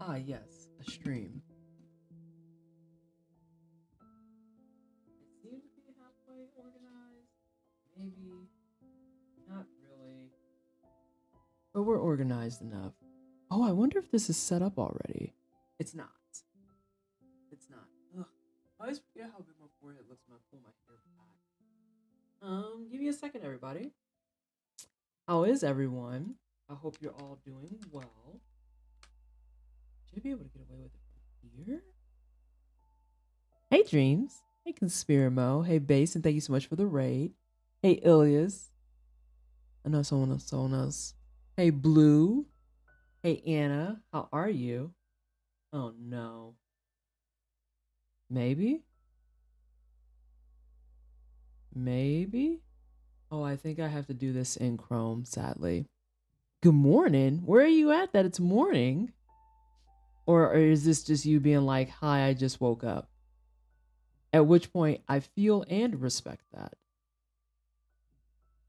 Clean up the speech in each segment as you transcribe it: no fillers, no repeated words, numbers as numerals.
Ah, yes, a stream. It seems to be halfway organized. Maybe not really. But we're organized enough. Oh, I wonder if this is set up already. It's not. It's not. Ugh. I always forget how big my forehead looks when I pull my hair back. Give me a second, everybody. How is everyone? I hope you're all doing well. Should I be able to get away with it from here? Hey, Dreams. Hey, Conspiramo. Hey, Base, and thank you so much for the raid. Hey, Ilias. I know someone else. Hey, Blue. Hey, Anna. How are you? Oh, no. Maybe? Maybe? Oh, I think I have to do this in Chrome, sadly. Good morning. Where are you at that it's morning? Or is this just you being like, hi, I just woke up? At which point I feel and respect that.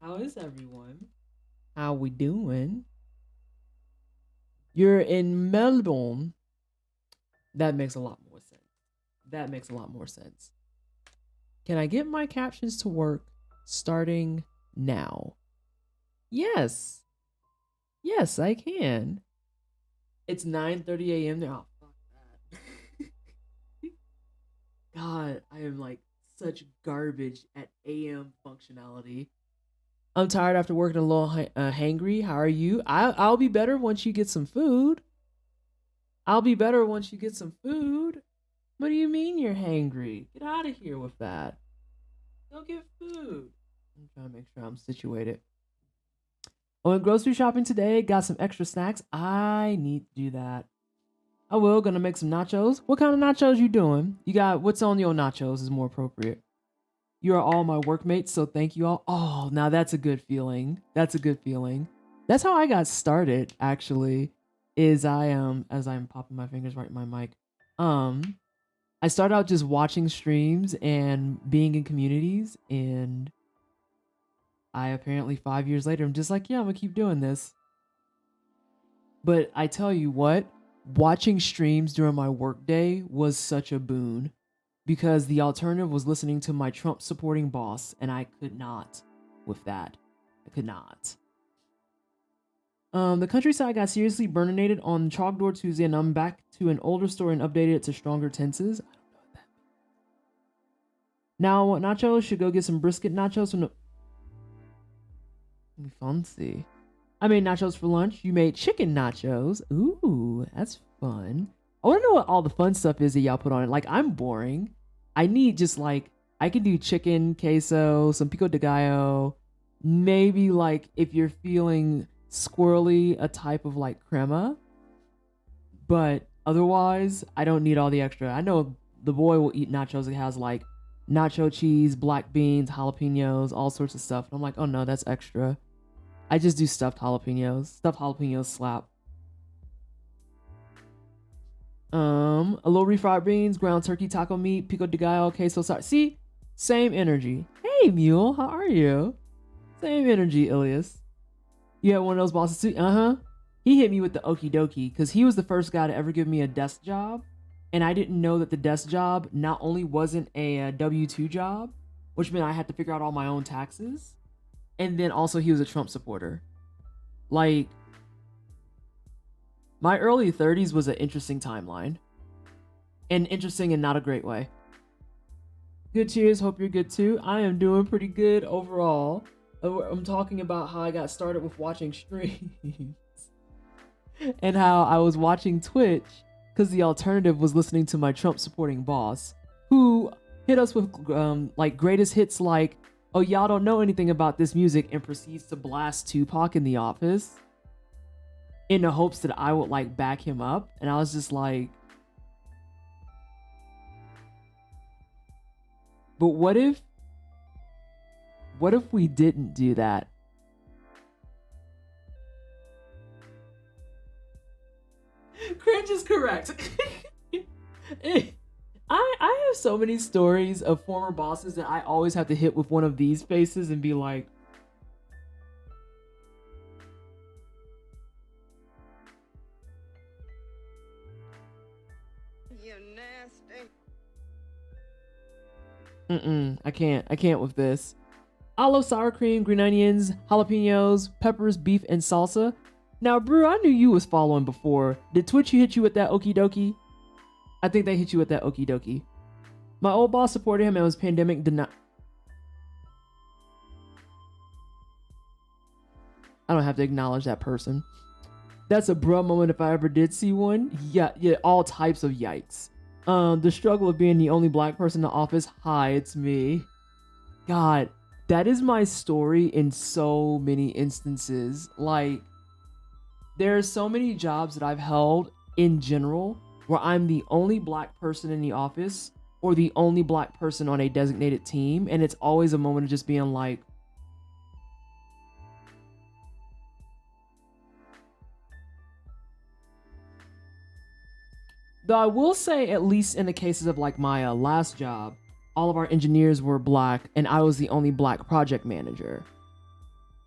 How is everyone? How we doing? You're in Melbourne. That makes a lot more sense. That makes a lot more sense. Can I get my captions to work starting now? Yes. Yes, I can. It's 9:30 a.m. there. Oh, fuck that. God, I am like such garbage at AM functionality. I'm tired after working a little hangry. How are you? I'll be better once you get some food. I'll be better once you get some food. What do you mean you're hangry? Get out of here with that. Go get food. I'm trying to make sure I'm situated. I went grocery shopping today. Got some extra snacks. I need to do that. I will. Gonna make some nachos. What kind of nachos you doing? You got what's on your nachos is more appropriate. You are all my workmates, so thank you all. Oh, now that's a good feeling. That's a good feeling. That's how I got started, actually. Is I as I'm popping my fingers right in my mic. I started out just watching streams and being in communities, and I apparently 5 years later I'm just like, yeah, I'm gonna keep doing this. But I tell you what, watching streams during my workday was such a boon because the alternative was listening to my Trump supporting boss, and I could not with that. I could not. The countryside got seriously burninated on Chalk Door Tuesday, and I'm back to an older story and updated it to stronger tenses. I don't know what that means. Now, nachos should go get some brisket nachos from the. Fancy. I made nachos for lunch. You made chicken nachos. Ooh, that's fun. I want to know what all the fun stuff is that y'all put on it. Like, I'm boring. I need just like I can do chicken, queso, some pico de gallo. Maybe like if you're feeling squirrely, a type of like crema. But otherwise, I don't need all the extra. I know the boy will eat nachos. It has like nacho cheese, black beans, jalapenos, all sorts of stuff. And I'm like, oh no, that's extra. I just do stuffed jalapenos. Stuffed jalapenos slap. A little refried beans, ground turkey, taco meat, pico de gallo, queso sauce. See, same energy. Hey, Mule, how are you? Same energy, Ilias. You had one of those bosses too? Uh-huh. He hit me with the okie dokie because he was the first guy to ever give me a desk job. And I didn't know that the desk job not only wasn't a W-2 job, which meant I had to figure out all my own taxes. And then also he was a Trump supporter. Like, my early 30s was an interesting timeline. And interesting in not a great way. Good cheers, hope you're good too. I am doing pretty good overall. I'm talking about how I got started with watching streams. And how I was watching Twitch because the alternative was listening to my Trump supporting boss, who hit us with like greatest hits like, oh, y'all don't know anything about this music, and proceeds to blast Tupac in the office in the hopes that I would like back him up. And I was just like, but what if we didn't do that? Cringe is correct. I have so many stories of former bosses that I always have to hit with one of these faces and be like, you nasty. I can't with this. Olive, sour cream, green onions, jalapenos, peppers, beef, and salsa. Now, Brew, I knew you was following before. Did Twitch hit you with that okie dokie? I think they hit you with that okie dokie. My old boss supported him and was pandemic denied. I don't have to acknowledge that person. That's a bruh moment if I ever did see one. Yeah, all types of yikes. The struggle of being the only black person in the office. Hi, it's me. God, that is my story in so many instances. Like, there are so many jobs that I've held in general where I'm the only black person in the office or the only black person on a designated team, and it's always a moment of just being like, though I will say, at least in the cases of like my last job, all of our engineers were black and I was the only black project manager.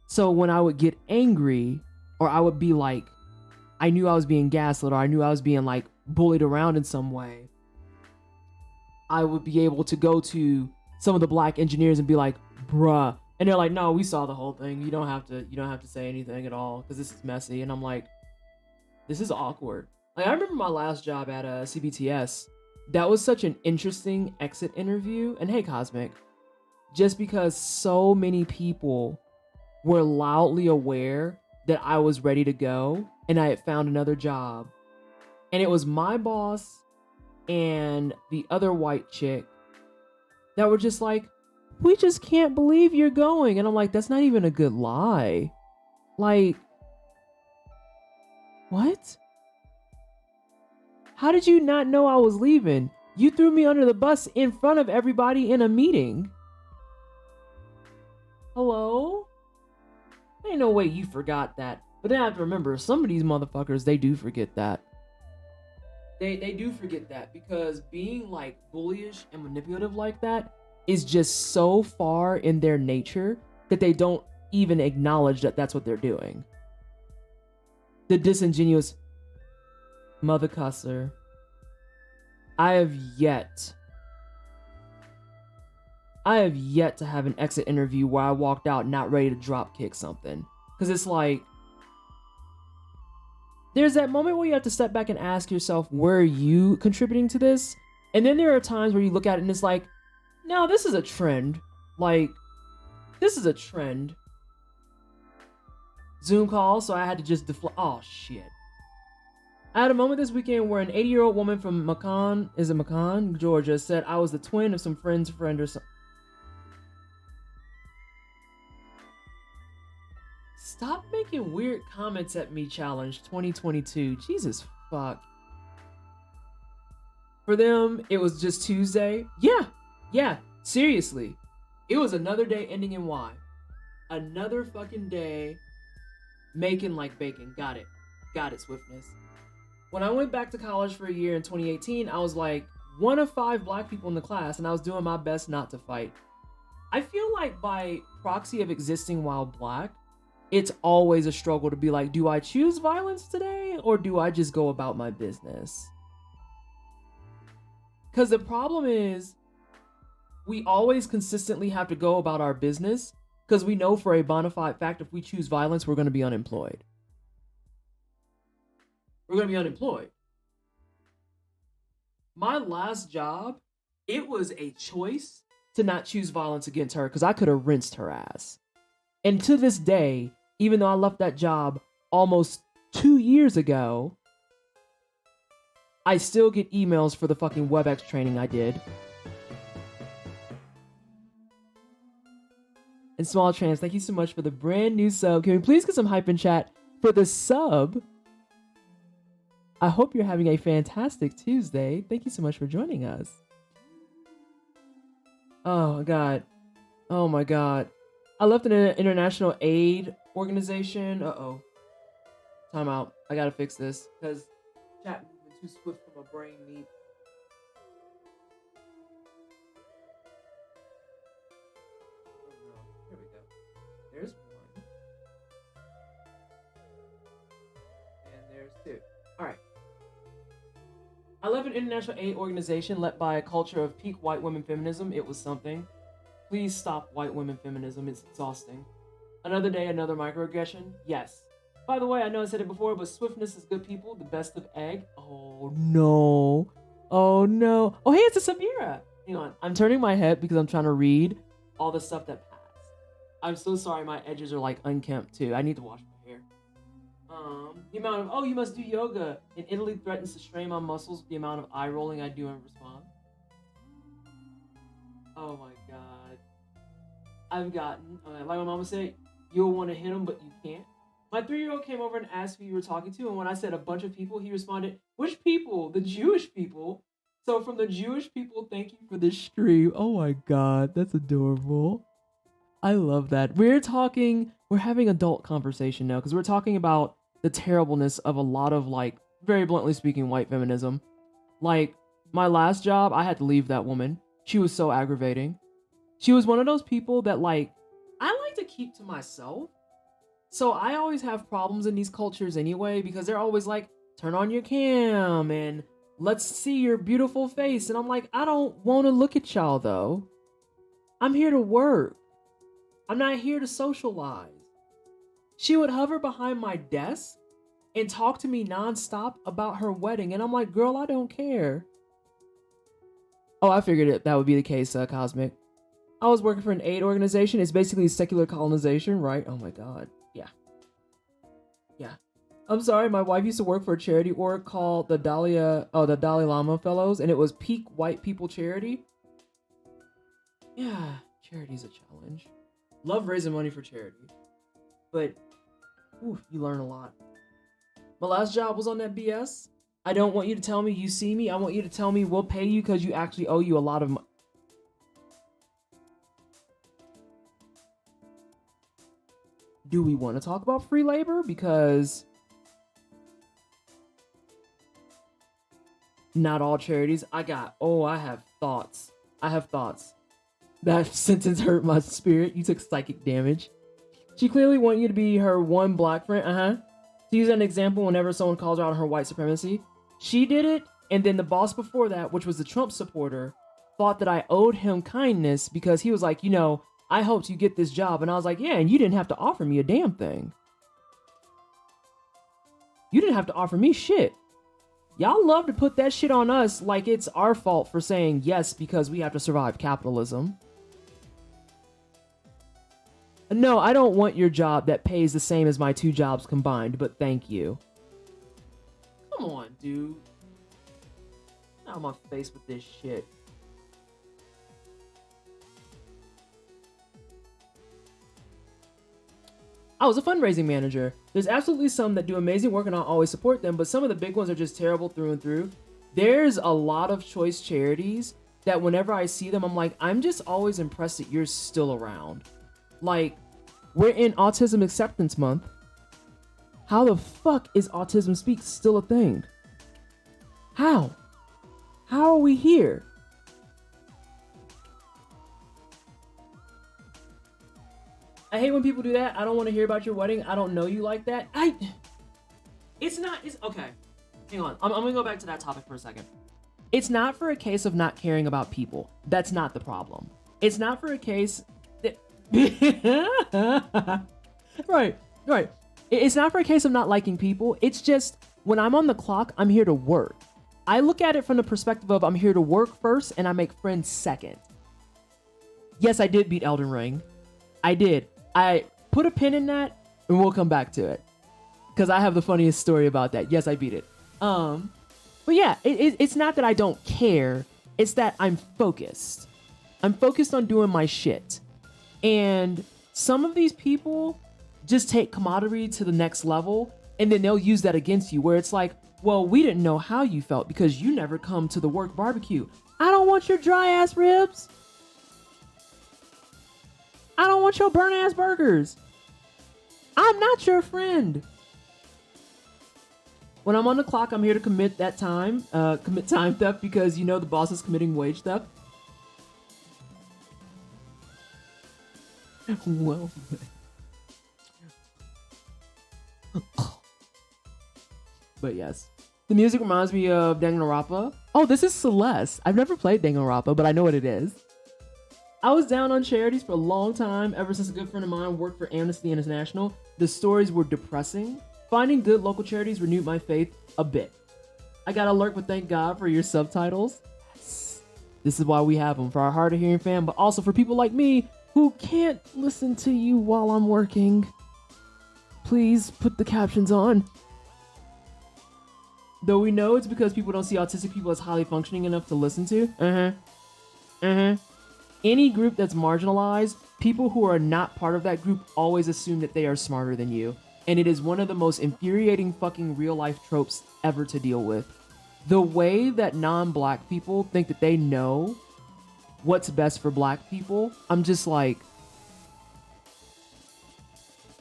So when I would get angry, or I would be like, I knew I was being gaslit, or I knew I was being like bullied around in some way, I would be able to go to some of the black engineers and be like, bruh. And they're like, no, we saw the whole thing. You don't have to say anything at all because this is messy. And I'm like, this is awkward. Like, I remember my last job at CBTS. That was such an interesting exit interview. And hey, Cosmic, just because so many people were loudly aware that I was ready to go and I had found another job. And it was my boss and the other white chick that were just like, we just can't believe you're going. And I'm like, that's not even a good lie. Like, what? How did you not know I was leaving? You threw me under the bus in front of everybody in a meeting. Hello? Ain't no way you forgot that. But then I have to remember, some of these motherfuckers, they do forget that. They do forget that because being like bullyish and manipulative like that is just so far in their nature that they don't even acknowledge that that's what they're doing. The disingenuous mother cusser. I have yet to have an exit interview where I walked out not ready to drop kick something. Because it's like, there's that moment where you have to step back and ask yourself, where are you contributing to this? And then there are times where you look at it and it's like, no, this is a trend. Like, this is a trend. Zoom call, so I had to just deflect. Oh, shit. I had a moment this weekend where an 80-year-old woman from Macon, Georgia, said I was the twin of some friend's friend or something. Stop making weird comments at me challenge 2022. Jesus fuck. For them, it was just Tuesday. Yeah, seriously. It was another day ending in Y. Another fucking day making like bacon. Got it, Swiftness. When I went back to college for a year in 2018, I was like one of 5 black people in the class, and I was doing my best not to fight. I feel like by proxy of existing while black, it's always a struggle to be like, do I choose violence today or do I just go about my business? Because the problem is, we always consistently have to go about our business because we know for a bona fide fact if we choose violence, we're going to be unemployed. My last job, it was a choice to not choose violence against her because I could have rinsed her ass. And to this day, even though I left that job almost 2 years ago, I still get emails for the fucking WebEx training I did. And Small Trans, thank you so much for the brand new sub. Can we please get some hype in chat for the sub? I hope you're having a fantastic Tuesday. Thank you so much for joining us. Oh my god. I left an international aid organization. Uh-oh. Time out. I gotta fix this because chat moving too swift for my brain meat. Oh no. Here we go. There's one. And there's 2. Alright. I left an international aid organization led by a culture of peak white women feminism. It was something. Please stop white women feminism. It's exhausting. Another day, another microaggression. Yes. By the way, I know I said it before, but Swiftness is good people. The best of egg. Oh no. Oh no. Oh hey, it's a Samira. Hang on. I'm turning my head because I'm trying to read all the stuff that passed. I'm so sorry. My edges are like unkempt too. I need to wash my hair. The amount of, you must do yoga. In Italy threatens to strain my muscles. The amount of eye rolling I do in response. Oh my god. I've gotten, like my mama said, you'll want to hit him, but you can't. My 3-year-old came over and asked who you were talking to, and when I said a bunch of people, he responded, which people? The Jewish people. So from the Jewish people, thank you for this stream. Oh my god, that's adorable. I love that. We're having adult conversation now, because we're talking about the terribleness of a lot of, like, very bluntly speaking, white feminism. Like, my last job, I had to leave that woman. She was so aggravating. She was one of those people that, like, I like to keep to myself. So I always have problems in these cultures anyway, because they're always like, turn on your cam and let's see your beautiful face. And I'm like, I don't want to look at y'all though. I'm here to work. I'm not here to socialize. She would hover behind my desk and talk to me nonstop about her wedding. And I'm like, girl, I don't care. Oh, I figured that would be the case, Cosmic. I was working for an aid organization. It's basically secular colonization, right? Oh my god. Yeah. I'm sorry, my wife used to work for a charity org called the Dalai Lama Fellows, and it was peak white people charity. Yeah, charity's a challenge. Love raising money for charity. But, you learn a lot. My last job was on that BS. I don't want you to tell me you see me. I want you to tell me we'll pay you because you actually owe you a lot of money. Do we want to talk about free labor? Because not all charities. I have thoughts. That sentence hurt my spirit. You took psychic damage. She clearly wants you to be her one black friend. To use an example, whenever someone calls her out on her white supremacy, she did it, and then the boss before that, which was the Trump supporter, thought that I owed him kindness because he was like, I helped you get this job. And I was like, yeah, and you didn't have to offer me a damn thing. You didn't have to offer me shit. Y'all love to put that shit on us like it's our fault for saying yes because we have to survive capitalism. No, I don't want your job that pays the same as my 2 jobs combined, but thank you. Come on, dude. Get out of my face with this shit. I was a fundraising manager. There's absolutely some that do amazing work and I'll always support them, but some of the big ones are just terrible through and through. There's a lot of choice charities that whenever I see them, I'm like, I'm just always impressed that you're still around. Like, we're in Autism Acceptance Month. How the fuck is Autism Speaks still a thing? How? How are we here? I hate when people do that. I don't want to hear about your wedding. I don't know you like that. It's okay. Hang on. I'm gonna go back to that topic for a second. It's not for a case of not caring about people. That's not the problem. It's not for a case that right. It's not for a case of not liking people. It's just when I'm on the clock, I'm here to work. I look at it from the perspective of I'm here to work first and I make friends second. Yes, I did beat Elden Ring. I did. I put a pin in that and we'll come back to it. Because I have the funniest story about that. Yes, I beat it. But yeah, it's not that I don't care. It's that I'm focused. I'm focused on doing my shit. And some of these people just take camaraderie to the next level and then they'll use that against you where it's like, well, we didn't know how you felt because you never come to the work barbecue. I don't want your dry ass ribs. I don't want your burnt ass burgers. I'm not your friend. When I'm on the clock, I'm here to commit time theft because you know the boss is committing wage theft. Well, but yes. The music reminds me of Danganronpa. Oh, this is Celeste. I've never played Danganronpa, but I know what it is. I was down on charities for a long time, ever since a good friend of mine worked for Amnesty International. The stories were depressing. Finding good local charities renewed my faith a bit. I got alert, but thank God for your subtitles. Yes. This is why we have them, for our hard of hearing fan, but also for people like me who can't listen to you while I'm working. Please put the captions on. Though we know it's because people don't see autistic people as highly functioning enough to listen to. Any group that's marginalized, people who are not part of that group always assume that they are smarter than you. And it is one of the most infuriating fucking real life tropes ever to deal with. The way that non-black people think that they know what's best for black people, I'm just like,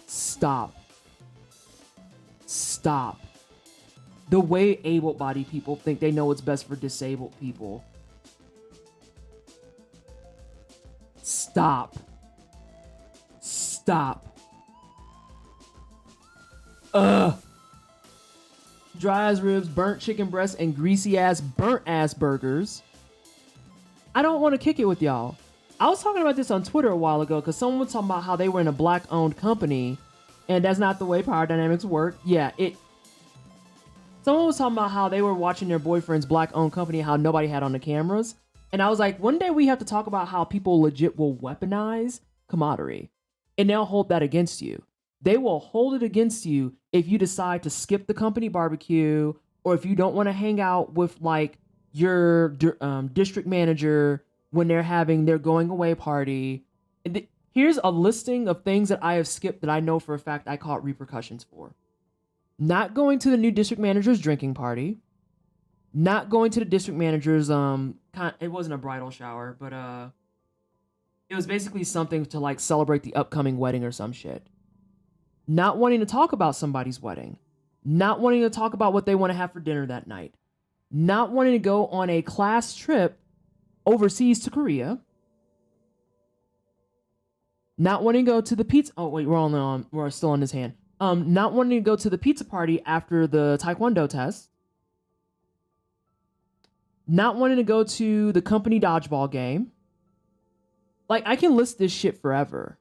stop. The way able-bodied people think they know what's best for disabled people. Stop. Dry ass ribs, burnt chicken breasts, and greasy ass burnt ass burgers. I don't want to kick it with y'all. I was talking about this on Twitter a while ago because someone was talking about how they were in a black owned company and that's not the way power dynamics work. Someone was talking about how they were watching their boyfriend's black owned company, how nobody had on the cameras. And I was like, one day we have to talk about how people legit will weaponize camaraderie and they'll hold that against you. They will hold it against you if you decide to skip the company barbecue or if you don't want to hang out with like your district manager when they're having their going away party. Here's a listing of things that I have skipped that I know for a fact I caught repercussions for. Not going to the new district manager's drinking party. Not going to the district manager's it wasn't a bridal shower, but it was basically something to like celebrate the upcoming wedding or some shit. Not wanting to talk about somebody's wedding. Not wanting to talk about what they want to have for dinner that night. Not wanting to go on a class trip overseas to Korea. Not wanting to go to the pizza. Oh wait, we're still on his hand. Not wanting to go to the pizza party after the Taekwondo test. Not wanting to go to the company dodgeball game. Like, I can list this shit forever.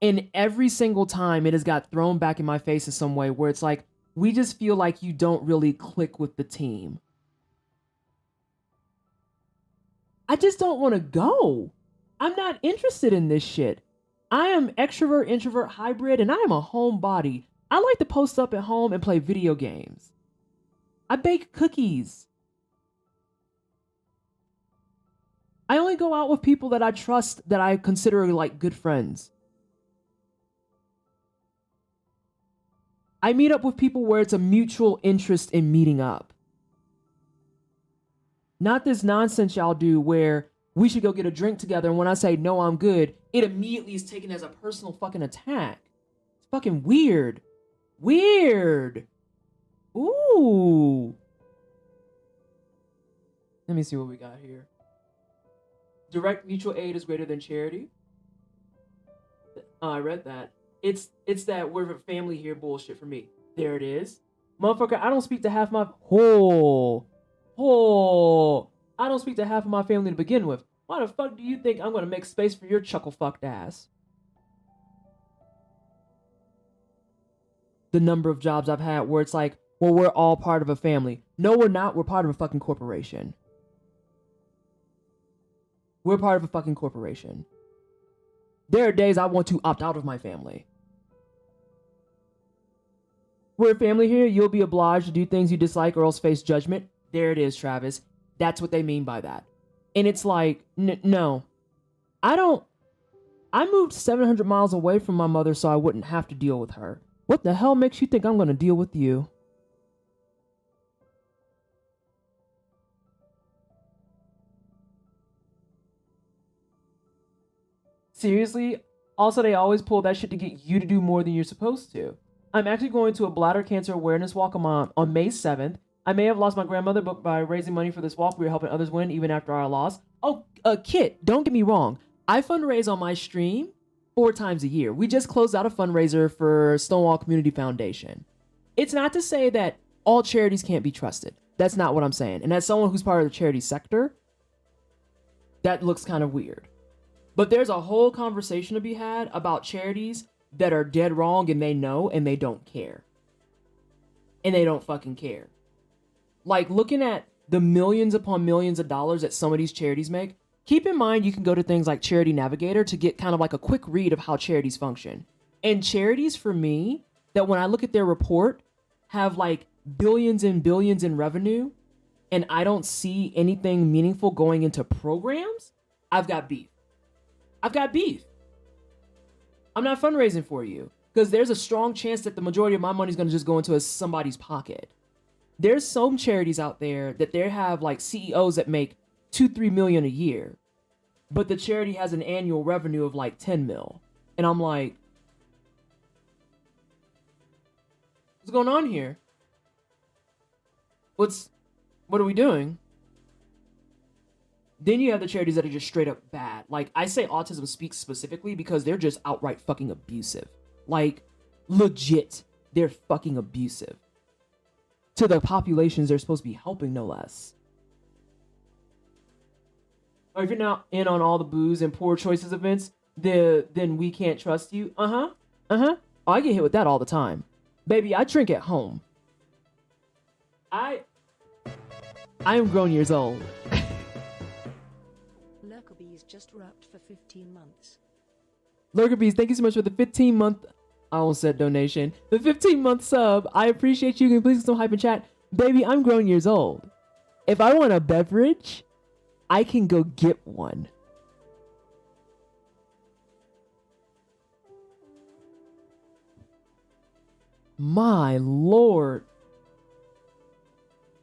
And every single time it has got thrown back in my face in some way where it's like, we just feel like you don't really click with the team. I just don't want to go. I'm not interested in this shit. I am extrovert, introvert, hybrid, and I am a homebody. I like to post up at home and play video games. I bake cookies. I only go out with people that I trust, that I consider like good friends. I meet up with people where it's a mutual interest in meeting up. Not this nonsense y'all do where we should go get a drink together, and when I say no, I'm good, it immediately is taken as a personal fucking attack. It's fucking weird. Weird. Ooh. Let me see what we got here. Direct mutual aid is greater than charity. Oh, I read that. It's that we're a family here bullshit for me. There it is. Motherfucker, I don't speak to half my... I don't speak to half of my family to begin with. Why the fuck do you think I'm gonna make space for your chuckle fucked ass? The number of jobs I've had where it's like, well, we're all part of a family. No, we're not. We're part of a fucking corporation. We're part of a fucking corporation. There are days I want to opt out of my family. We're a family here. You'll be obliged to do things you dislike or else face judgment. There it is, Travis. That's what they mean by that. And it's like, no. I moved 700 miles away from my mother so I wouldn't have to deal with her. What the hell makes you think I'm going to deal with you? Seriously? Also, they always pull that shit to get you to do more than you're supposed to. I'm actually going to a bladder cancer awareness walk on May 7th. I may have lost my grandmother, but by raising money for this walk, we are helping others win even after our loss. Oh, Kit, don't get me wrong. I fundraise on my stream 4 times a year. We just closed out a fundraiser for Stonewall Community Foundation. It's not to say that all charities can't be trusted. That's not what I'm saying. And as someone who's part of the charity sector, that looks kind of weird. But there's a whole conversation to be had about charities that are dead wrong and they know and they don't care. And they don't fucking care. Like, looking at the millions upon millions of dollars that some of these charities make, keep in mind you can go to things like Charity Navigator to get kind of like a quick read of how charities function. And charities, for me, that when I look at their report, have like billions and billions in revenue, and I don't see anything meaningful going into programs, I've got beef. I've got beef. I'm not fundraising for you because there's a strong chance that the majority of my money is going to just go into somebody's pocket. There's some charities out there that they have like CEOs that make 2-3 million a year, but the charity has an annual revenue of like 10 mil. And I'm like, what's going on here? What are we doing? Then you have the charities that are just straight up bad. Like, I say Autism Speaks specifically because they're just outright fucking abusive. Like, legit, they're fucking abusive. To the populations they're supposed to be helping, no less. Or if you're not in on all the booze and poor choices events, then we can't trust you. Oh, I get hit with that all the time. Baby, I drink at home. I am grown years old. Lurkerbees just wrapped for 15 months. Lurkerbees, thank you so much for the 15-month... I almost said donation. The 15-month sub. I appreciate you. Can you please get some hype in chat? Baby, I'm grown years old. If I want a beverage, I can go get one. My lord.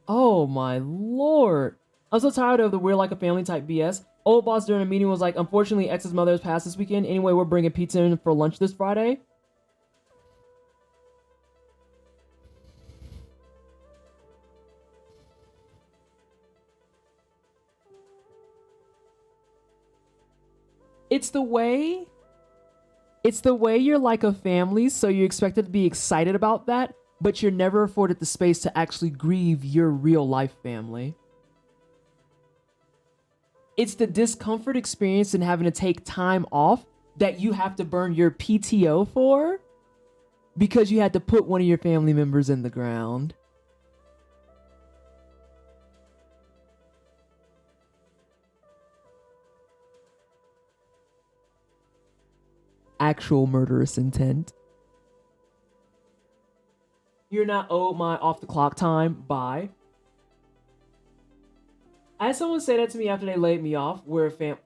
Oh my lord. I'm so tired of the we're like a family type BS. Old boss during a meeting was like, unfortunately, X's mother has passed this weekend. Anyway, we're bringing pizza in for lunch this Friday. It's the way you're like a family, so you're expected to be excited about that, but you're never afforded the space to actually grieve your real life family. It's the discomfort experience in having to take time off that you have to burn your PTO for because you had to put one of your family members in the ground. Actual murderous intent. You're not owed my off the clock time. Bye. I had someone say that to me after they laid me off. We're a fam.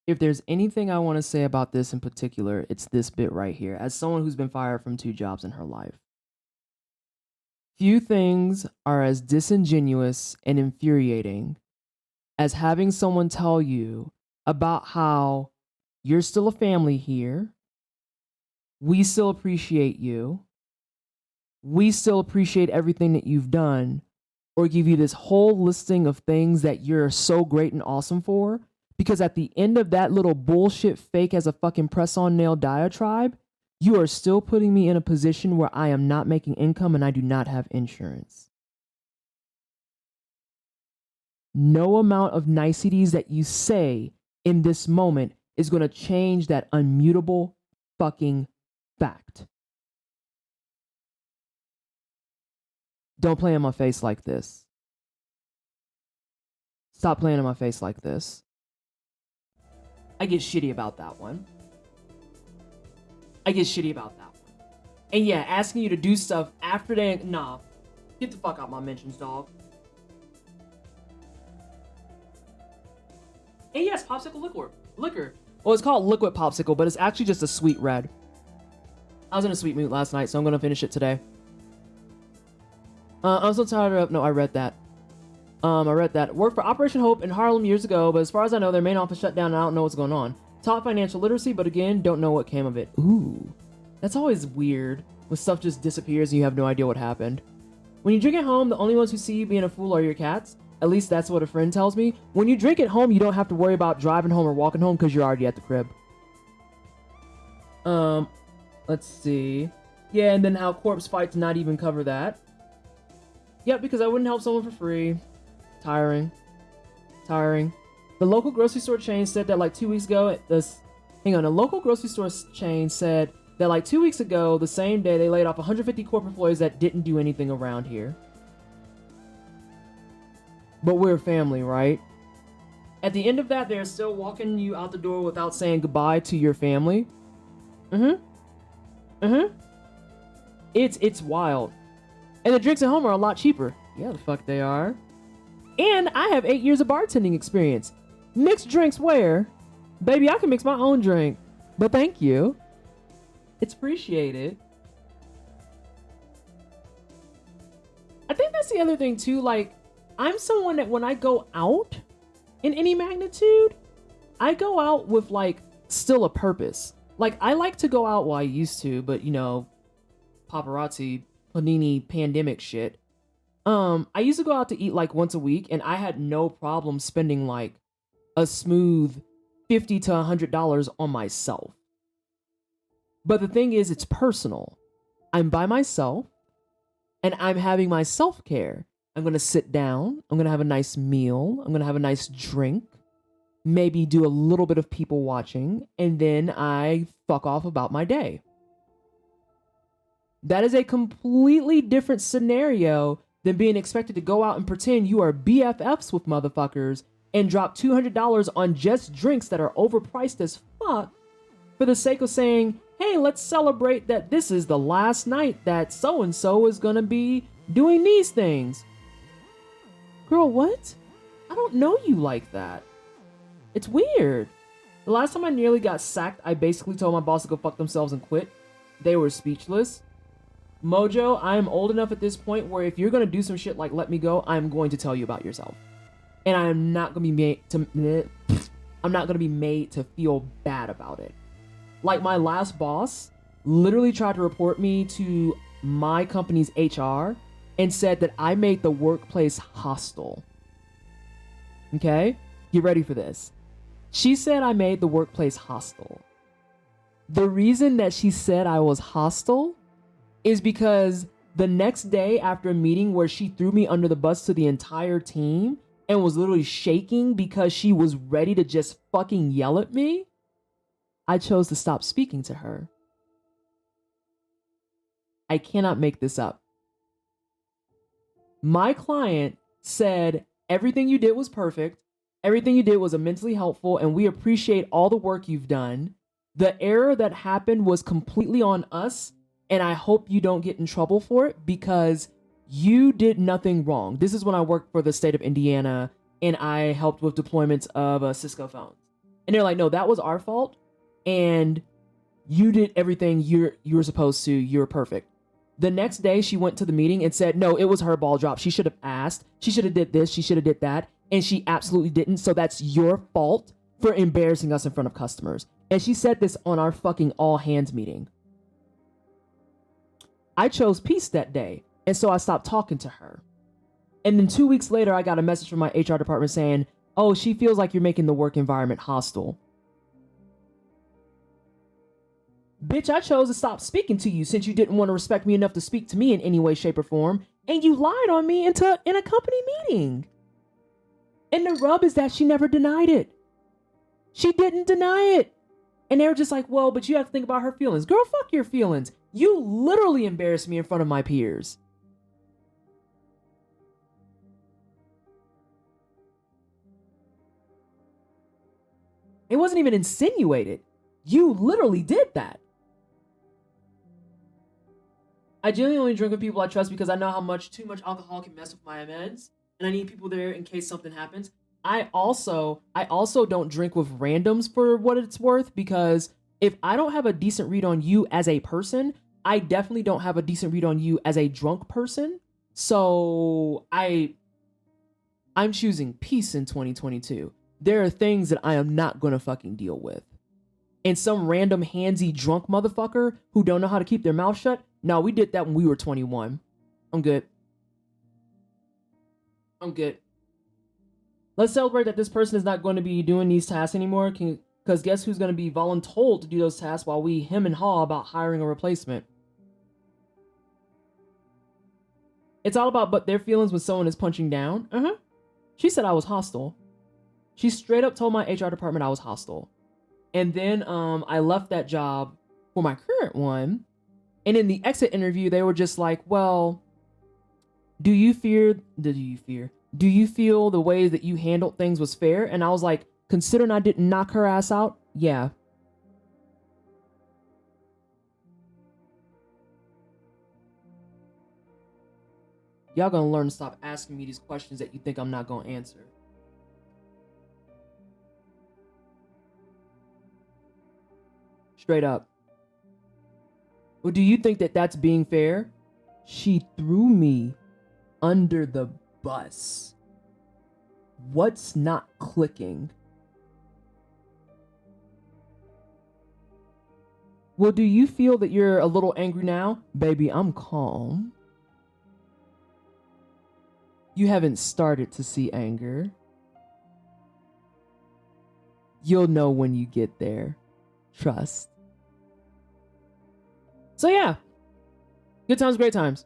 If there's anything I want to say about this in particular, it's this bit right here. As someone who's been fired from 2 jobs in her life, few things are as disingenuous and infuriating as having someone tell you about how you're still a family here, we still appreciate you, we still appreciate everything that you've done, or give you this whole listing of things that you're so great and awesome for, because at the end of that little bullshit fake as a fucking press-on nail diatribe, you are still putting me in a position where I am not making income and I do not have insurance. No amount of niceties that you say in this moment is going to change that unmutable fucking fact. Don't play in my face like this. Stop playing in my face like this. I get shitty about that one. And yeah, asking you to do stuff after they... Nah. Get the fuck out my mentions, dog. And yes, popsicle liquor. Well, it's called liquid popsicle, but it's actually just a sweet red. I was in a sweet mood last night, so I'm gonna finish it today. I'm so tired of... No, I read that. Worked for Operation Hope in Harlem years ago, but as far as I know, their main office shut down and I don't know what's going on. Taught financial literacy, but again, don't know what came of it. Ooh. That's always weird, when stuff just disappears and you have no idea what happened. When you drink at home, the only ones who see you being a fool are your cats. At least that's what a friend tells me. When you drink at home, you don't have to worry about driving home or walking home because you're already at the crib. Let's see. Yeah, and then how corpse fight to not even cover that. Yep, because I wouldn't help someone for free. Tiring. The local grocery store chain said that like 2 weeks ago, a local grocery store chain said that like 2 weeks ago, the same day, they laid off 150 corporate employees that didn't do anything around here. But we're family, right? At the end of that, they're still walking you out the door without saying goodbye to your family. It's wild. And the drinks at home are a lot cheaper. Yeah, the fuck they are. And I have 8 years of bartending experience. Mixed drinks where? Baby, I can mix my own drink. But thank you. It's appreciated. I think that's the other thing too, like, I'm someone that when I go out in any magnitude, I go out with like still a purpose. Like I like to go out, well, I used to, but you know, paparazzi, panini, pandemic shit. I used to go out to eat like once a week and I had no problem spending like a smooth $50 to $100 on myself. But the thing is, it's personal. I'm by myself and I'm having my self-care. I'm going to sit down. I'm going to have a nice meal. I'm going to have a nice drink. Maybe do a little bit of people watching. And then I fuck off about my day. That is a completely different scenario than being expected to go out and pretend you are BFFs with motherfuckers and drop $200 on just drinks that are overpriced as fuck for the sake of saying, hey, let's celebrate that this is the last night that so-and-so is going to be doing these things. Girl, what? I don't know you like that. It's weird. The last time I nearly got sacked, I basically told my boss to go fuck themselves and quit. They were speechless. Mojo, I am old enough at this point where if you're going to do some shit like let me go, I'm going to tell you about yourself. And I am not going to be made to feel bad about it. Like my last boss literally tried to report me to my company's HR and said that I made the workplace hostile. Okay? Get ready for this. She said I made the workplace hostile. The reason that she said I was hostile is because the next day after a meeting where she threw me under the bus to the entire team and was literally shaking because she was ready to just fucking yell at me, I chose to stop speaking to her. I cannot make this up. My client said everything you did was perfect. Everything you did was immensely helpful and we appreciate all the work you've done. The error that happened was completely on us and I hope you don't get in trouble for it because you did nothing wrong. This is when I worked for the state of Indiana and I helped with deployments of Cisco phones. And they're like, no, that was our fault. And you did everything you were supposed to. You're perfect. The next day she went to the meeting and said, no, it was her ball drop. She should have asked. She should have did this. She should have did that. And she absolutely didn't. So that's your fault for embarrassing us in front of customers. And she said this on our fucking all hands meeting. I chose peace that day. And so I stopped talking to her. And then 2 weeks later, I got a message from my HR department saying, oh, she feels like you're making the work environment hostile. Bitch, I chose to stop speaking to you since you didn't want to respect me enough to speak to me in any way, shape, or form. And you lied on me in a company meeting. And the rub is that she never denied it. She didn't deny it. And they were just like, well, but you have to think about her feelings. Girl, fuck your feelings. You literally embarrassed me in front of my peers. It wasn't even insinuated. You literally did that. I generally only drink with people I trust because I know how much too much alcohol can mess with my meds, and I need people there in case something happens. I also don't drink with randoms for what it's worth, because if I don't have a decent read on you as a person, I definitely don't have a decent read on you as a drunk person. So I'm choosing peace in 2022. There are things that I am not gonna fucking deal with. And some random handsy drunk motherfucker who don't know how to keep their mouth shut. No, we did that when we were 21. I'm good. Let's celebrate that this person is not going to be doing these tasks anymore. Because guess who's going to be voluntold to do those tasks while we hem and haw about hiring a replacement. It's all about but their feelings when someone is punching down. She said I was hostile. She straight up told my HR department I was hostile. And then I left that job for my current one. And in the exit interview, they were just like, well, do you feel the way that you handled things was fair? And I was like, considering I didn't knock her ass out, yeah. Y'all gonna learn to stop asking me these questions that you think I'm not gonna answer. Straight up. Well, do you think that that's being fair? She threw me under the bus. What's not clicking? Well, do you feel that you're a little angry now? Baby, I'm calm. You haven't started to see anger. You'll know when you get there. Trust. So yeah, good times, great times.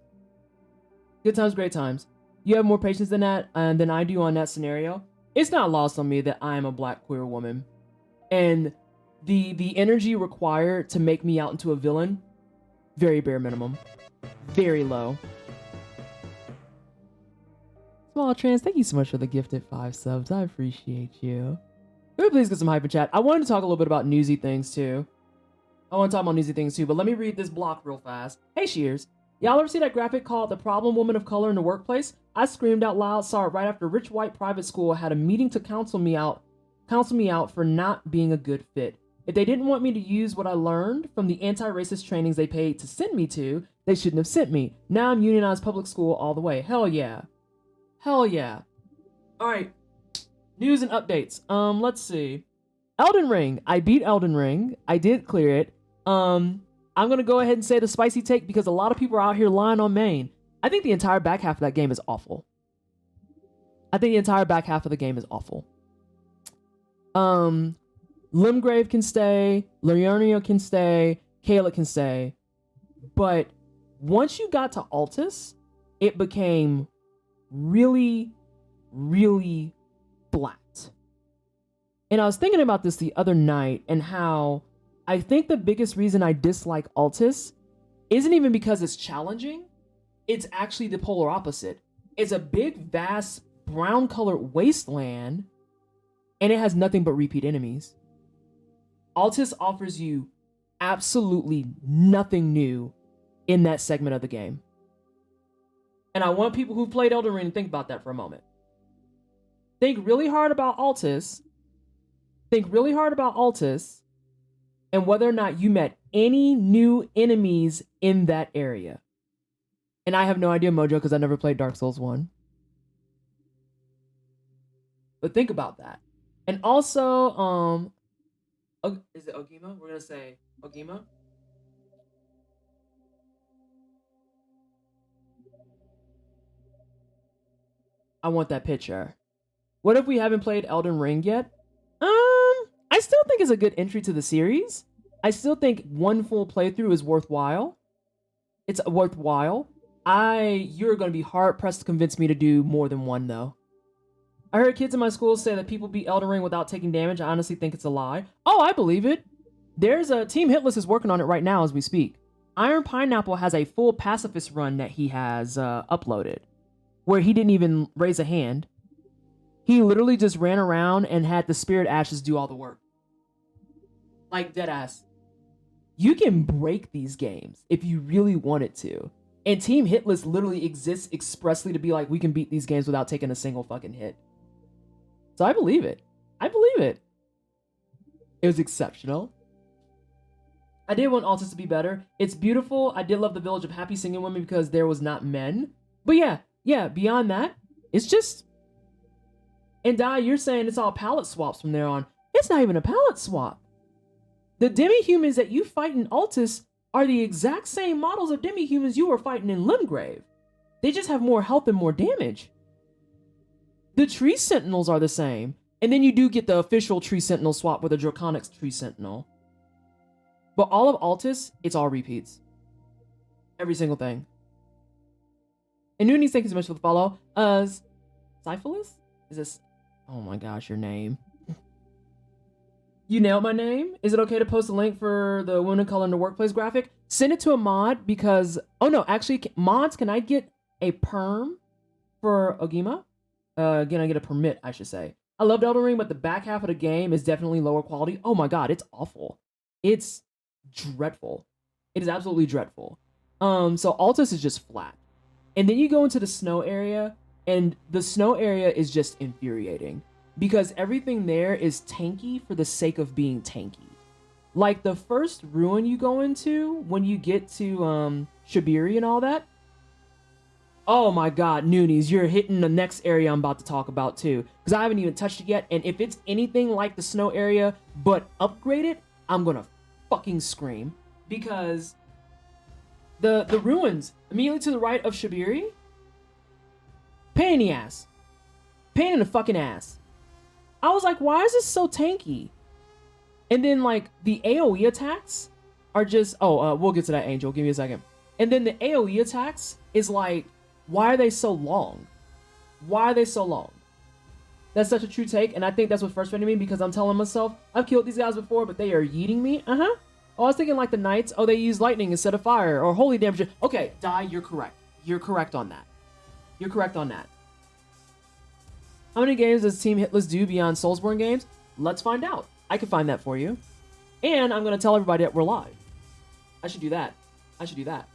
Good times, great times. You have more patience than that, than I do on that scenario. It's not lost on me that I am a black queer woman, and the energy required to make me out into a villain, very bare minimum, very low. Small Trans, thank you so much for the gifted 5 subs. I appreciate you. Can we please get some hype in chat? I wanted to talk a little bit about newsy things too. But let me read this block real fast. Hey, Shears. Y'all ever see that graphic called The Problem Woman of Color in the Workplace? I screamed out loud, saw it right after rich white private school had a meeting to counsel me out for not being a good fit. If they didn't want me to use what I learned from the anti-racist trainings they paid to send me to, they shouldn't have sent me. Now I'm unionized public school all the way. Hell yeah. Hell yeah. All right. News and updates. Let's see. Elden Ring. I beat Elden Ring. I did clear it. I'm gonna go ahead and say the spicy take because a lot of people are out here lying on main. I think the entire back half of that game is awful. Limgrave can stay, Leonia can stay, Kayla can stay, but once you got to Altus, it became really, really flat. And I was thinking about this the other night and how I think the biggest reason I dislike Altus isn't even because it's challenging. It's actually the polar opposite. It's a big, vast, brown-colored wasteland, and it has nothing but repeat enemies. Altus offers you absolutely nothing new in that segment of the game. And I want people who've played Elden Ring to think about that for a moment. Think really hard about Altus, Think really hard about Altus and whether or not you met any new enemies in that area. And I have no idea, Mojo, because I never played Dark Souls 1. But think about that. And also, is it Ogima? We're gonna say Ogima. I want that picture. What if we haven't played Elden Ring yet? I still think it's a good entry to the series. I still think one full playthrough is worthwhile. It's worthwhile. You're gonna be hard pressed to convince me to do more than one though. I heard kids in my school say that people beat Elden Ring without taking damage. I honestly think it's a lie. Oh, I believe it. There's a Team Hitless is working on it right now as we speak. Iron Pineapple has a full pacifist run that he has uploaded, where he didn't even raise a hand. He literally just ran around and had the spirit ashes do all the work. Like deadass. You can break these games if you really wanted to. And Team Hitless literally exists expressly to be like, we can beat these games without taking a single fucking hit. So I believe it. I believe it. It was exceptional. I did want Altus to be better. It's beautiful. I did love the village of happy singing women because there was not men. But yeah, beyond that, it's just... And Dai, you're saying it's all palette swaps from there on. It's not even a palette swap. The demi-humans that you fight in Altus are the exact same models of demi-humans you were fighting in Limgrave. They just have more health and more damage. The Tree Sentinels are the same. And then you do get the official Tree Sentinel swap with a Draconic Tree Sentinel. But all of Altus, it's all repeats. Every single thing. And Noonies, thank you so much for the follow. Syphilis? Is this... Oh my gosh, your name. You nailed my name. Is it okay to post a link for the Women of Color in the Workplace graphic? Send it to a mod because... Oh no, actually, mods, can I get a perm for Ogima? Again, I get a permit, I should say. I loved Elden Ring, but the back half of the game is definitely lower quality. Oh my god, it's awful. It's dreadful. It is absolutely dreadful. So Altus is just flat. And then you go into the snow area, and the snow area is just infuriating. Because everything there is tanky for the sake of being tanky. Like the first ruin you go into, when you get to Shabiri and all that, oh my god, Noonies, you're hitting the next area I'm about to talk about too. Because I haven't even touched it yet, and if it's anything like the snow area, but upgraded, I'm gonna fucking scream. Because the ruins immediately to the right of Shabiri, pain in the ass. Pain in the fucking ass. I was like, why is this so tanky? And then like the AoE attacks are just, we'll get to that, Angel, give me a second. And then the AoE attacks is like, why are they so long? Why are they so long? That's such a true take, and I think that's what frustrated me because I'm telling myself, I've killed these guys before, but they are yeeting me. Oh, I was thinking like the knights, they use lightning instead of fire, or holy damage. Okay, Dai, you're correct. You're correct on that. You're correct on that. How many games does Team Hitless do beyond Soulsborne games? Let's find out. I can find that for you. And I'm going to tell everybody that we're live. I should do that. I should do that.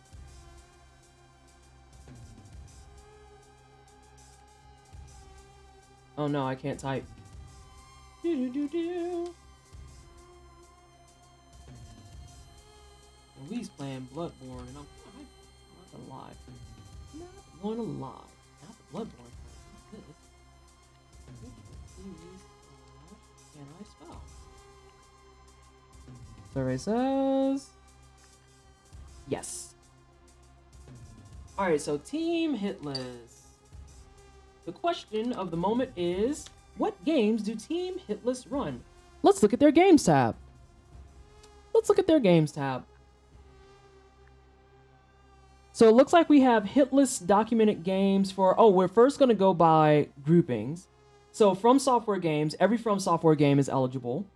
Oh no, I can't type. Louise playing Bloodborne, and I'm not gonna lie. Not gonna lie. Not the Bloodborne part. Can I spell? Survey says yes. Alright, so Team Hitless. The question of the moment is, what games do Team Hitless run? Let's look at their games tab. Let's look at their games tab. So it looks like we have Hitless documented games for, we're first going to go by groupings. So From Software games, every From Software game is eligible.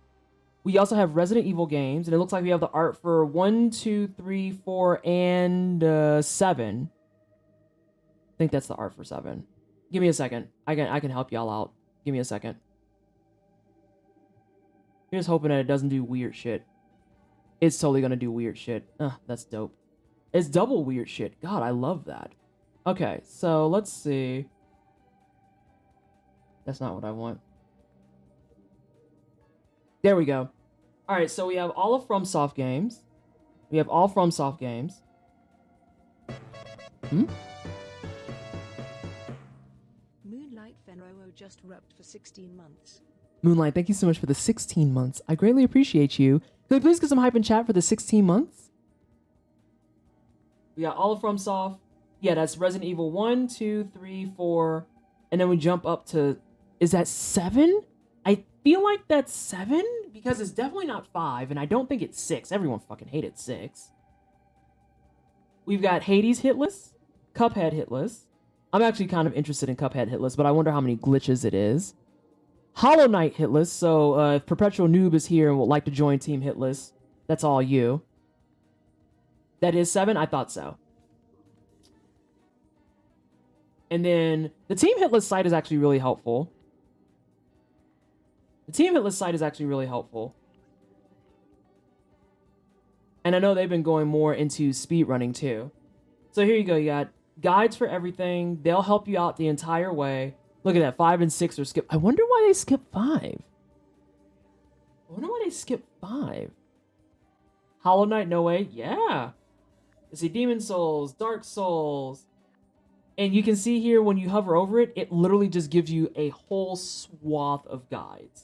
We also have Resident Evil games, and it looks like we have the art for 1, 2, 3, 4, and 7. I think that's the art for 7. Give me a second. I can help y'all out. Give me a second. Here's hoping that it doesn't do weird shit. It's totally gonna do weird shit. That's dope. It's double weird shit. God, I love that. Okay, so let's see. That's not what I want. There we go. All right, so we have all of FromSoft games. We have all FromSoft games. Moonlight Fenroo just rubbed for 16 months. Moonlight, thank you so much for the 16 months. I greatly appreciate you. Can we please get some hype in chat for the 16 months? We got all of FromSoft. Yeah, that's Resident Evil 1, 2, 3, 4. And then we jump up to... Is that 7? I feel like that's 7 because it's definitely not 5, and I don't think it's 6. Everyone fucking hated 6. We've got Hades hitless, Cuphead hitless. I'm actually kind of interested in Cuphead hitless, but I wonder how many glitches it is. Hollow Knight hitless, so if Perpetual Noob is here and would like to join Team Hitless, that's all you. That is 7? I thought so. And then the Team Hitless site is actually really helpful. The Team Hitless site is actually really helpful. And I know they've been going more into speedrunning too. So here you go. You got guides for everything. They'll help you out the entire way. Look at that. 5 and 6 are skipped. I wonder why they skipped 5. Hollow Knight, no way. Yeah. Let's see. Demon Souls, Dark Souls. And you can see here when you hover over it, it literally just gives you a whole swath of guides.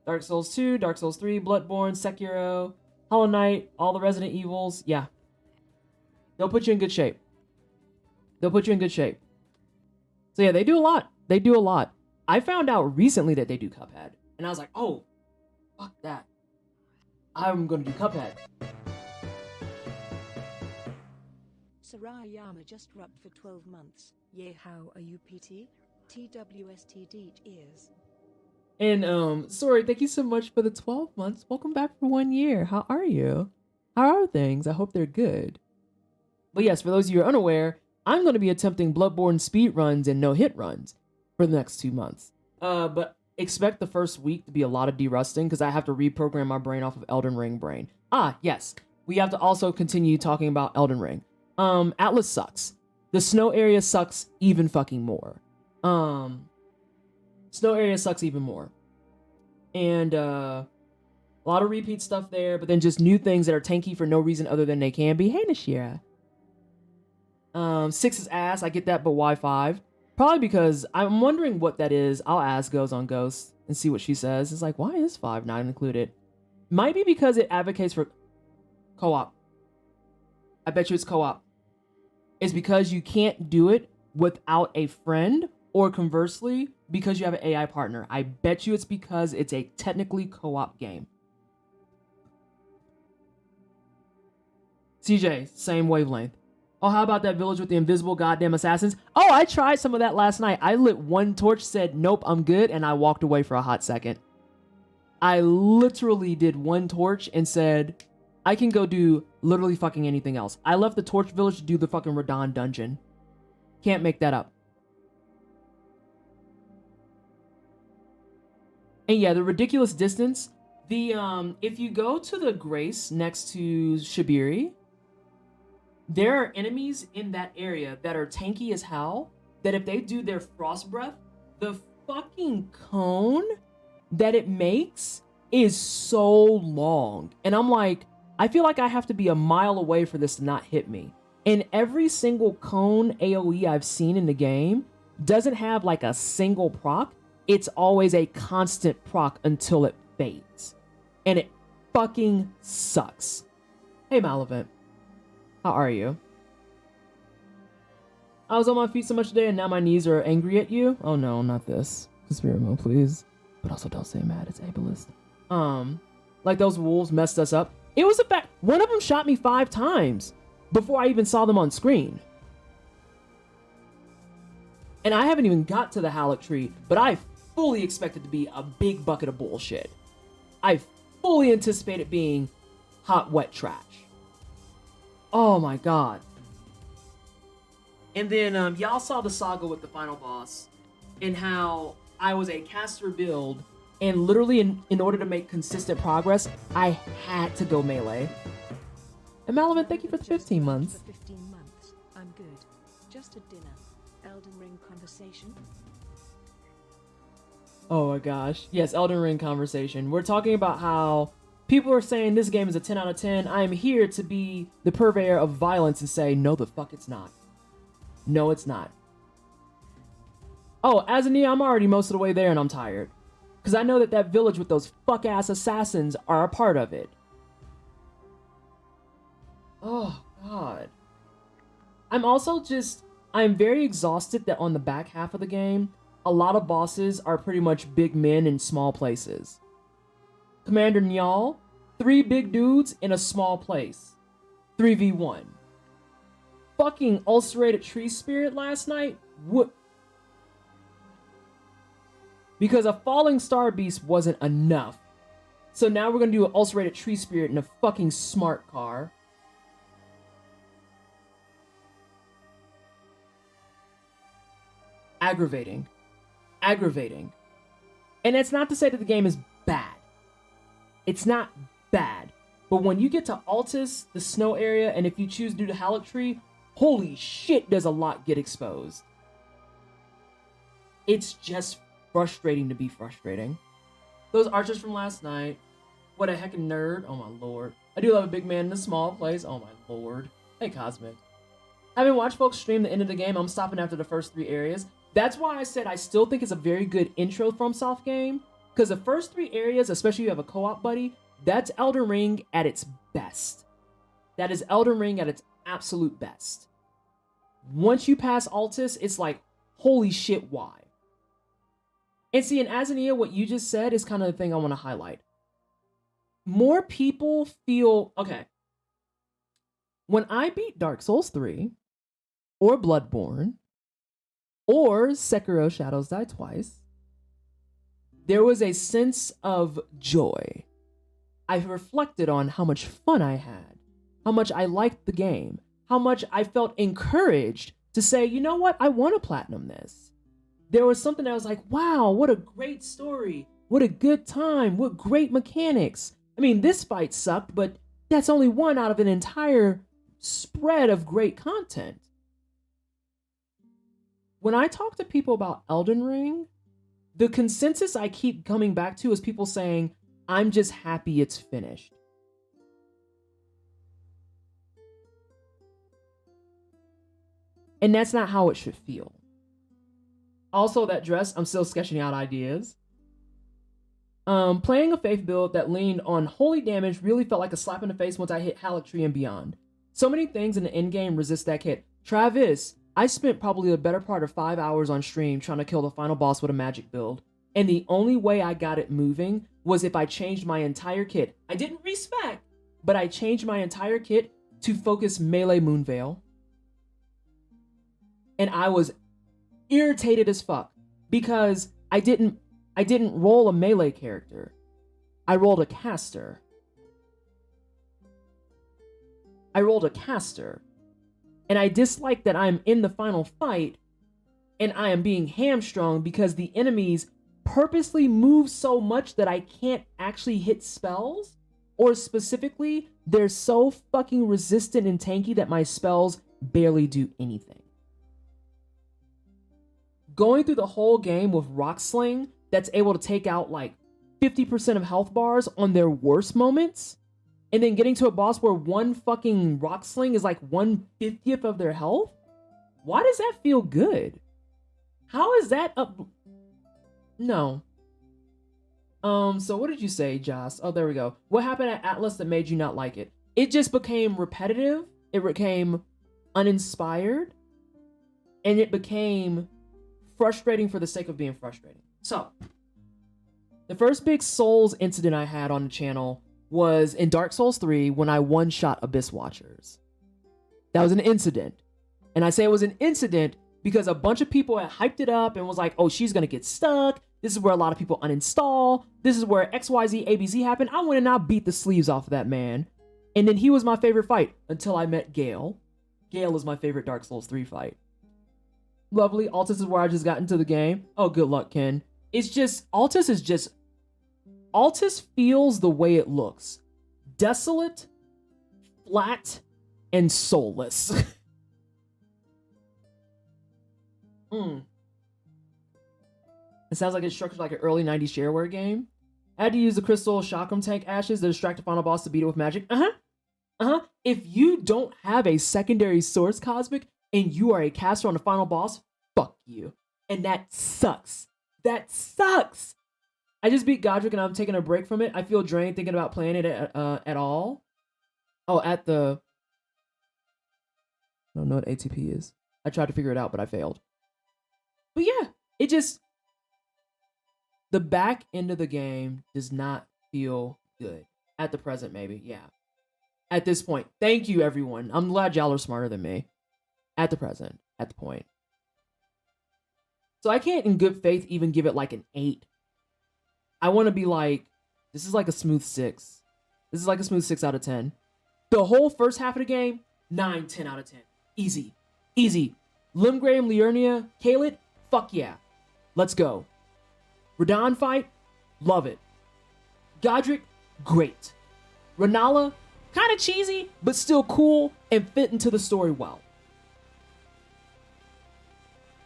Dark Souls 2, Dark Souls 3, Bloodborne, Sekiro, Hollow Knight, all the Resident Evils. Yeah. They'll put you in good shape. So yeah, they do a lot. I found out recently that they do Cuphead. And I was like, oh, fuck that. I'm going to do Cuphead. Sarayama just rubbed for 12 months. Yeah, how are you, PT? TWST deet ears. And, sorry, thank you so much for the 12 months. Welcome back for 1 year. How are you? How are things? I hope they're good. But yes, for those of you who are unaware, I'm going to be attempting Bloodborne speed runs and no-hit runs for the next 2 months. But expect the first week to be a lot of derusting because I have to reprogram my brain off of Elden Ring brain. Ah, yes. We have to also continue talking about Elden Ring. Atlas sucks. The snow area sucks even fucking more. Snow area sucks even more. And, a lot of repeat stuff there, but then just new things that are tanky for no reason other than they can be. Hey, Nashira. 6 is ass. I get that, but why 5? Probably because I'm wondering what that is. I'll ask Goes on Ghost and see what she says. It's like, why is 5 not included? Might be because it advocates for co-op. I bet you it's co-op. It's because you can't do it without a friend, or conversely, because you have an AI partner. I bet you it's because it's a technically co-op game. CJ, same wavelength. Oh, how about that village with the invisible goddamn assassins? Oh, I tried some of that last night. I lit one torch, said, nope, I'm good, and I walked away for a hot second. I literally did one torch and said, I can go do literally fucking anything else. I left the torch village to do the fucking Radon dungeon. Can't make that up. And yeah, the ridiculous distance. If you go to the Grace next to Shibiri, there are enemies in that area that are tanky as hell, that if they do their frost breath, the fucking cone that it makes is so long. And I'm like, I feel like I have to be a mile away for this to not hit me. And every single cone AoE I've seen in the game doesn't have like a single proc. It's always a constant proc until it fades. And it fucking sucks. Hey, Malavent. How are you? I was on my feet so much today and now my knees are angry at you. Oh no, not this. Conspiramo, please. But also don't say mad, it's ableist. Like those wolves messed us up. It was a fact. One of them shot me 5 times before I even saw them on screen. And I haven't even got to the Halleck tree, but I fully expect it to be a big bucket of bullshit. I fully anticipate it being hot, wet trash. Oh my god. And then y'all saw the saga with the final boss and how I was a caster build and literally in order to make consistent progress, I had to go melee. And Malavent, thank you for 15 months. For 15 months. I'm good. Just a dinner. Elden Ring conversation. Oh my gosh. Yes, Elden Ring conversation. We're talking about how people are saying this game is a 10 out of 10. I am here to be the purveyor of violence and say, no, the fuck it's not. No, it's not. Oh, as a Nia, I'm already most of the way there and I'm tired. Because I know that that village with those fuck-ass assassins are a part of it. Oh, God. I'm very exhausted that on the back half of the game, a lot of bosses are pretty much big men in small places. Commander Nyal, 3 big dudes in a small place. 3v1. Fucking ulcerated tree spirit last night? What? Because a falling star beast wasn't enough. So now we're gonna do an ulcerated tree spirit in a fucking smart car. Aggravating. And it's not to say that the game is bad. It's not bad. But when you get to Altus, the snow area, and if you choose to do the Halleck tree, holy shit, does a lot get exposed. It's just frustrating to be frustrating. Those archers from last night, what a heckin' nerd, oh my lord. I do love a big man in a small place, oh my lord. Hey, Cosmic. Having watched folks stream the end of the game, I'm stopping after the first 3 areas. That's why I said I still think it's a very good intro FromSoft game, because the first 3 areas, especially if you have a co-op buddy, that's Elden Ring at its best. That is Elden Ring at its absolute best. Once you pass Altus, it's like, holy shit, why? And see, in Azania, what you just said is kind of the thing I want to highlight. More people feel, okay, when I beat Dark Souls 3, or Bloodborne, or Sekiro Shadows Die Twice, there was a sense of joy. I reflected on how much fun I had, how much I liked the game, how much I felt encouraged to say, you know what, I want to platinum this. There was something that was like, wow, what a great story, what a good time, what great mechanics. I mean, this fight sucked, but that's only one out of an entire spread of great content. When I talk to people about Elden Ring, the consensus I keep coming back to is people saying, I'm just happy it's finished. And that's not how it should feel. Also, that dress, I'm still sketching out ideas. Playing a Faith build that leaned on holy damage really felt like a slap in the face once I hit Halleck Tree and beyond. So many things in the endgame resist that kit. Travis, I spent probably the better part of 5 hours on stream trying to kill the final boss with a magic build. And the only way I got it moving was if I changed my entire kit. I didn't respec, but I changed my entire kit to focus melee Moonveil. And I was irritated as fuck because I didn't roll a melee character. I rolled a caster. And I dislike that I'm in the final fight and I am being hamstrung because the enemies purposely move so much that I can't actually hit spells, or specifically, they're so fucking resistant and tanky that my spells barely do anything. Going through the whole game with Rock Sling that's able to take out like 50% of health bars on their worst moments, and then getting to a boss where one fucking Rock Sling is like 1/50th of their health? Why does that feel good? How is that up? No. So what did you say, Joss? Oh, there we go. What happened at Atlas that made you not like it? It just became repetitive. It became uninspired. And it became frustrating for the sake of being frustrating. So, the first big Souls incident I had on the channel was in Dark Souls 3 when I one-shot Abyss Watchers. That was an incident. And I say it was an incident because a bunch of people had hyped it up and was like, oh, she's gonna get stuck. This is where a lot of people uninstall. This is where XYZ ABC happened. I went and I beat the sleeves off of that man. And then he was my favorite fight until I met Gale. Gale is my favorite Dark Souls 3 fight. Lovely. Altus is where I just got into the game. Oh, good luck, Ken. Altus feels the way it looks. Desolate, flat, and soulless. It sounds like it's structured like an early 90s shareware game. I had to use the crystal chakram tank ashes to distract the final boss to beat it with magic. If you don't have a secondary source cosmic and you are a caster on the final boss, fuck you. And that sucks. That sucks. I just beat Godric and I'm taking a break from it. I feel drained thinking about playing it at all. Oh, at the... I don't know what ATP is. I tried to figure it out, but I failed. But yeah, it just... The back end of the game does not feel good. At the present, maybe, yeah. At this point. Thank you, everyone. I'm glad y'all are smarter than me. At the present. At the point. So I can't, in good faith, even give it like an 8. I want to be like, this is like a smooth 6. This is like a smooth 6 out of 10. The whole first half of the game, 9, 10 out of 10. Easy. Easy. Limgrave, Liurnia, Kaled, fuck yeah. Let's go. Radahn fight, love it. Godric, great. Renala, kind of cheesy, but still cool and fit into the story well.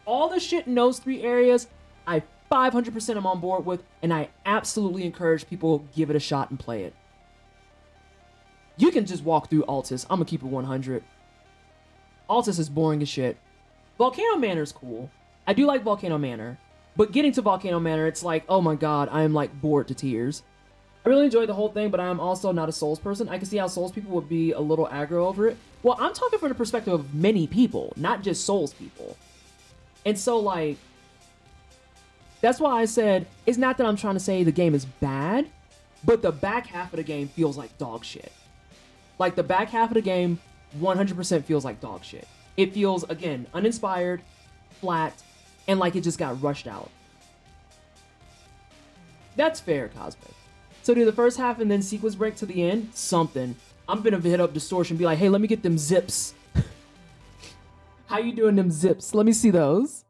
All the shit in those 3 areas, I 500% am on board with, and I absolutely encourage people give it a shot and play it. You can just walk through Altus. I'm gonna keep it 100. Altus is boring as shit. Volcano Manor is cool. I do like Volcano Manor. But getting to Volcano Manor, it's like, oh my god, I am like bored to tears. I really enjoyed the whole thing, but I am also not a Souls person. I can see how Souls people would be a little aggro over it. Well, I'm talking from the perspective of many people, not just Souls people. And so, like, that's why I said, it's not that I'm trying to say the game is bad, but the back half of the game feels like dog shit. Like, the back half of the game 100% feels like dog shit. It feels, again, uninspired, flat, and like it just got rushed out. That's fair, Cosmic. So do the first half and then sequence break to the end? Something. I'm gonna hit up Distortion and be like, hey, let me get them zips. How you doing them zips? Let me see those.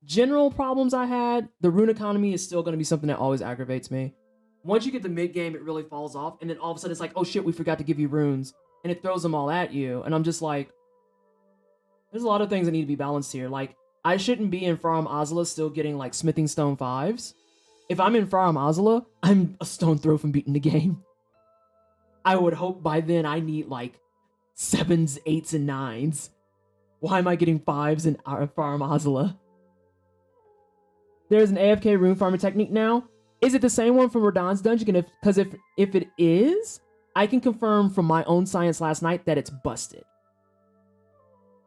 General problems I had, the rune economy is still gonna be something that always aggravates me. Once you get the mid game, it really falls off, and then all of a sudden it's like, oh shit, we forgot to give you runes, and it throws them all at you, and I'm just like, there's a lot of things that need to be balanced here. Like, I shouldn't be in Farum Azula still getting like Smithing Stone 5s. If I'm in Farum Azula, I'm a stone throw from beating the game. I would hope by then I need like 7s, 8s, and 9s. Why am I getting 5s in Farum Azula? There's an AFK rune farming technique now. Is it the same one from Radahn's dungeon? Because if it is, I can confirm from my own science last night that it's busted.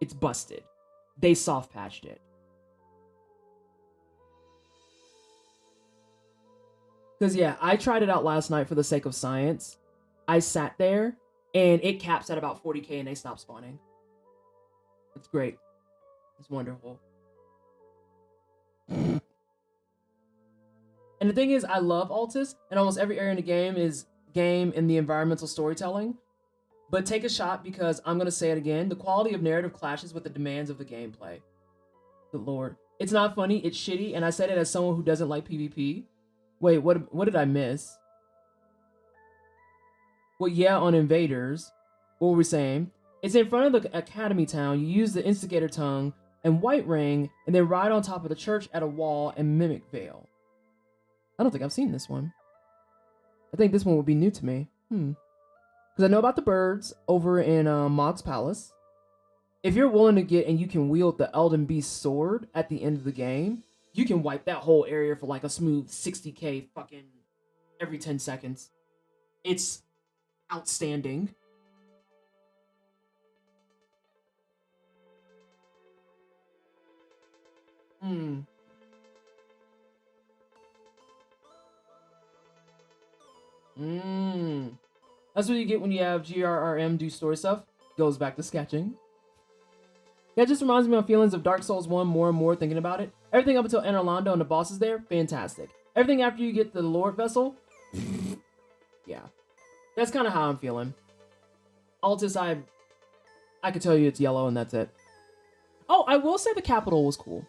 It's busted. They soft patched it. Because yeah, I tried it out last night for the sake of science. I sat there and it caps at about 40k and they stop spawning. It's great. It's wonderful. And the thing is, I love Altus, and almost every area in the game is game in the environmental storytelling. But take a shot because I'm going to say it again. The quality of narrative clashes with the demands of the gameplay. Good lord. It's not funny, it's shitty, and I said it as someone who doesn't like PvP. Wait, what did I miss? Well, yeah, on Invaders. What were we saying? It's in front of the Academy Town. You use the Instigator Tongue and White Ring, and then ride on top of the church at a wall and mimic Vale. I don't think I've seen this one. I think this one would be new to me. Because I know about the birds over in Mog's Palace. If you're willing to get and you can wield the Elden Beast sword at the end of the game, you can wipe that whole area for like a smooth 60k fucking every 10 seconds. It's outstanding. That's what you get when you have GRRM do story stuff. Goes back to sketching. Yeah, it just reminds me of feelings of Dark Souls 1 more and more thinking about it. Everything up until Enerlando and the bosses there, fantastic. Everything after you get the Lord Vessel, yeah. That's kind of how I'm feeling. Altus, I could tell you it's yellow and that's it. Oh, I will say the capital was cool.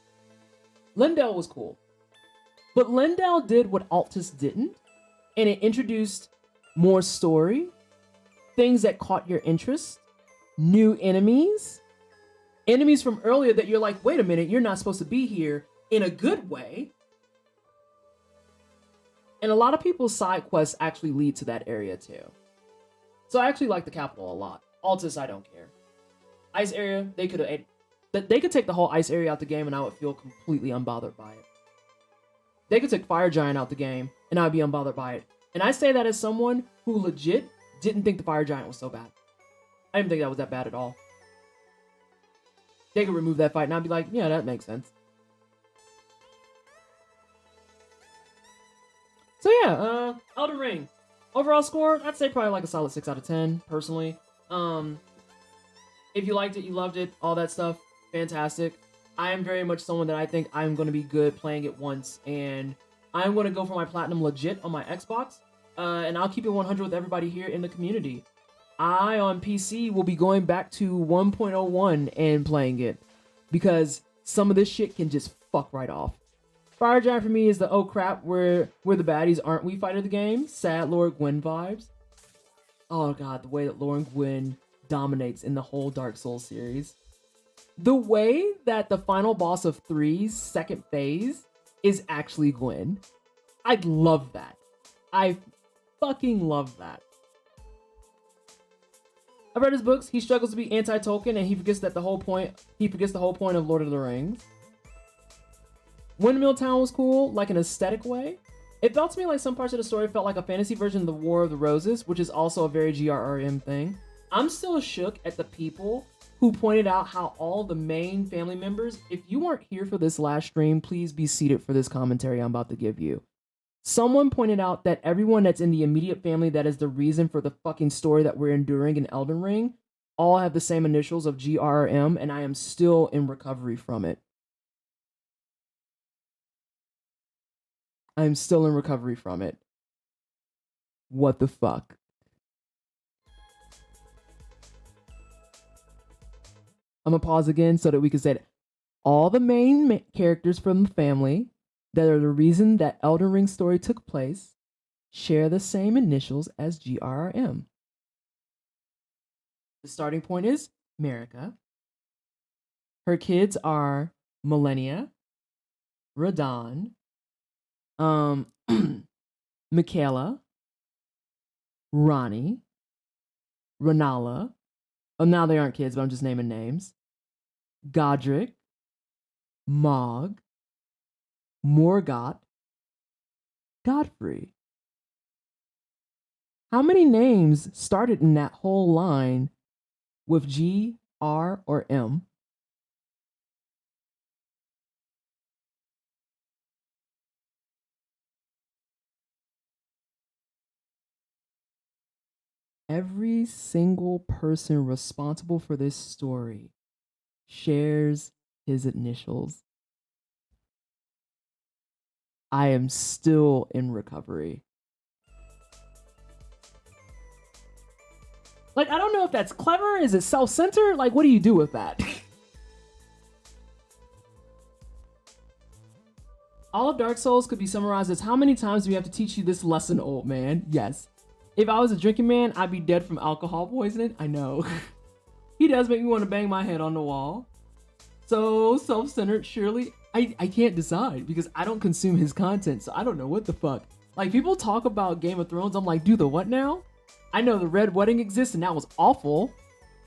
Lindell was cool. But Lindell did what Altus didn't, and it introduced more story, things that caught your interest, new enemies, enemies from earlier that you're like, wait a minute, you're not supposed to be here, in a good way. And a lot of people's side quests actually lead to that area too. So I actually like the capital a lot. Altus, I don't care. Ice area, they could take the whole ice area out the game and I would feel completely unbothered by it. They could take Fire Giant out the game and I'd be unbothered by it. And I say that as someone who legit didn't think the Fire Giant was so bad. I didn't think that was that bad at all. They could remove that fight and I'd be like, yeah, that makes sense. So yeah, Elden Ring. Overall score, I'd say probably like a solid 6 out of 10, personally. If you liked it, you loved it, all that stuff, fantastic. I am very much someone that I think I'm going to be good playing it once, and I'm going to go for my Platinum legit on my Xbox, and I'll keep it 100 with everybody here in the community. I, on PC, will be going back to 1.01 and playing it, because some of this shit can just fuck right off. Fire Giant for me is the oh crap, we're the baddies, aren't we fight of the game. Sad Lord Gwyn vibes. Oh god, the way that Lord Gwyn dominates in the whole Dark Souls series. The way that the final boss of 3's second phase is actually Gwyn. I love that. I fucking love that. I've read his books. He struggles to be anti-Tolkien and he forgets the whole point of Lord of the Rings. Windmill Town was cool, like an aesthetic way. It felt to me like some parts of the story felt like a fantasy version of the War of the Roses, which is also a very GRRM thing. I'm still shook at the people who pointed out how all the main family members, if you weren't here for this last stream, please be seated for this commentary I'm about to give you. Someone pointed out that everyone that's in the immediate family that is the reason for the fucking story that we're enduring in Elden Ring all have the same initials of GRRM, and I am still in recovery from it. I'm still in recovery from it. What the fuck? I'm gonna pause again so that we can say it. All the main characters from the family that are the reason that Elden Ring story took place share the same initials as GRRM. The starting point is Marika. Her kids are Millennia, Radon, Michaela, Ronnie, Renala. Oh, now they aren't kids, but I'm just naming names. Godric, Mog, Morgott, Godfrey. How many names started in that whole line with G, R, or M? Every single person responsible for this story shares his initials. I am still in recovery. Like, I don't know if that's clever. Is it self-centered? Like, what do you do with that? All of Dark Souls could be summarized as how many times do we have to teach you this lesson, old man? Yes. If I was a drinking man, I'd be dead from alcohol poisoning. I know. He does make me want to bang my head on the wall. So self-centered, surely. I can't decide because I don't consume his content, so I don't know what the fuck. Like, people talk about Game of Thrones, I'm like, do the what now? I know the Red Wedding exists and that was awful.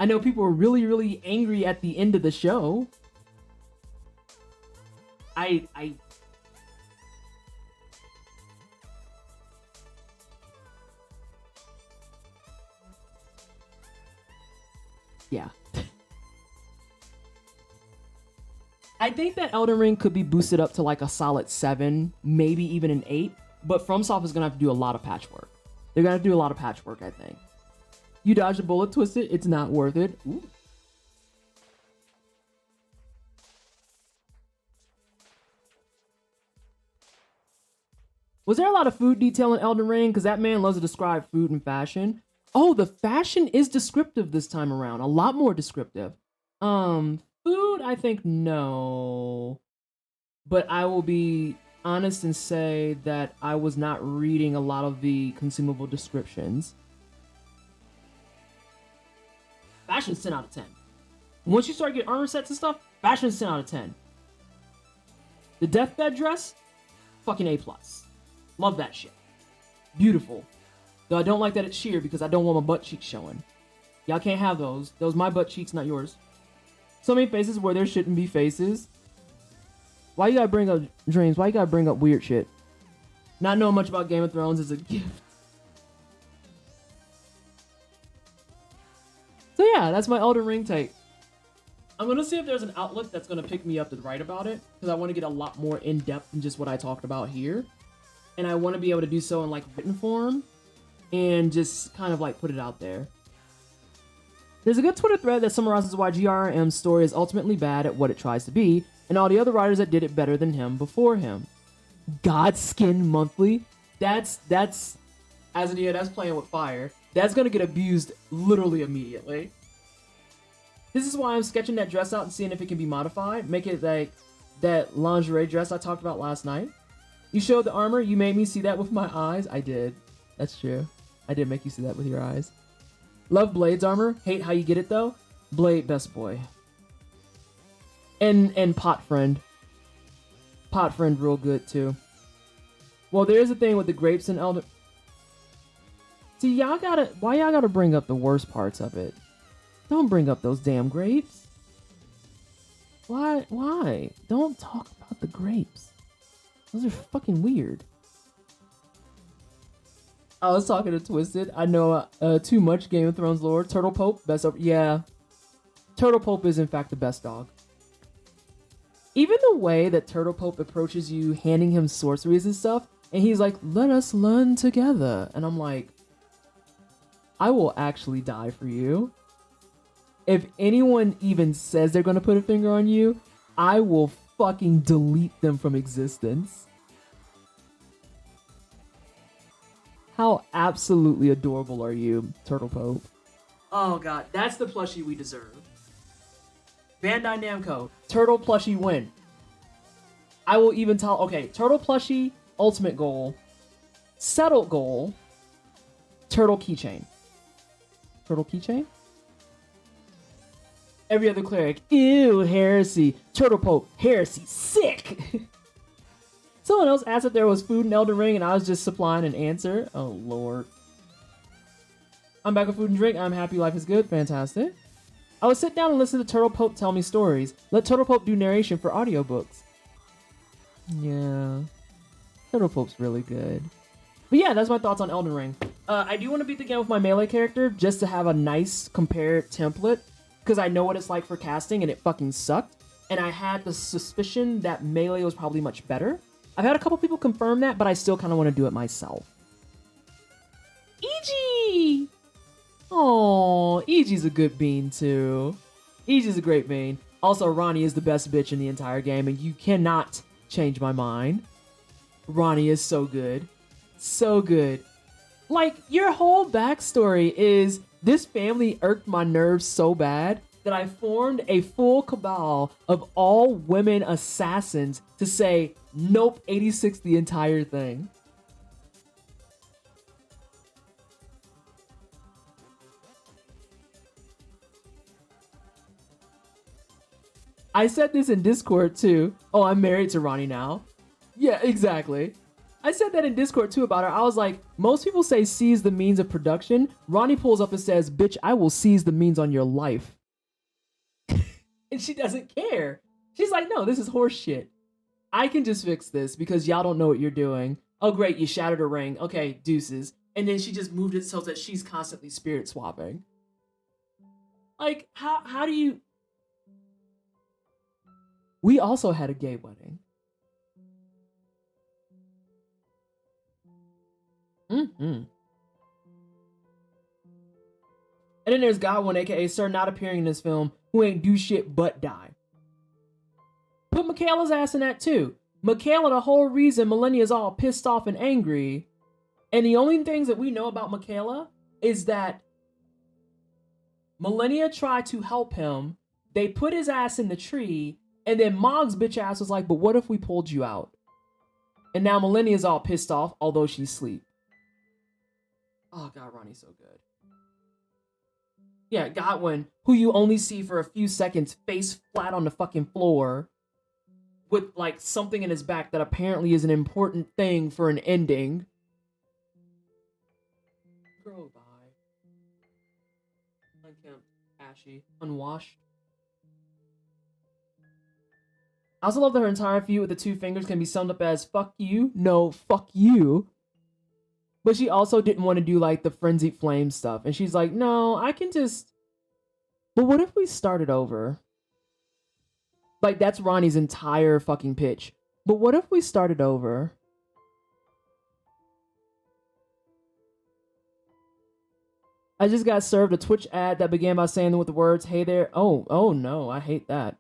I know people were really, really angry at the end of the show. Yeah. I think that Elden Ring could be boosted up to like a solid 7, maybe even an 8, but FromSoft is gonna have to do a lot of patchwork. They're gonna have to do a lot of patchwork, I think. You dodge a bullet, Twisted, it's not worth it. Ooh. Was there a lot of food detail in Elden Ring? Because that man loves to describe food and fashion. Oh, the fashion is descriptive this time around. A lot more descriptive. Food, I think no. But I will be honest and say that I was not reading a lot of the consumable descriptions. Fashion's 10 out of 10. Once you start getting armor sets and stuff, fashion is 10 out of 10. The deathbed dress, fucking A+. Love that shit. Beautiful. Though I don't like that it's sheer because I don't want my butt cheeks showing. Y'all can't have those. Those my butt cheeks, not yours. So many faces where there shouldn't be faces. Why you gotta bring up dreams? Why you gotta bring up weird shit? Not knowing much about Game of Thrones is a gift. So yeah, that's my Elden Ring take. I'm gonna see if there's an outlet that's gonna pick me up to write about it, because I want to get a lot more in depth than just what I talked about here, and I want to be able to do so in like written form, and just kind of like put it out there. There's a good Twitter thread that summarizes why GRM's story is ultimately bad at what it tries to be, and all the other writers that did it better than him before him. Godskin Monthly, that's as an EA, that's playing with fire. That's gonna get abused literally immediately. This is why I'm sketching that dress out and seeing if it can be modified. Make it like that lingerie dress I talked about last night. You showed the armor, you made me see that with my eyes. I did. That's true. I did make you see that with your eyes. Love Blade's armor. Hate how you get it though. Blade, best boy. And Pot Friend. Pot Friend real good too. Well, there's a thing with the grapes and Elder. See, why y'all gotta bring up the worst parts of it? Don't bring up those damn grapes. Why? Don't talk about the grapes. Those are fucking weird. I was talking to Twisted. I know too much Game of Thrones lore. Turtle Pope, best of. Yeah. Turtle Pope is in fact the best dog. Even the way that Turtle Pope approaches you, handing him sorceries and stuff, and he's like, let us learn together. And I'm like, I will actually die for you. If anyone even says they're going to put a finger on you, I will fucking delete them from existence. How absolutely adorable are you, Turtle Pope? Oh god, that's the plushie we deserve. Bandai Namco, Turtle plushie win. I will even tell, okay, Turtle plushie, ultimate goal. Settled goal, Turtle keychain. Turtle keychain? Every other cleric, ew, heresy. Turtle Pope, heresy, sick. Someone else asked if there was food in Elden Ring, and I was just supplying an answer. Oh, Lord. I'm back with food and drink. I'm happy life is good. Fantastic. I would sit down and listen to Turtle Pope tell me stories. Let Turtle Pope do narration for audiobooks. Yeah. Turtle Pope's really good. But yeah, that's my thoughts on Elden Ring. I do want to beat the game with my melee character just to have a nice compared template, because I know what it's like for casting, and it fucking sucked. And I had the suspicion that melee was probably much better. I've had a couple people confirm that, but I still kind of want to do it myself. EG! Oh, EG's a good bean too. EG's a great bean. Also, Ronnie is the best bitch in the entire game, and you cannot change my mind. Ronnie is so good. So good. Like, your whole backstory is this family irked my nerves so bad that I formed a full cabal of all women assassins to say, nope, 86 the entire thing. I said this in Discord too. Oh, I'm married to Ronnie now. Yeah, exactly. I said that in Discord too about her. I was like, most people say seize the means of production. Ronnie pulls up and says, bitch, I will seize the means on your life. And she doesn't care. She's like, no, this is horse shit. I can just fix this because y'all don't know what you're doing. Oh, great, you shattered a ring. Okay, deuces. And then she just moved it so that she's constantly spirit swapping. Like, how do you... We also had a gay wedding. Mm-hmm. And then there's Godwin, aka Sir, not appearing in this film, who ain't do shit but die. Put Michaela's ass in that too. Michaela, the whole reason Millennia's all pissed off and angry, and the only things that we know about Michaela is that Millennia tried to help him, they put his ass in the tree, and then Mog's bitch ass was like, but what if we pulled you out? And now Millennia's all pissed off, although she's asleep. Oh god, Ronnie's so good. Yeah, Godwin, who you only see for a few seconds, face flat on the fucking floor, with like something in his back that apparently is an important thing for an ending. Girl, bye. Unkempt, ashy, unwashed. I also love that her entire feud with the two fingers can be summed up as fuck you, no, fuck you. But she also didn't want to do like the frenzied flame stuff. And she's like, no, I can just. But what if we started over? Like, that's Ronnie's entire fucking pitch. But what if we started over? I just got served a Twitch ad that began by saying with the words, hey there. Oh no, I hate that.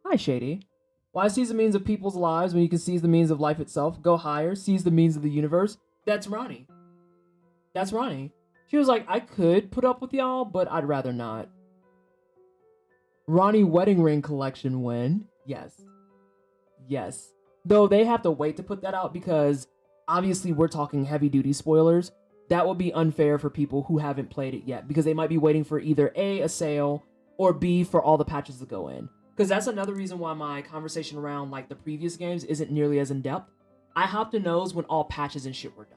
Hi, Shady. Why seize the means of people's lives when you can seize the means of life itself? Go higher, seize the means of the universe. That's Ronnie. That's Ronnie. She was like, I could put up with y'all, but I'd rather not. Ronnie wedding ring collection win. Yes. Yes. Though they have to wait to put that out because obviously we're talking heavy duty spoilers. That would be unfair for people who haven't played it yet because they might be waiting for either A, sale, or B, for all the patches to go in. Because that's another reason why my conversation around like the previous games isn't nearly as in depth. I hopped the nose when all patches and shit were done.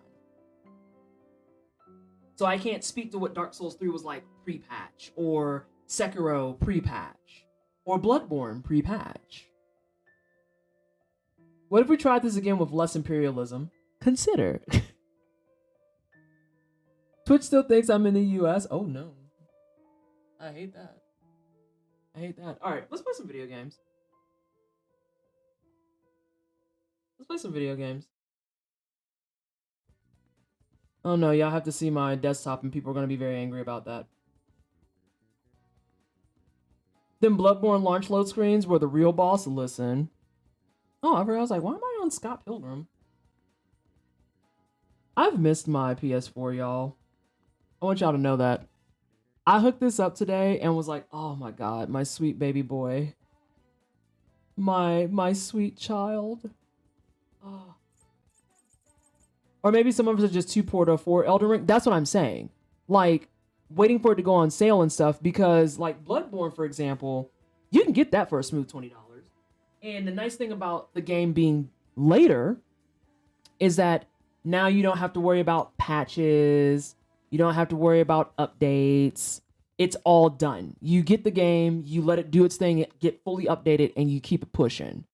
So I can't speak to what Dark Souls 3 was like pre-patch, or Sekiro pre-patch, or Bloodborne pre-patch. What if we tried this again with less imperialism? Consider. Twitch still thinks I'm in the US. Oh no. I hate that. I hate that. Alright, let's play some video games. Let's play some video games. Oh no, y'all have to see my desktop and people are going to be very angry about that. Then Bloodborne launch load screens were the real boss. Listen. Oh, I was like, why am I on Scott Pilgrim? I've missed my PS4, y'all. I want y'all to know that. I hooked this up today and was like, oh my god, my sweet baby boy. My sweet child. Oh. Or maybe some of us are just too poor to afford Elden Ring. That's what I'm saying. Like, waiting for it to go on sale and stuff because, like, Bloodborne, for example, you can get that for a smooth $20. And the nice thing about the game being later is that now you don't have to worry about patches. You don't have to worry about updates. It's all done. You get the game, you let it do its thing, get fully updated, and you keep it pushing.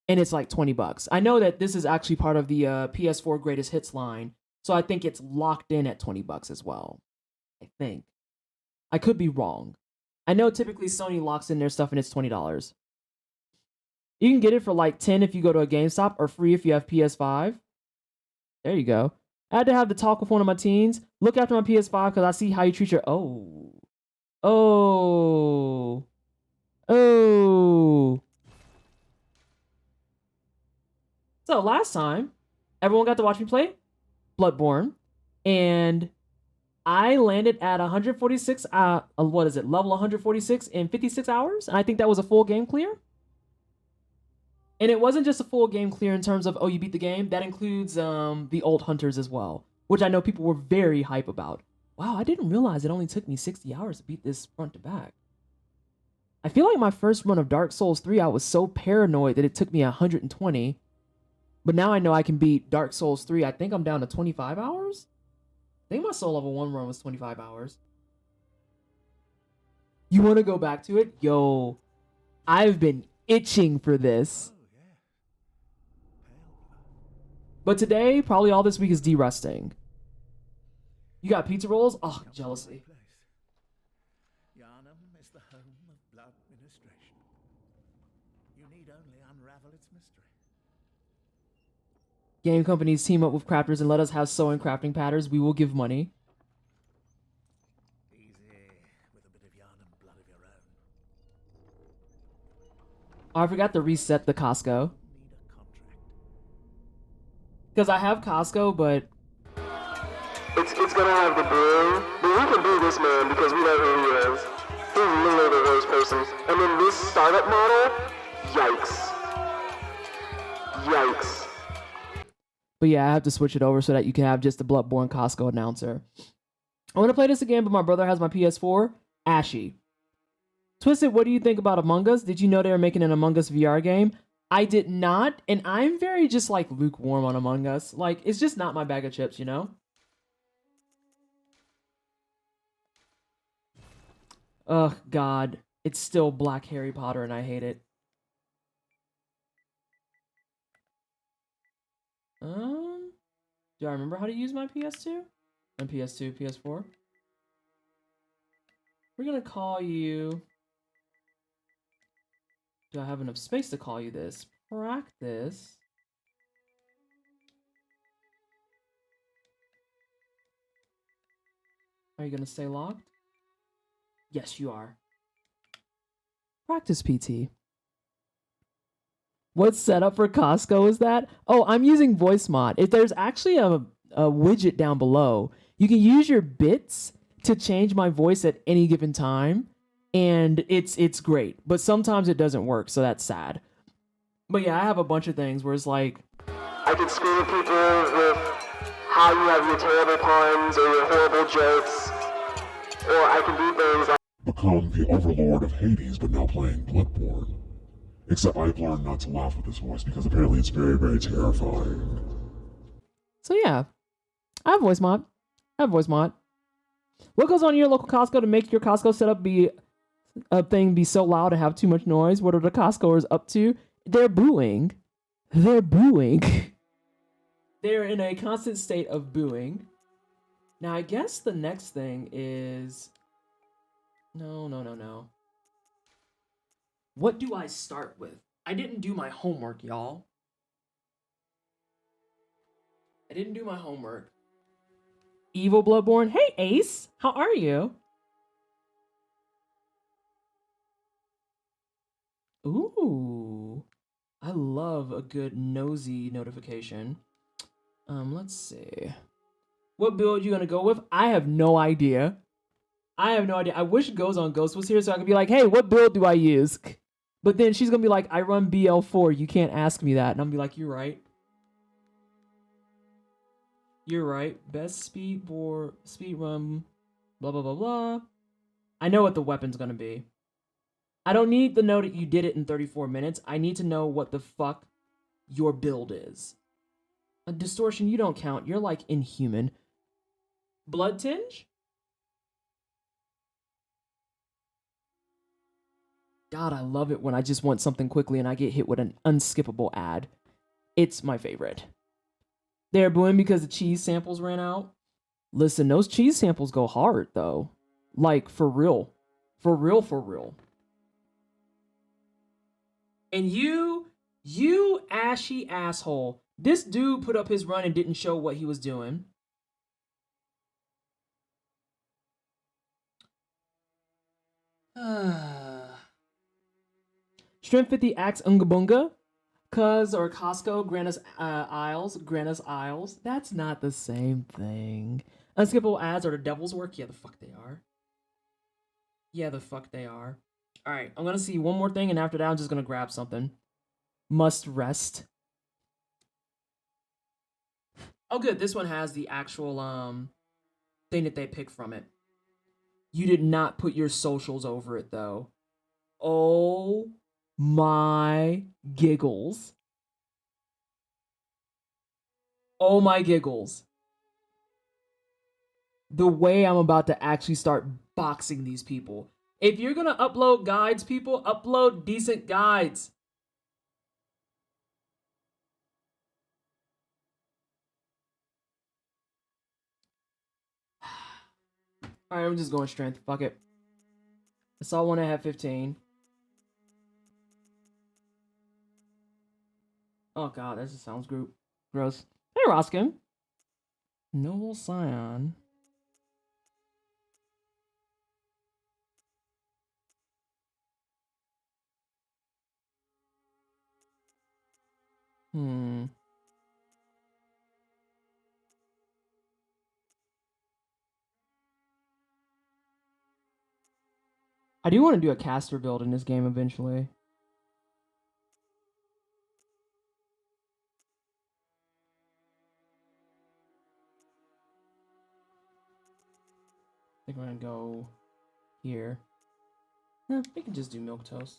And it's like $20. I know that this is actually part of the PS4 Greatest Hits line, so I think it's locked in at $20 as well. I think. I could be wrong. I know typically Sony locks in their stuff and it's $20. You can get it for like $10 if you go to a GameStop, or free if you have PS5. There you go. I had to have the talk with one of my teens. Look after my PS5 because I see how you treat your... Oh. So last time, everyone got to watch me play Bloodborne, and I landed at 146, level 146 in 56 hours, and I think that was a full game clear. And it wasn't just a full game clear in terms of, oh, you beat the game. That includes the old hunters as well, which I know people were very hype about. Wow, I didn't realize it only took me 60 hours to beat this front to back. I feel like my first run of Dark Souls 3, I was so paranoid that it took me 120. But now I know I can beat Dark Souls 3. I think I'm down to 25 hours? I think my soul level 1 run was 25 hours. You want to go back to it? Yo, I've been itching for this. But today, probably all this week is derusting. You got pizza rolls? Oh, jealousy. Yarnum is the home of blood ministration. You need only unravel its mystery. Game companies team up with crafters and let us have sewing crafting patterns. We will give money. Easy, with a bit of Yarnum blood of your own. Oh, I forgot to reset the Costco. Need a contract. Because I have Costco, but... It's gonna have the brew, but we can do this man because we know who he is. He's literally the worst person. And then this startup model, yikes. Yikes. But yeah, I have to switch it over so that you can have just the Bloodborne Costco announcer. I want to play this again, but my brother has my PS4. Ashy. Twisted, what do you think about Among Us? Did you know they were making an Among Us VR game? I did not, and I'm very just like lukewarm on Among Us. Like, it's just not my bag of chips, you know? Ugh, God. It's still Black Harry Potter and I hate it. Do I remember how to use my PS2? And PS2, PS4? We're gonna call you... Do I have enough space to call you this? Practice. Are you gonna stay locked? Yes, you are. Practice PT. What setup for Costco is that? Oh, I'm using voice mod. If there's actually a widget down below, you can use your bits to change my voice at any given time, and it's great. But sometimes it doesn't work, so that's sad. But yeah, I have a bunch of things where it's like, I can scream at people with how you have your terrible puns or your horrible jokes, or I can do things like become the overlord of Hades, but now playing Bloodborne. Except I've learned not to laugh with this voice because apparently it's very, very terrifying. so yeah, I have voice mod. What goes on in your local Costco to make your Costco setup be be so loud and have too much noise? What are the Costcoers up to? They're booing. They're in a constant state of booing. Now, I guess the next thing is... No. What do I start with? I didn't do my homework, y'all. Evil Bloodborne. Hey, Ace. How are you? Ooh. I love a good nosy notification. Let's see. What build you gonna go with? I have no idea. I wish Goes on Ghost was here so I could be like, hey, what build do I use? But then she's gonna be like, I run BL4. You can't ask me that. And I'm gonna be like, you're right. Best speed run, blah, blah, blah, blah. I know what the weapon's gonna be. I don't need to know that you did it in 34 minutes. I need to know what the fuck your build is. A distortion, you don't count. You're like inhuman. Blood tinge? God, I love it when I just want something quickly and I get hit with an unskippable ad. It's my favorite. They're booing because the cheese samples ran out. Listen, those cheese samples go hard, though. Like, for real. For real. And you ashy asshole. This dude put up his run and didn't show what he was doing. Strength 50 Axe Ungabunga. Cuz or Costco, Grana's Isles. That's not the same thing. Unskippable ads are the devil's work? Yeah, the fuck they are. Alright, I'm gonna see one more thing, and after that, I'm just gonna grab something. Must rest. Oh, good. This one has the actual thing that they pick from it. You did not put your socials over it, though. Oh my giggles. Oh my giggles. The way I'm about to actually start boxing these people. If you're gonna upload guides, people, upload decent guides. Alright, I'm just going strength. Fuck it. I saw one that had 15. Oh god, that just sounds gross. Hey, Roskin. Noble Scion. I do want to do a caster build in this game eventually. I think we're gonna go here. We can just do milk toast.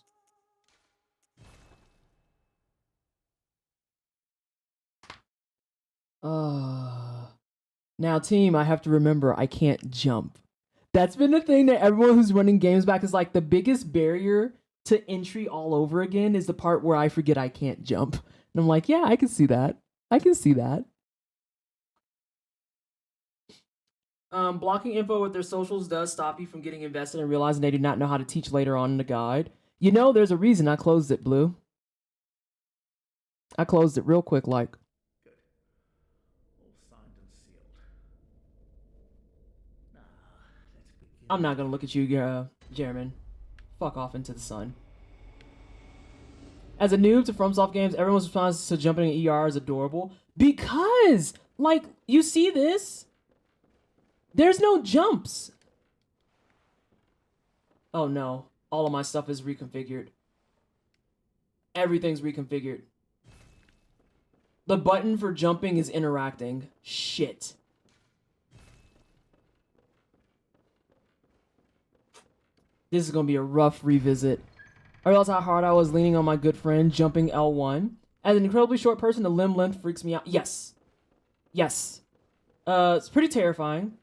Now, team, I have to remember I can't jump. That's been the thing that everyone who's running games back is like the biggest barrier to entry all over again is the part where I forget I can't jump. And I'm like, yeah, I can see that. I can see that. Blocking info with their socials does stop you from getting invested and realizing they do not know how to teach later on in the guide. You know, there's a reason I closed it, Blue. I closed it real quick, like. Good. All signed and sealed. Now, let's begin. I'm not gonna look at you, Jeremy. Fuck off into the sun. As a noob to FromSoft games, everyone's response to jumping in ER is adorable. Because, like, you see this? There's no jumps. Oh no. All of my stuff is reconfigured. Everything's reconfigured. The button for jumping is interacting. Shit. This is gonna be a rough revisit. I realized how hard I was leaning on my good friend jumping L1. As an incredibly short person, the limb length freaks me out. Yes. Yes. It's pretty terrifying.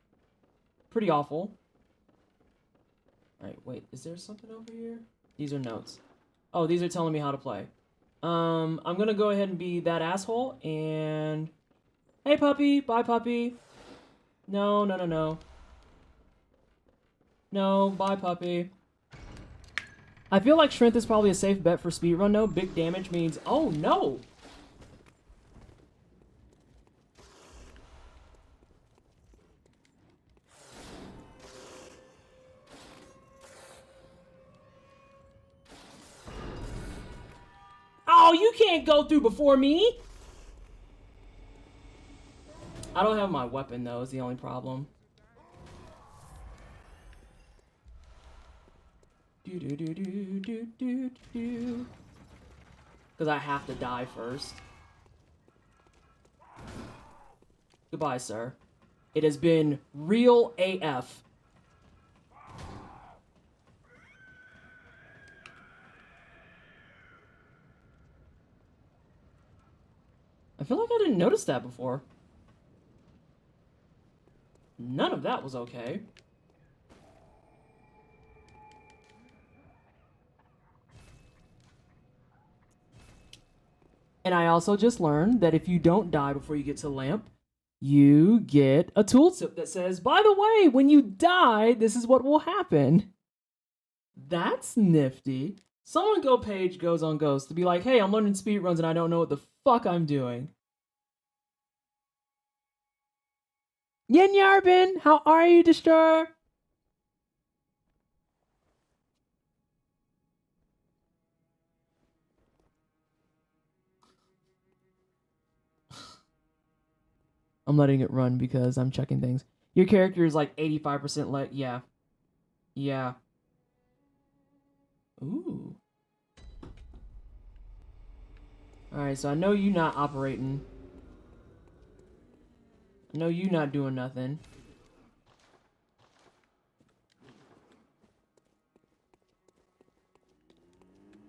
Pretty awful. Alright, wait. Is there something over here? These are notes. Oh, these are telling me how to play. I'm gonna go ahead and be that asshole and... Hey, puppy. Bye, puppy. No, no, no, no. No, bye, puppy. I feel like Strength is probably a safe bet for speedrun, though. Big damage means... Oh, no! Oh, you can't go through before me! I don't have my weapon, though, is the only problem. Because I have to die first. Goodbye, sir. It has been real AF. I feel like I didn't notice that before. None of that was okay. And I also just learned that if you don't die before you get to the lamp, you get a tooltip that says, by the way, when you die, this is what will happen. That's nifty. Someone go page goes on Ghost to be like, hey, I'm learning speedruns and I don't know what the fuck I'm doing. Yin Yarbin, how are you, Destroyer? I'm letting it run because I'm checking things. Your character is like 85% yeah. Yeah. Ooh. Alright, so I know you not operating. I know you not doing nothing.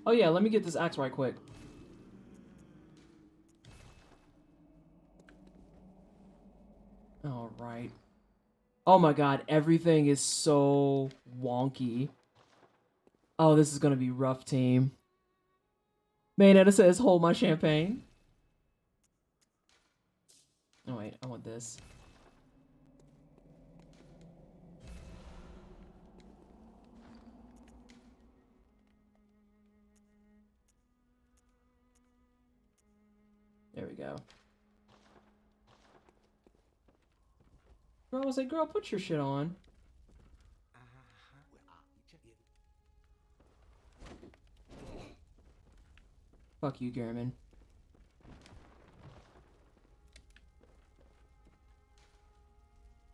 Oh yeah, let me get this axe right quick. Alright. Oh my god, everything is so wonky. Oh, this is gonna be rough, team. Bayonetta says, hold my champagne. Oh wait, I want this. There we go. Girl, I was like, girl, put your shit on. Fuck you, Garmin.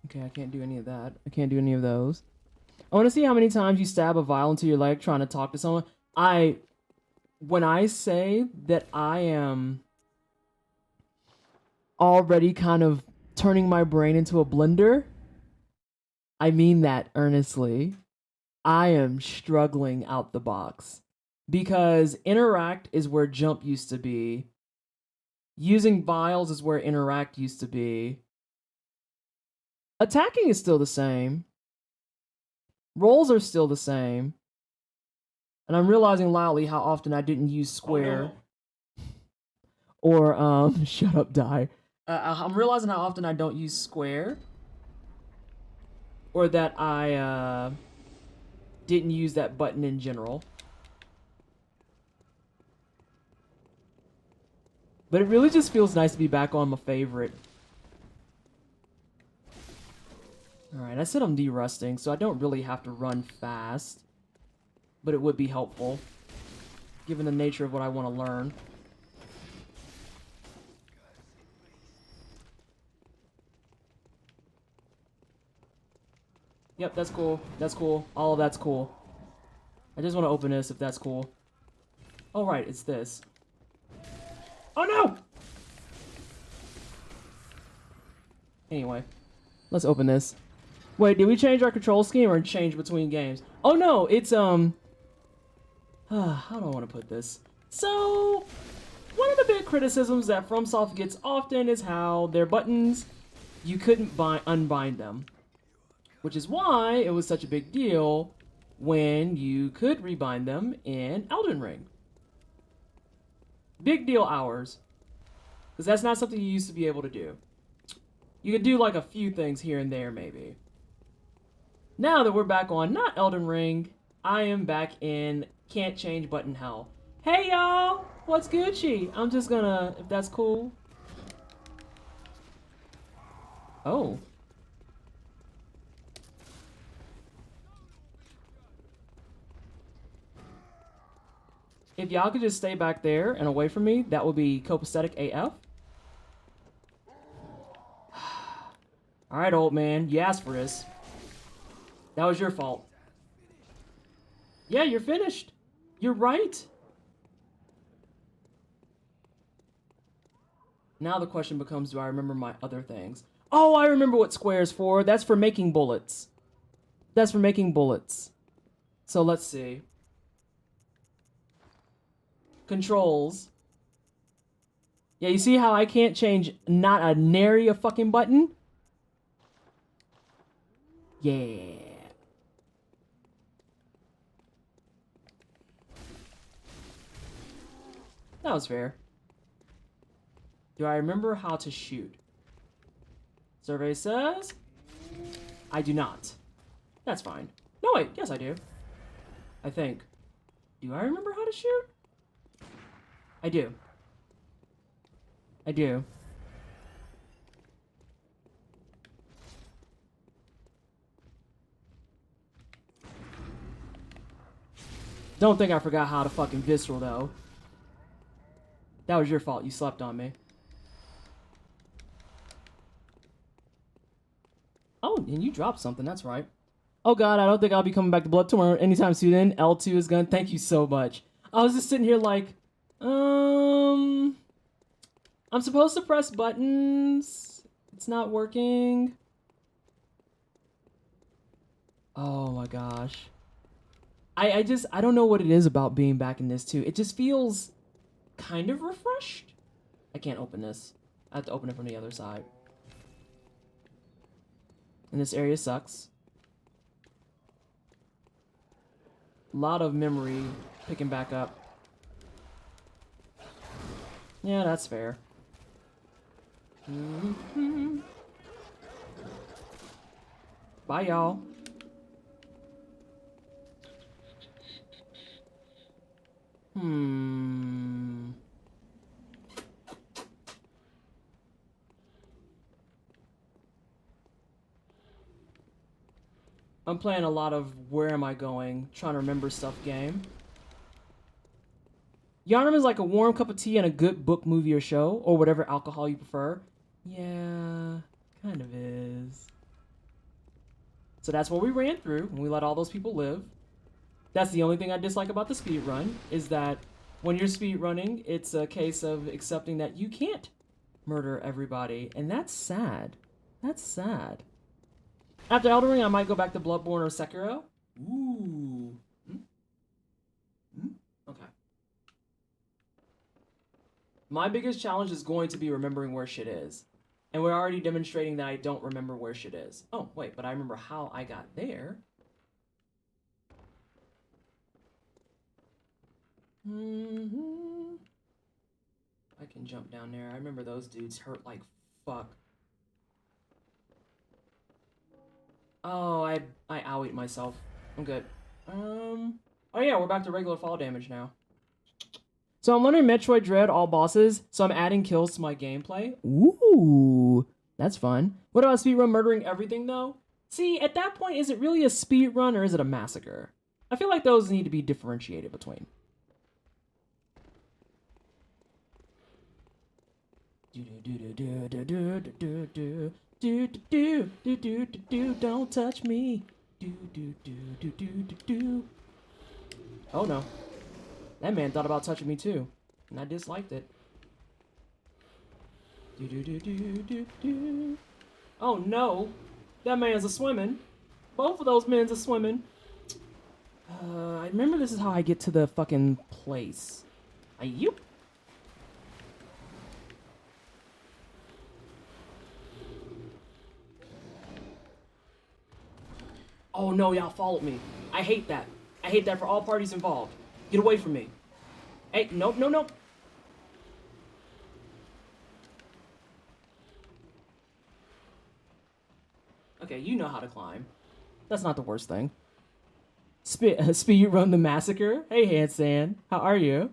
Okay, I can't do any of that. I can't do any of those. I want to see how many times you stab a vial into your leg trying to talk to someone. When I say that I am already kind of turning my brain into a blender, I mean that earnestly. I am struggling out the box because interact is where jump used to be. Using vials is where interact used to be. Attacking is still the same. Rolls are still the same. And I'm realizing loudly how often I didn't use square. Or, shut up, die. I'm realizing how often I don't use square. Or that I, didn't use that button in general. But it really just feels nice to be back on my favorite. Alright, I said I'm derusting, so I don't really have to run fast. But it would be helpful, given the nature of what I want to learn. Yep, that's cool. That's cool. All of that's cool. I just want to open this if that's cool. Oh, right, it's this. Oh, no! Anyway, let's open this. Wait, did we change our control scheme or change between games? Oh, no, it's, how do I want to put this? So, one of the big criticisms that FromSoft gets often is how their buttons, you couldn't unbind them. Which is why it was such a big deal when you could rebind them in Elden Ring. Big deal hours. Because that's not something you used to be able to do. You could do like a few things here and there maybe. Now that we're back on not Elden Ring, I am back in can't change button hell. Hey y'all! What's Gucci? I'm just gonna, if that's cool. Oh. If y'all could just stay back there and away from me, that would be copacetic AF. Alright, old man. You asked for this. That was your fault. Yeah, you're finished. You're right. Now the question becomes, do I remember my other things? Oh, I remember what square's for. That's for making bullets. That's for making bullets. So let's see. Controls. Yeah, you see how I can't change not a nary a fucking button? Yeah. That was fair. Do I remember how to shoot? Survey says I do not. That's fine. No, wait. Yes, I do. I think. Do I remember how to shoot? I do. I do. Don't think I forgot how to fucking visceral, though. That was your fault. You slept on me. Oh, and you dropped something. That's right. Oh, God, I don't think I'll be coming back to Bloodborne anytime soon. L2 is gone. Thank you so much. I was just sitting here like, I'm supposed to press buttons. It's not working. Oh, my gosh. I don't know what it is about being back in this, too. It just feels kind of refreshed. I can't open this. I have to open it from the other side. And this area sucks. A lot of memory picking back up. Yeah, that's fair. Bye, y'all. I'm playing a lot of where am I going, trying to remember stuff game. Yarnum is like a warm cup of tea and a good book, movie, or show, or whatever alcohol you prefer. Yeah, kind of is. So that's what we ran through, and we let all those people live. That's the only thing I dislike about the speed run, is that when you're speed running, it's a case of accepting that you can't murder everybody, and that's sad. That's sad. After Elden Ring, I might go back to Bloodborne or Sekiro. Ooh. Okay. My biggest challenge is going to be remembering where shit is. And we're already demonstrating that I don't remember where shit is. Oh, wait, but I remember how I got there. I can jump down there. I remember those dudes hurt like fuck. Oh, I owied myself. I'm good. Oh yeah, we're back to regular fall damage now. So I'm learning Metroid Dread all bosses, so I'm adding kills to my gameplay. Ooh, that's fun. What about speedrun murdering everything though? See, at that point, is it really a speedrun or is it a massacre? I feel like those need to be differentiated between. Don't touch me. Oh no. That man thought about touching me too, and I disliked it. Oh no. That man's a swimming. Both of those men's a swimming. I remember this is how I get to the fucking place. Ayoop. Oh no, y'all followed me. I hate that. I hate that for all parties involved. Get away from me. Hey, nope, no, nope. Okay, you know how to climb. That's not the worst thing. Speed run the massacre. Hey, Hansan, how are you?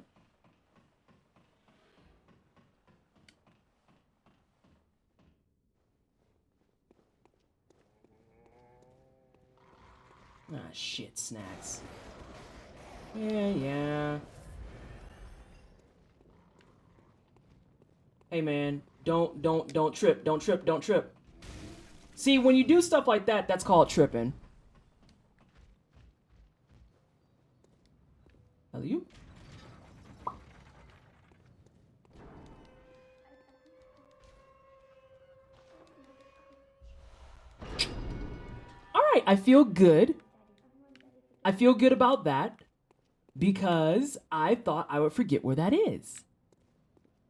Ah, shit, snacks. Yeah. Hey, man, don't trip, don't trip. See, when you do stuff like that, that's called tripping. Hello, you? All right, I feel good. I feel good about that because I thought I would forget where that is.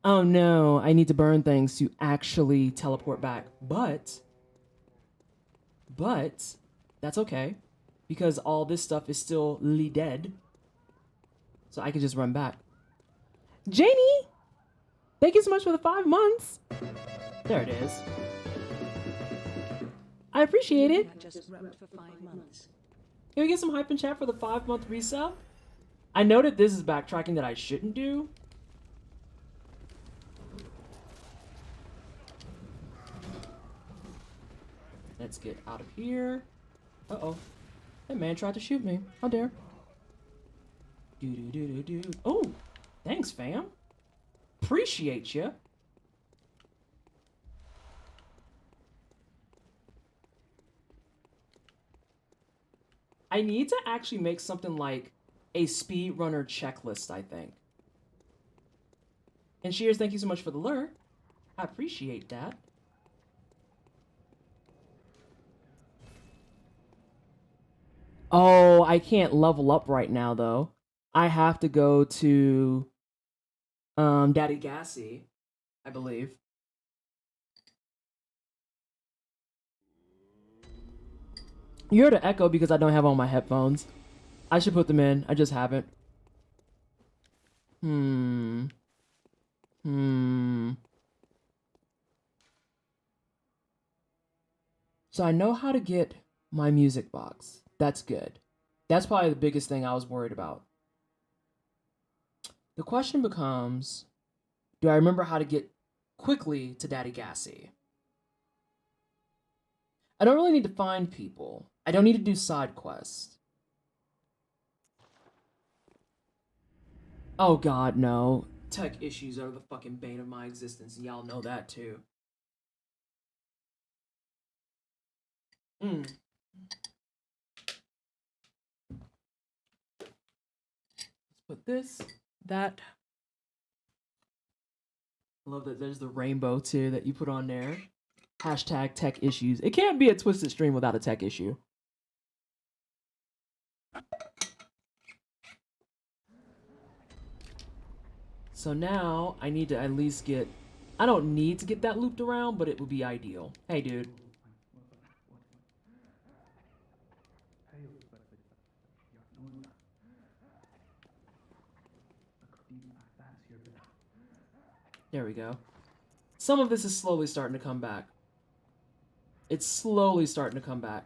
Oh no, I need to burn things to actually teleport back. But that's okay because all this stuff is still dead. So I can just run back. Janie, thank you so much for the 5 months. There it is. I appreciate it. Just wrote for 5 months. Can we get some hype in chat for the 5-month resub? I know that this is backtracking that I shouldn't do. Let's get out of here. Uh-oh. That man tried to shoot me. How dare. Oh, thanks, fam. Appreciate you. I need to actually make something like a speedrunner checklist, I think. And Shears, thank you so much for the lure. I appreciate that. Oh, I can't level up right now, though. I have to go to Daddy Gassy, I believe. You heard an echo because I don't have on my headphones. I should put them in. I just haven't. So I know how to get my music box. That's good. That's probably the biggest thing I was worried about. The question becomes, do I remember how to get quickly to Daddy Gassy? I don't really need to find people. I don't need to do side quests. Oh god, no. Tech issues are the fucking bane of my existence, and y'all know that too. Let's put this, that. I love that there's the rainbow too that you put on there. Hashtag tech issues. It can't be a twisted stream without a tech issue. So now I need to at least get... I don't need to get that looped around, but it would be ideal. Hey, dude. There we go. Some of this is slowly starting to come back. It's slowly starting to come back.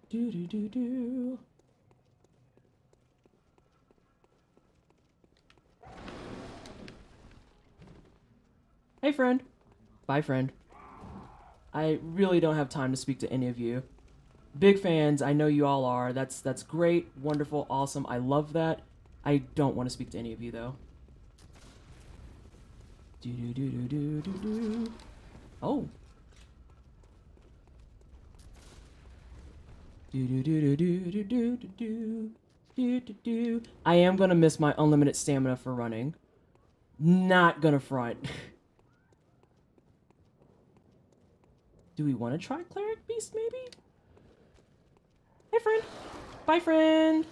Do do do do. Hey, friend. Bye, friend. I really don't have time to speak to any of you. Big fans, I know you all are. That's great, wonderful, awesome. I love that. I don't want to speak to any of you though. Do do do do do do do. Oh. Do do do do do do do do do do do. I am gonna miss my unlimited stamina for running. Not gonna front. Do we want to try Cleric Beast maybe? Hey, friend. Bye, friend.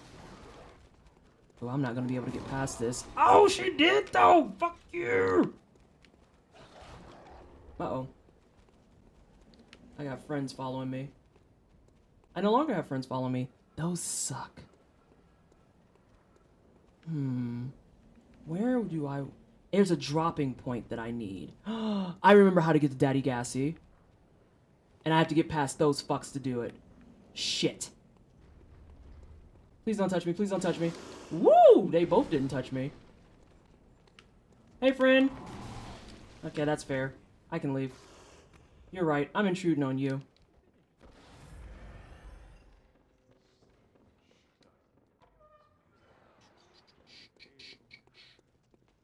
Oh, I'm not gonna be able to get past this. Oh, she did though. Fuck you. Uh-oh. I got friends following me. I no longer have friends following me. Those suck. Where do I... There's a dropping point that I need. I remember how to get to Daddy Gassy. And I have to get past those fucks to do it. Shit. Please don't touch me. Please don't touch me. Woo! They both didn't touch me. Hey, friend. Okay, that's fair. I can leave. You're right. I'm intruding on you.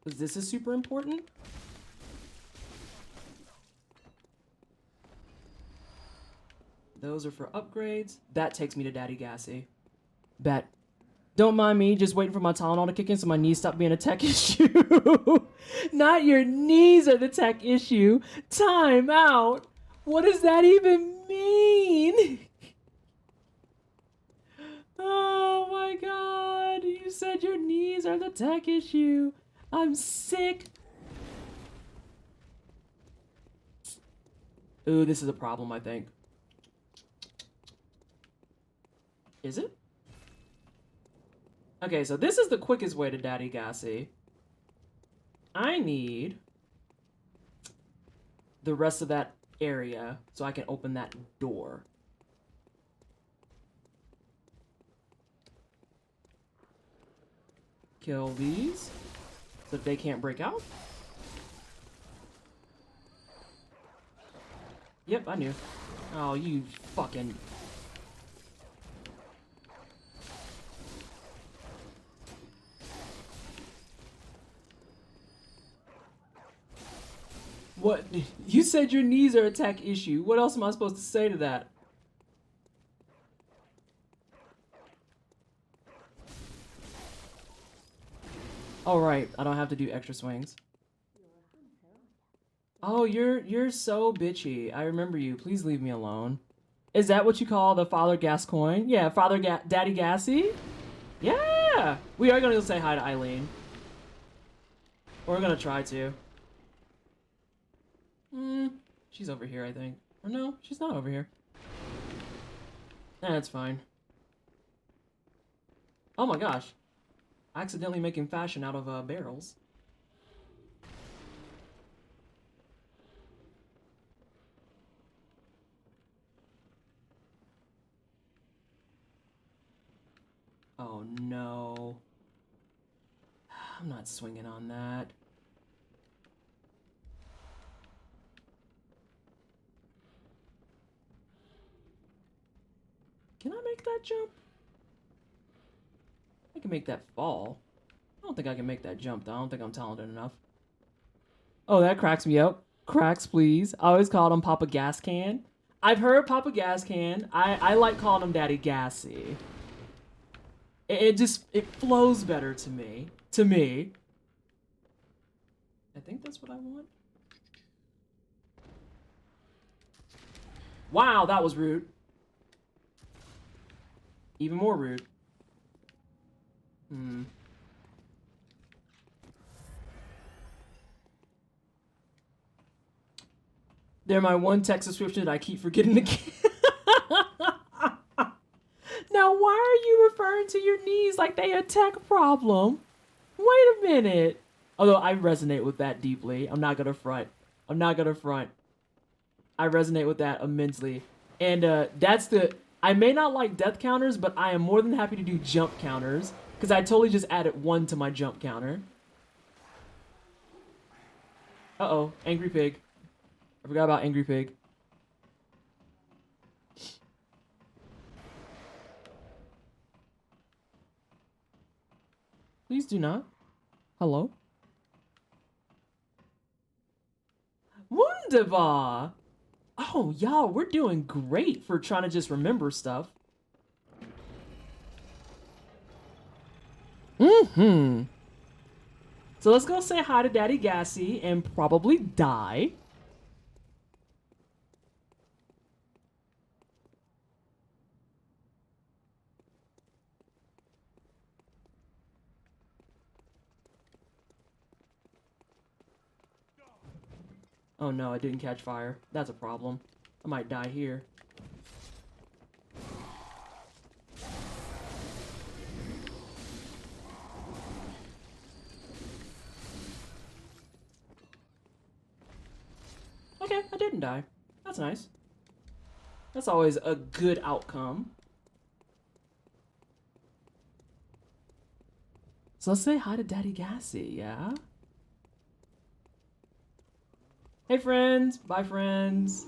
Because this is super important. Those are for upgrades. That takes me to Daddy Gassy. Bet. Don't mind me, just waiting for my Tylenol to kick in so my knees stop being a tech issue. Not your knees are the tech issue. Time out. What does that even mean? Oh my god. You said your knees are the tech issue. I'm sick. Ooh, this is a problem, I think. Is it? Okay, so this is the quickest way to Daddy Gassy. I need the rest of that area so I can open that door. Kill these so that they can't break out. Yep, I knew. Oh, you fucking... What? You said your knees are a tech issue. What else am I supposed to say to that? All right, I don't have to do extra swings. Oh, you're so bitchy. I remember you. Please leave me alone. Is that what you call the Father Gascoigne? Yeah, Daddy Gassy? Yeah! We are gonna go say hi to Eileen. We're gonna try to. She's over here, I think. Or no, she's not over here. That's fine. Oh my gosh. Accidentally making fashion out of barrels. Oh no. I'm not swinging on that. Can I make that jump? I can make that fall. I don't think I can make that jump, though. I don't think I'm talented enough. Oh, that cracks me up. Cracks, please. I always called him Papa Gas Can. I've heard Papa Gas Can. I like calling him Daddy Gassy. It flows better to me. I think that's what I want. Wow, that was rude. Even more rude. They're my one tech subscription that I keep forgetting to get. Now, why are you referring to your knees like they a tech problem? Wait a minute. Although I resonate with that deeply. I'm not gonna front. I'm not gonna front. I resonate with that immensely. And that's the... I may not like death counters, but I am more than happy to do jump counters. Because I totally just added 1 to my jump counter. Uh-oh. Angry Pig. I forgot about Angry Pig. Please do not. Hello? Wunderbar! Oh, y'all, we're doing great for trying to just remember stuff. So let's go say hi to Daddy Gassy and probably die. Oh no, I didn't catch fire. That's a problem. I might die here. Okay, I didn't die. That's nice. That's always a good outcome. So let's say hi to Daddy Gassy, yeah? Hey friends! Bye friends!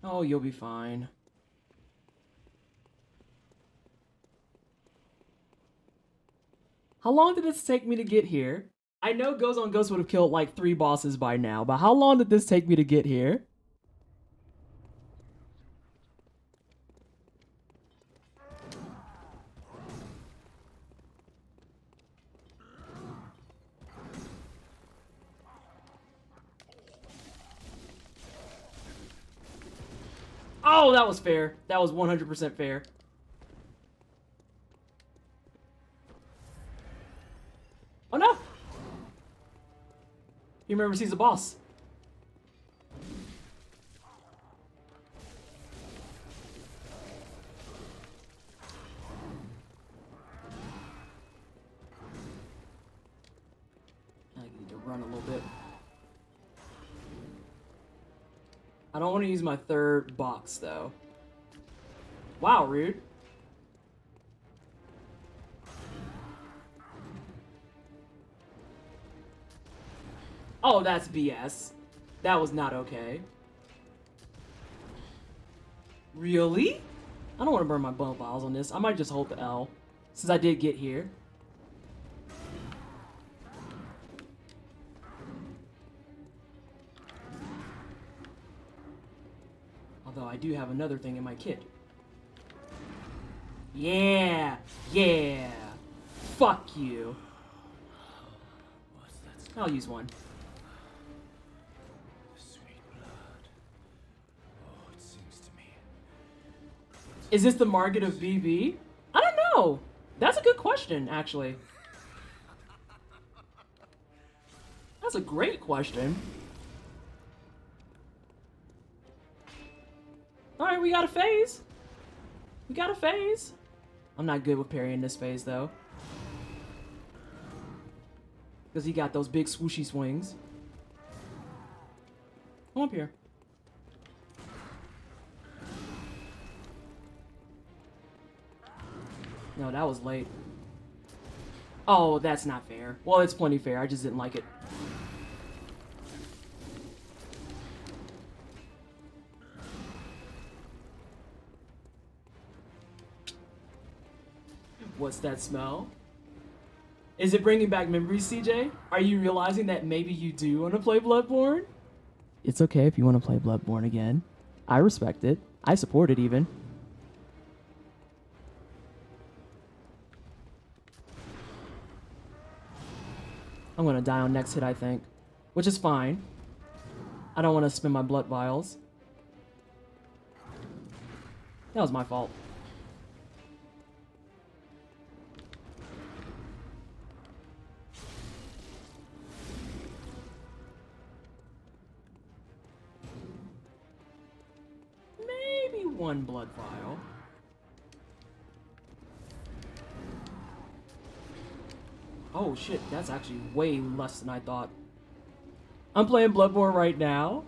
Oh, you'll be fine. How long did this take me to get here? I know Goes on Ghost would have killed like 3 bosses by now, but how long did this take me to get here? Oh, that was fair. That was 100% fair. Oh no! He remembers he's a boss. I need to run a little bit. I don't want to use my 3rd box though. Wow, rude. Oh, that's BS. That was not okay. Really? I don't want to burn my bump vials on this. I might just hold the L, since I did get here. Although I do have another thing in my kit. Yeah! Yeah! Fuck you. I'll use one. Is this the market of BB? I don't know. That's a good question, actually. That's a great question. Alright, we got a phase. We got a phase. I'm not good with parrying this phase, though. Because he got those big swooshy swings. Come up here. No, that was late. Oh, that's not fair. Well, it's plenty fair. I just didn't like it. What's that smell? Is it bringing back memories, CJ? Are you realizing that maybe you do want to play Bloodborne? It's okay if you want to play Bloodborne again. I respect it. I support it even. I'm gonna die on next hit, I think. Which is fine. I don't want to spend my blood vials. That was my fault. Maybe one blood vial. Oh shit, that's actually way less than I thought. I'm playing Bloodborne right now.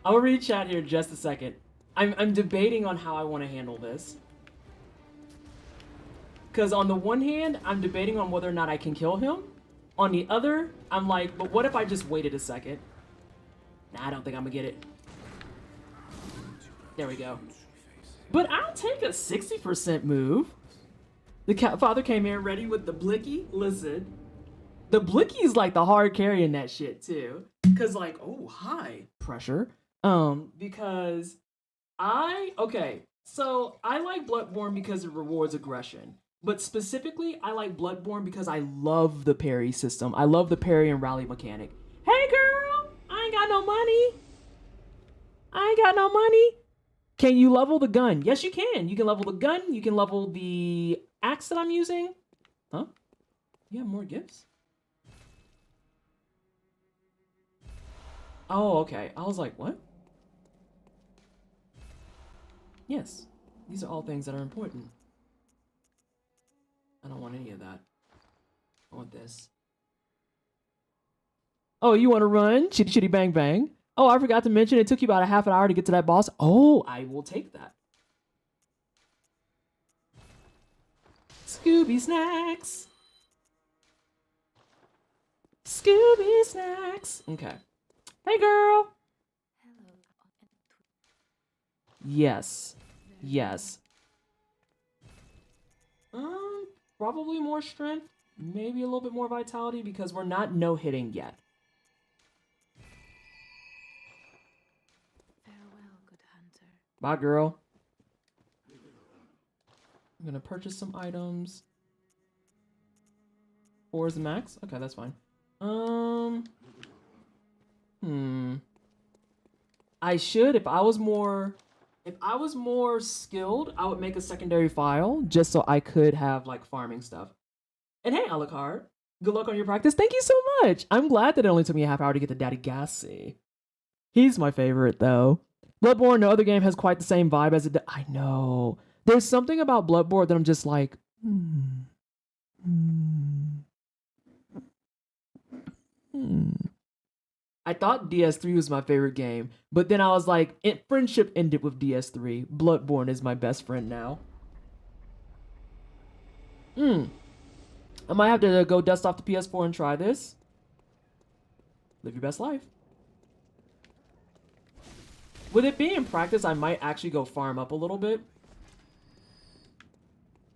I'm gonna read chat here in just a second. I'm debating on how I want to handle this. Because on the one hand, I'm debating on whether or not I can kill him. On the other, I'm like, but what if I just waited a second? Nah, I don't think I'm gonna get it. There we go. But I'll take a 60% move. The father came in ready with the blicky. Listen, the blicky is like the hard carry in that shit too. Cause like, oh hi, pressure. Because so I like Bloodborne because it rewards aggression. But specifically, I like Bloodborne because I love the parry system. I love the parry and rally mechanic. Hey girl, I ain't got no money. I ain't got no money. Can you level the gun? Yes, you can. You can level the gun. You can level the axe that I'm using. Huh? You have more gifts? Oh, okay. I was like, what? Yes. These are all things that are important. I don't want any of that. I want this. Oh, you want to run? Chitty chitty bang bang. Oh, I forgot to mention it took you about a half an hour to get to that boss. Oh, I will take that. Scooby snacks. Scooby snacks. Okay. Hey, girl. Yes. Yes. Probably more strength. Maybe a little bit more vitality because we're not no-hitting yet. Farewell, good hunter. Bye, girl. I'm gonna purchase some items. 4 is the max? Okay, that's fine. I should, if I was more skilled, I would make a secondary file just so I could have like farming stuff. And hey, Alucard, good luck on your practice. Thank you so much. I'm glad that it only took me a half hour to get to Daddy Gassy. He's my favorite though. Bloodborne, no other game has quite the same vibe as it does. I know. There's something about Bloodborne that I'm just like, I thought DS3 was my favorite game, but then I was like, friendship ended with DS3. Bloodborne is my best friend now. I might have to go dust off the PS4 and try this. Live your best life. With it being in practice, I might actually go farm up a little bit.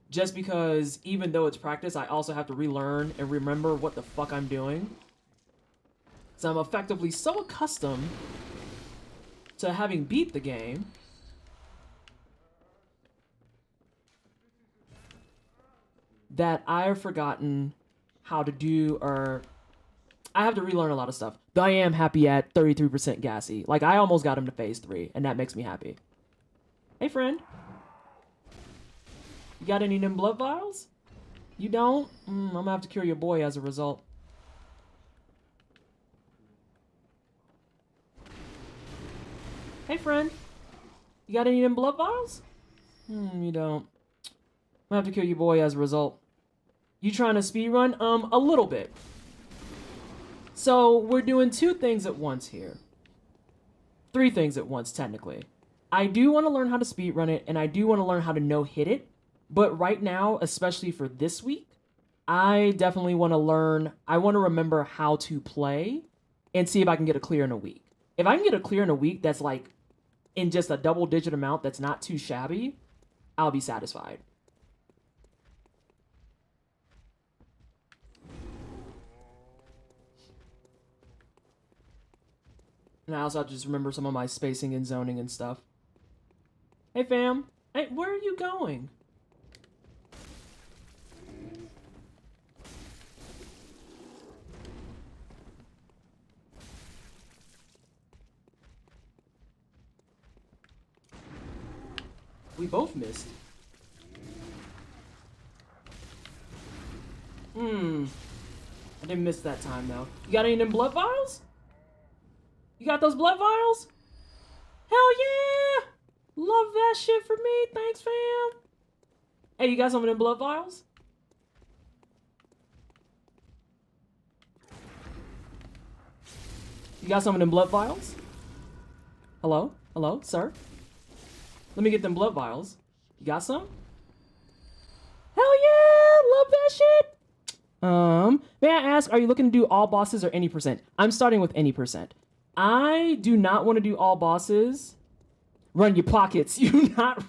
Just because even though it's practice, I also have to relearn and remember what the fuck I'm doing. So I'm effectively so accustomed to having beat the game that I've forgotten how to do, or I have to relearn a lot of stuff. Though I am happy at 33% gassy. Like, I almost got him to phase 3, and that makes me happy. Hey, friend. You got any of them blood vials? You don't? I'm gonna have to cure your boy as a result. Hey, friend. You got any of them blood vials? You don't. I'm gonna have to kill your boy as a result. You trying to speedrun? A little bit. So, we're doing 2 things at once here. 3 things at once, technically. I do want to learn how to speedrun it, and I do want to learn how to no-hit it. But right now, especially for this week, I definitely want to learn, I want to remember how to play and see if I can get a clear in a week. If I can get a clear in a week that's like in just a double-digit amount that's not too shabby, I'll be satisfied. And I also have to just remember some of my spacing and zoning and stuff. Hey, fam. Hey, where are you going? We both missed. I didn't miss that time, though. You got any of them blood vials? You got those blood vials? Hell yeah! Love that shit for me. Thanks, fam. Hey, you got some of them blood vials? You got some of them blood vials? Hello? Hello, sir? Let me get them blood vials. You got some? Hell yeah! Love that shit! May I ask, are you looking to do all bosses or any percent? I'm starting with any percent. I do not want to do all bosses. Run your pockets. You not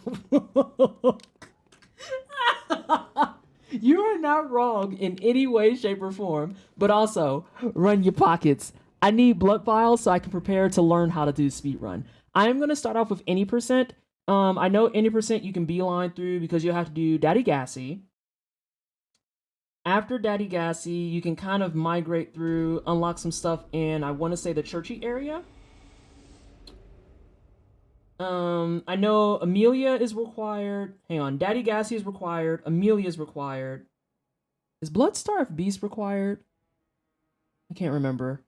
You are not wrong in any way, shape, or form, but also run your pockets. I need blood vials so I can prepare to learn how to do speedrun. I am gonna start off with any percent. I know any percent you can beeline through because you'll have to do Daddy Gassy. After Daddy Gassy, you can kind of migrate through, unlock some stuff in, I want to say, the churchy area. I know Amelia is required. Hang on, Daddy Gassy is required. Amelia is required. Is Bloodstarved Beast required? I can't remember.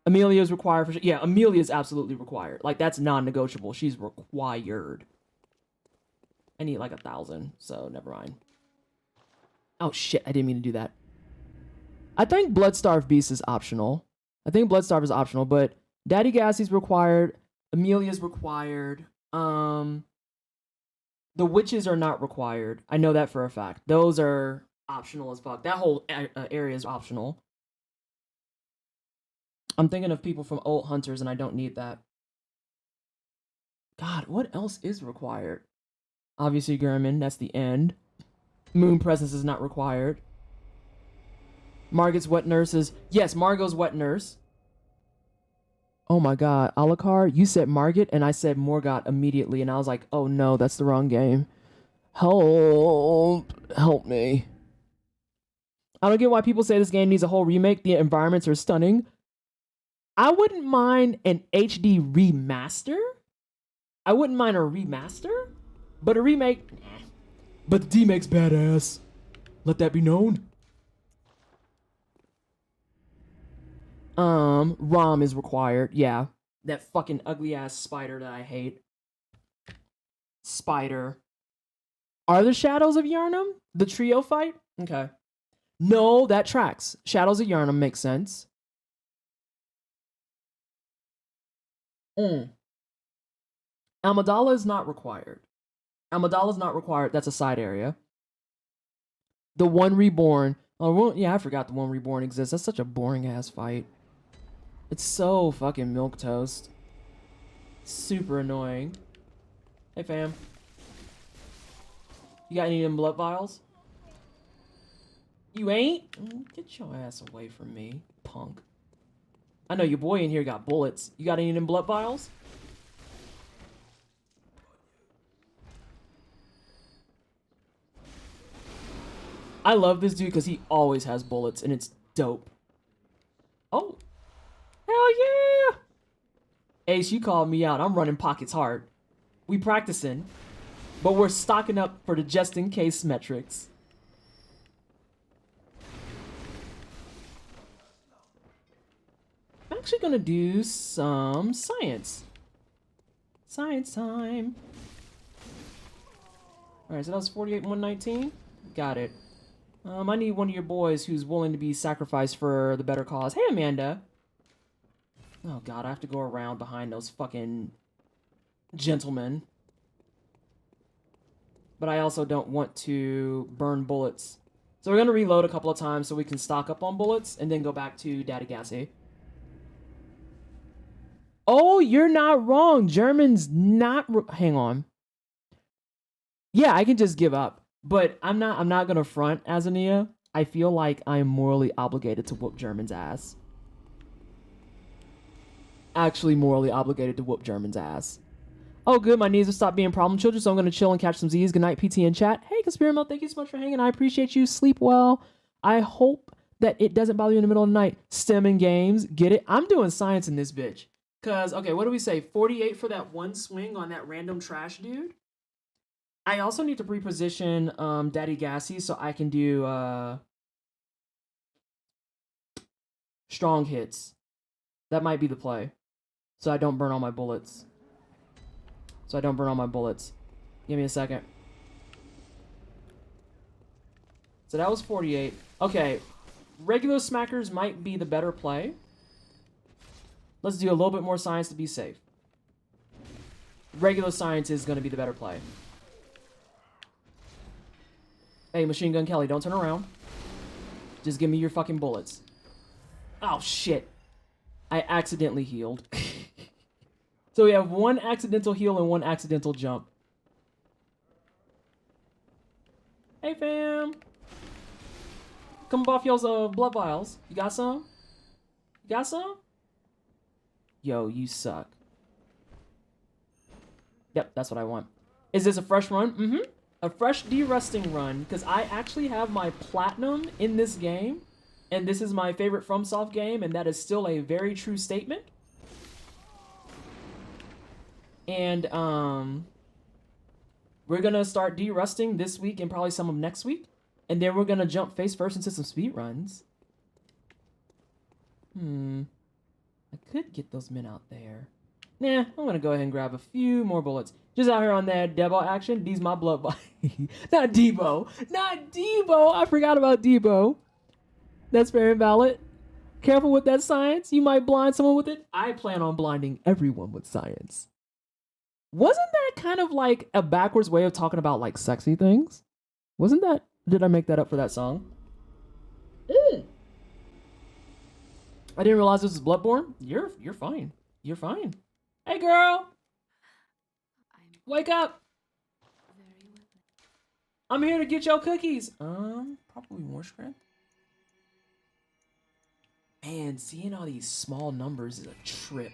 Amelia is required for sure. Yeah, Amelia is absolutely required. Like, that's non-negotiable. She's required. I need like 1,000, so never mind. Oh shit, I didn't mean to do that. I think Bloodstarved Beast is optional. But Daddy Gassy's required. Amelia's required. The witches are not required. I know that for a fact. Those are optional as fuck. That whole area is optional. I'm thinking of people from Old Hunters, and I don't need that. God, what else is required? Obviously, German, that's the end. Moon Presence is not required. Margot's Wet Nurse is... Yes, Margot's Wet Nurse. Oh my god, Alucard, you said Margot, and I said Morgott immediately, and I was like, oh no, that's the wrong game. Help me. I don't get why people say this game needs a whole remake. The environments are stunning. I wouldn't mind an HD remaster. I wouldn't mind a remaster, but a remake... But the D-Make's badass. Let that be known. ROM is required. Yeah. That fucking ugly-ass spider that I hate. Spider. Are the Shadows of Yharnam the trio fight? Okay. No, that tracks. Shadows of Yharnam makes sense. Amidala is not required. Amidala's not required. That's a side area. The One Reborn. Oh, well, yeah, I forgot the One Reborn exists. That's such a boring-ass fight. It's so fucking milquetoast. Super annoying. Hey, fam. You got any of them blood vials? You ain't? Get your ass away from me, punk. I know your boy in here got bullets. You got any of them blood vials? I love this dude because he always has bullets, and it's dope. Oh. Hell yeah! Ace, you called me out. I'm running pockets hard. We practicing, but we're stocking up for the just-in-case metrics. I'm actually gonna do some science. Science time. Alright, so that was 48 and 119. Got it. I need one of your boys who's willing to be sacrificed for the better cause. Hey, Amanda. Oh, God, I have to go around behind those fucking gentlemen. But I also don't want to burn bullets. So we're going to reload a couple of times so we can stock up on bullets and then go back to Daddy Gassy. Oh, you're not wrong. German's not... Hang on. Yeah, I can just give up. But I'm not gonna front as Ania. I feel like I'm morally obligated to whoop German's ass. Actually morally obligated to whoop German's ass. Oh good, my knees have stopped being problem children, so I'm gonna chill and catch some Z's. Good night, PT and chat. Hey Conspiramo, thank you so much for hanging. I appreciate you. Sleep well. I hope that it doesn't bother you in the middle of the night. STEM and games, get it? I'm doing science in this bitch. Because, okay, what do we say? 48 for that one swing on that random trash dude. I also need to pre-position Daddy Gassy so I can do strong hits. That might be the play. So I don't burn all my bullets. Give me a second. So that was 48. Okay, regular smackers might be the better play. Let's do a little bit more science to be safe. Regular science is going to be the better play. Hey, Machine Gun Kelly, don't turn around. Just give me your fucking bullets. Oh, shit. I accidentally healed. So we have one accidental heal and one accidental jump. Hey, fam. Come off y'all's blood vials. You got some? You got some? Yo, you suck. Yep, that's what I want. Is this a fresh run? Mm-hmm. A fresh derusting run, because I actually have my platinum in this game, and this is my favorite FromSoft game, and that is still a very true statement. And we're gonna start derusting this week and probably some of next week, and then we're gonna jump face first into some speed runs. I could get those men out there. Nah, I'm gonna go ahead and grab a few more bullets. Just out here on that Devo action. These my blood. Not Debo. Not Debo. I forgot about Debo. That's very valid. Careful with that science. You might blind someone with it. I plan on blinding everyone with science. Wasn't that kind of like a backwards way of talking about like sexy things? Wasn't that? Did I make that up for that song? I didn't realize this was Bloodborne. You're fine. You're fine. Hey, girl. Wake up. I'm here to get your cookies. Probably more strength. Man, seeing all these small numbers is a trip.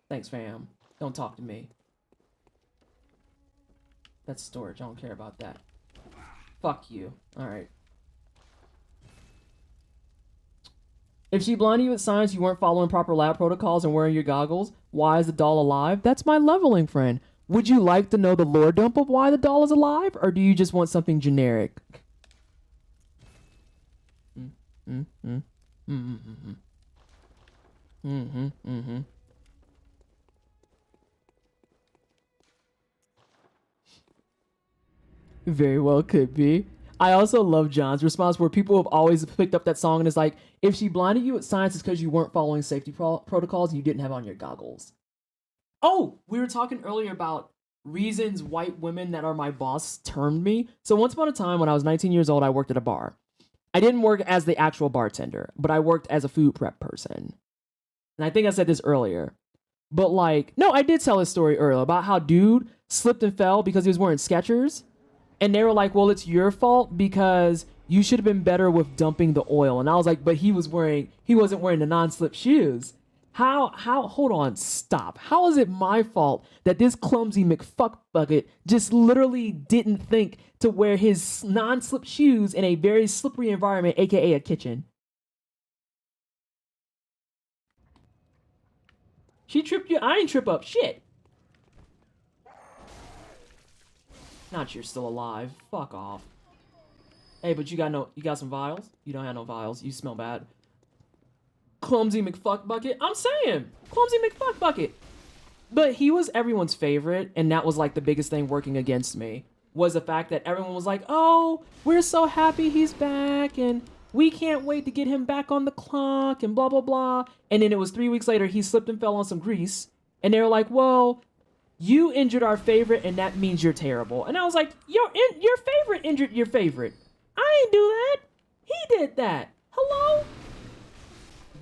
Thanks, fam. Don't talk to me. That's storage. I don't care about that. Fuck you. Alright. If she blinded you with science, you weren't following proper lab protocols and wearing your goggles. Why is the doll alive? That's my leveling friend. Would you like to know the lore dump of why the doll is alive, or do you just want something generic? Very well could be. I also love John's response where people have always picked up that song and it's like, if she blinded you with science, it's because you weren't following safety protocols and you didn't have on your goggles. Oh, we were talking earlier about reasons white women that are my boss termed me. So once upon a time when I was 19 years old, I worked at a bar. I didn't work as the actual bartender, but I worked as a food prep person. And I think I said this earlier. But like, no, I did tell this story earlier about how dude slipped and fell because he was wearing Skechers. And they were like, well, it's your fault because you should have been better with dumping the oil. And I was like, but he wasn't wearing the non-slip shoes. How, hold on, stop. How is it my fault that this clumsy McFuckbucket just literally didn't think to wear his non-slip shoes in a very slippery environment, aka a kitchen? She tripped you, I ain't trip up shit. Not you're still alive. Fuck off. Hey, but you got some vials? You don't have no vials. You smell bad. Clumsy McFuckbucket. I'm saying, clumsy McFuckbucket. But he was everyone's favorite, and that was like the biggest thing working against me, was the fact that everyone was like, oh, we're so happy he's back, and we can't wait to get him back on the clock, and blah, blah, blah. And then it was 3 weeks later, he slipped and fell on some grease, and they were like, well, you injured our favorite, and that means you're terrible. And I was like, your favorite injured your favorite. I ain't do that. He did that. Hello?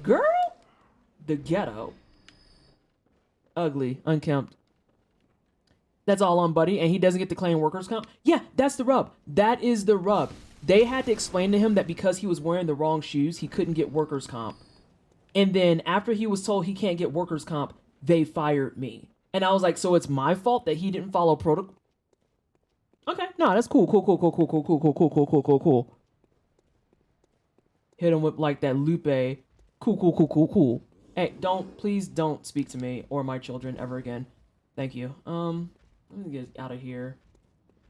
Girl? The ghetto. Ugly, unkempt. That's all on Buddy, and he doesn't get to claim workers' comp? Yeah, that's the rub. That is the rub. They had to explain to him that because he was wearing the wrong shoes, he couldn't get workers' comp. And then after he was told he can't get workers' comp, they fired me. And I was like, so it's my fault that he didn't follow protocol? Okay, no, that's cool. Hit him with like that Lupe. Cool. Hey, please don't speak to me or my children ever again. Thank you. Let me get out of here.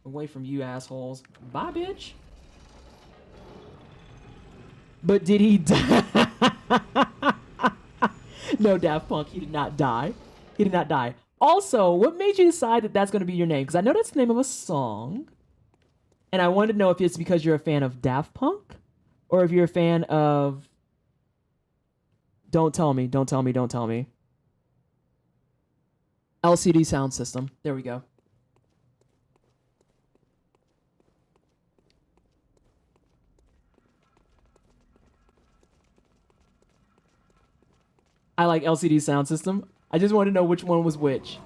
Away from you assholes. Bye, bitch. But did he die? No, Daft Punk, he did not die. He did not die. Also, what made you decide that that's going to be your name? Because I know that's the name of a song. And I wanted to know if it's because you're a fan of Daft Punk or if you're a fan of... Don't tell me, don't tell me, don't tell me. LCD Sound System. There we go. I like LCD Sound System. I just want to know which one was which.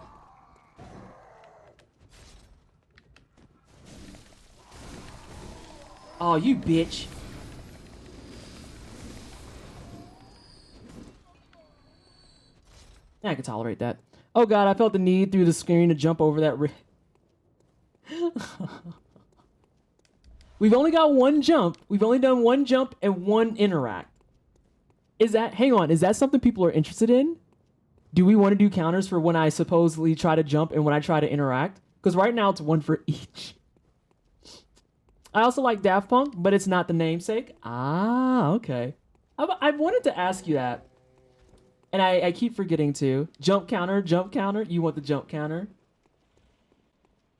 Oh, you bitch. Yeah, I can tolerate that. Oh god, I felt the need through the screen to jump over that We've only got one jump. We've only done one jump and one interact. Hang on, is that something people are interested in? Do we want to do counters for when I supposedly try to jump and when I try to interact? Because right now it's one for each. I also like Daft Punk, but it's not the namesake. Ah, okay. I wanted to ask you that. And I keep forgetting to. Jump counter, jump counter. You want the jump counter?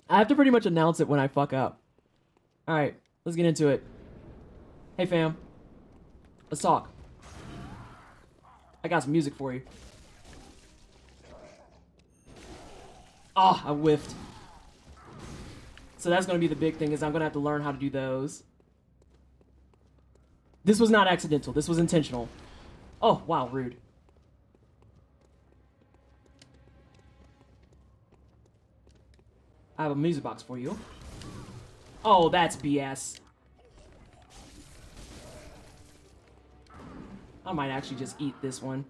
I have to pretty much announce it when I fuck up. All right, let's get into it. Hey, fam. Let's talk. I got some music for you. Oh, I whiffed. So that's going to be the big thing, is I'm going to have to learn how to do those. This was not accidental. This was intentional. Oh, wow, rude. I have a music box for you. Oh, that's BS. I might actually just eat this one.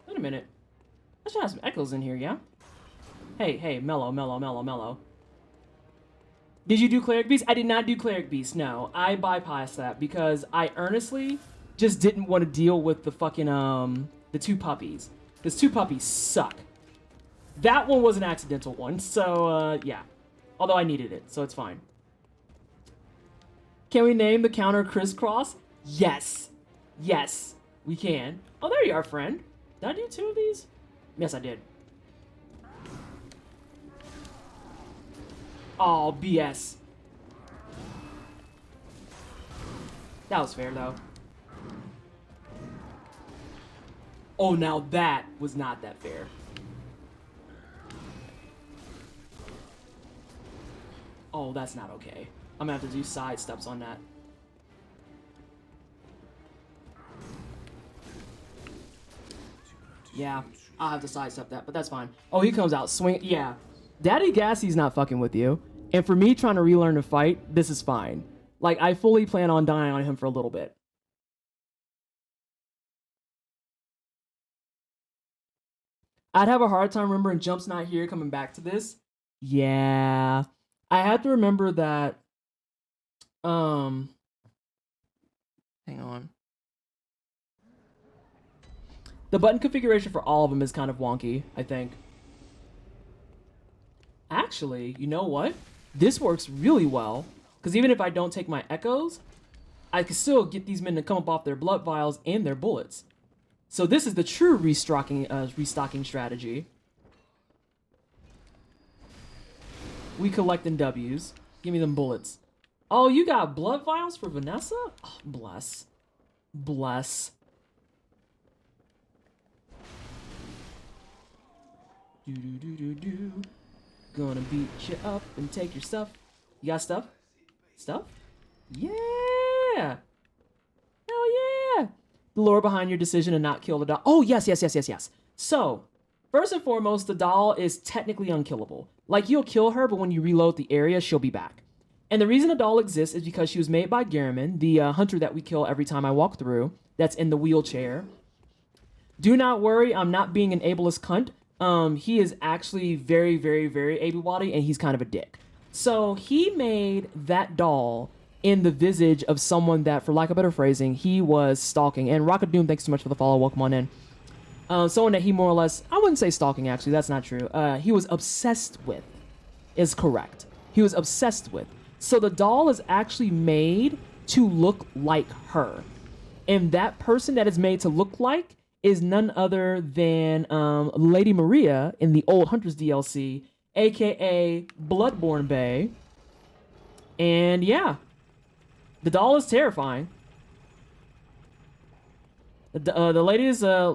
Wait a minute. I should have some echoes in here, yeah? Hey, mellow, mellow, mellow, mellow. Did you do Cleric Beast? I did not do Cleric Beast, no. I bypassed that because I earnestly just didn't want to deal with the fucking, the two puppies. Because two puppies suck. That one was an accidental one, so, yeah. Although I needed it, so it's fine. Can we name the counter Crisscross? Yes. Yes, we can. Oh, there you are, friend. Did I do two of these? Yes, I did. Oh, BS. That was fair, though. Oh, now that was not that fair. Oh, that's not okay. I'm gonna have to do side steps on that. Yeah, I'll have to sidestep that, but that's fine. Oh, he comes out swing. Yeah. Daddy Gassie's not fucking with you. And for me trying to relearn to fight, this is fine. Like, I fully plan on dying on him for a little bit. I'd have a hard time remembering Jump's not here coming back to this. Yeah. I have to remember that. Hang on. The button configuration for all of them is kind of wonky, I think. Actually, you know what? This works really well. Because even if I don't take my echoes, I can still get these men to come up off their blood vials and their bullets. So this is the true restocking strategy. We collecting W's. Give me them bullets. Oh, you got blood vials for Vanessa? Oh, bless. Bless. Do. Gonna beat you up and take your stuff. You got stuff? Stuff? Yeah! Hell yeah! The lore behind your decision to not kill the doll. Oh, yes. So, first and foremost, the doll is technically unkillable. Like, you'll kill her, but when you reload the area, she'll be back. And the reason the doll exists is because she was made by Garriman, the hunter that we kill every time I walk through, that's in the wheelchair. Do not worry, I'm not being an ableist cunt. He is actually very, very, very able-bodied, and he's kind of a dick. So he made that doll in the visage of someone that, for lack of better phrasing, he was stalking. And Rocket Doom, thanks so much for the follow. Welcome on in. Someone that he more or less, I wouldn't say stalking, actually. That's not true. He was obsessed with is correct. He was obsessed with. So the doll is actually made to look like her. And that person that is made to look like is none other than Lady Maria in the Old Hunters DLC, aka Bloodborne Bay. And yeah, the doll is terrifying. The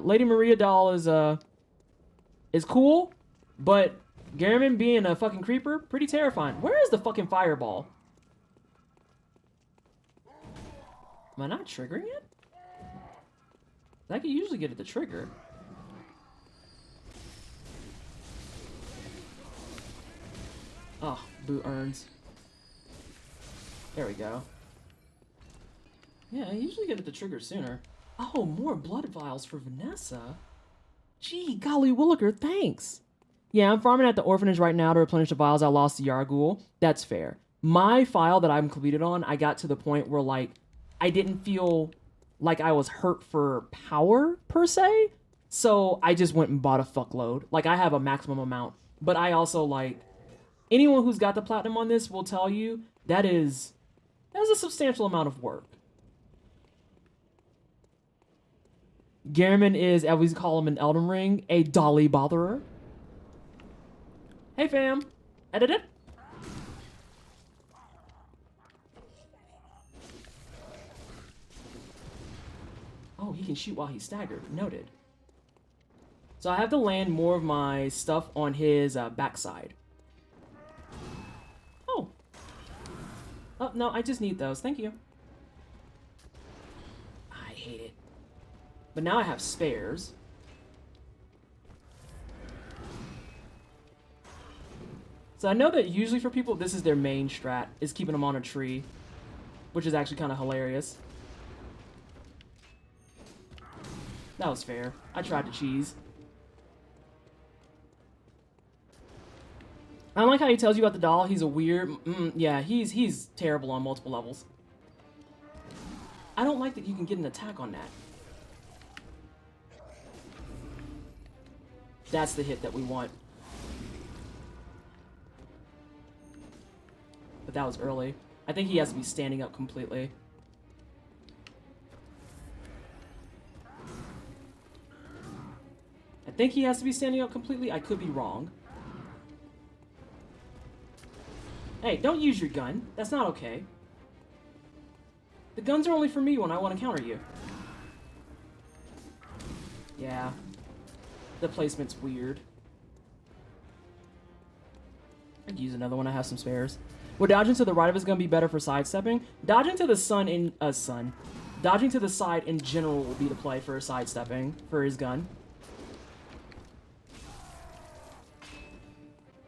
Lady Maria doll is cool, but Garriman being a fucking creeper, pretty terrifying. Where is the fucking fireball? Am I not triggering it? I can usually get at the trigger. Oh, boot urns. There we go. Yeah, I usually get at the trigger sooner. Oh, more blood vials for Vanessa. Gee, golly williker, thanks. Yeah, I'm farming at the orphanage right now to replenish the vials I lost to Yargul. That's fair. My file that I'm completed on, I got to the point where, like, I didn't feel like I was hurt for power, per se. So I just went and bought a fuckload. Like, I have a maximum amount. But I also, like, anyone who's got the platinum on this will tell you that is a substantial amount of work. Garriman is, as we call him in Elden Ring, a dolly botherer. Hey fam, edit it. Oh, he can shoot while he's staggered. Noted. So I have to land more of my stuff on his backside. Oh. Oh, no, I just need those. Thank you. I hate it. But now I have spares. So I know that usually for people, this is their main strat, is keeping them on a tree. Which is actually kind of hilarious. That was fair. I tried to cheese. I don't like how he tells you about the doll. He's a weird... yeah, he's terrible on multiple levels. I don't like that you can get an attack on that. That's the hit that we want. But that was early. I think he has to be standing up completely. I think he has to be standing up completely. I could be wrong. Hey, don't use your gun. That's not okay. The guns are only for me when I want to counter you. Yeah. The placement's weird. I could use another one. I have some spares. Would dodging to the right of his gun be better for sidestepping? Dodging to the Dodging to the side in general will be the play for sidestepping for his gun.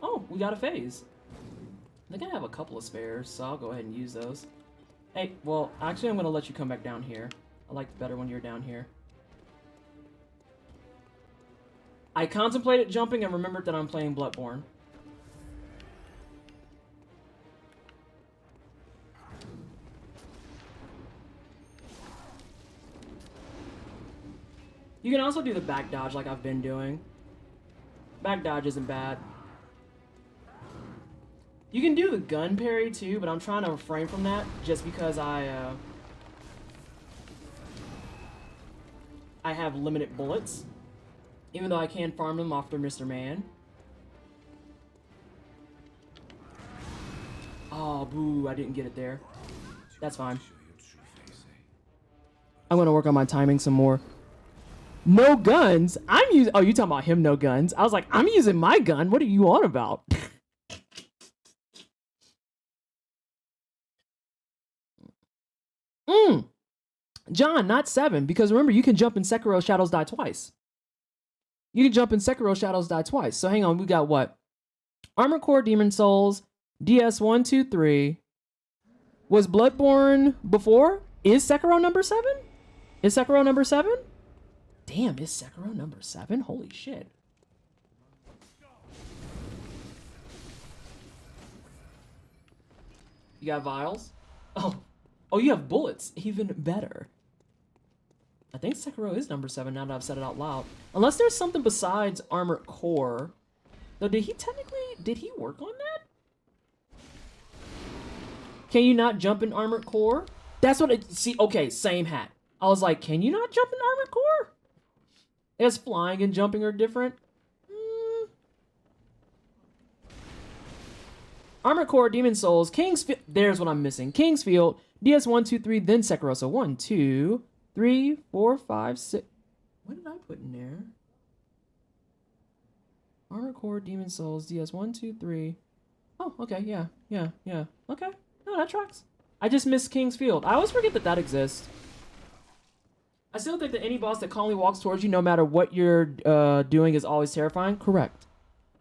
Oh, we got a phase. I think I have a couple of spares, so I'll go ahead and use those. Hey, well, actually I'm going to let you come back down here. I like it better when you're down here. I contemplated jumping and remembered that I'm playing Bloodborne. You can also do the back dodge like I've been doing. Back dodge isn't bad. You can do the gun parry too, but I'm trying to refrain from that just because I have limited bullets. Even though I can farm them off their Mr. Man. Oh, boo, I didn't get it there. That's fine. I'm gonna work on my timing some more. No guns? I'm using... Oh, you talking about him, no guns? I was like, I'm using my gun. What are you on about? John, not 7. Because remember, you can jump in Sekiro Shadows Die Twice. You can jump in Sekiro Shadows Die Twice. So hang on, we got what? Armor Core, Demon Souls, DS 1, 2, 3. Was Bloodborne before? Is Sekiro number 7? Is Sekiro number 7? Damn, is Sekiro number 7? Holy shit. You got vials? Oh, Oh, you have bullets. Even better. I think Sekiro is number 7 now that I've said it out loud. Unless there's something besides Armored Core. Though, did he work on that? Can you not jump in Armored Core? That's what see, okay, same hat. I was like, can you not jump in Armored Core? I guess flying and jumping are different. Armored Core, Demon Souls, Kingsfield. There's what I'm missing. Kingsfield, DS1, 2, 3, then Sekiro. So 1, 2, 3, 4, 5, 6. What did I put in there? Armored Core, Demon Souls, DS1, 2, 3. Oh, okay, yeah. Okay, no, that tracks. I just missed Kingsfield. I always forget that that exists. I still think that any boss that calmly walks towards you, no matter what you're doing, is always terrifying. Correct.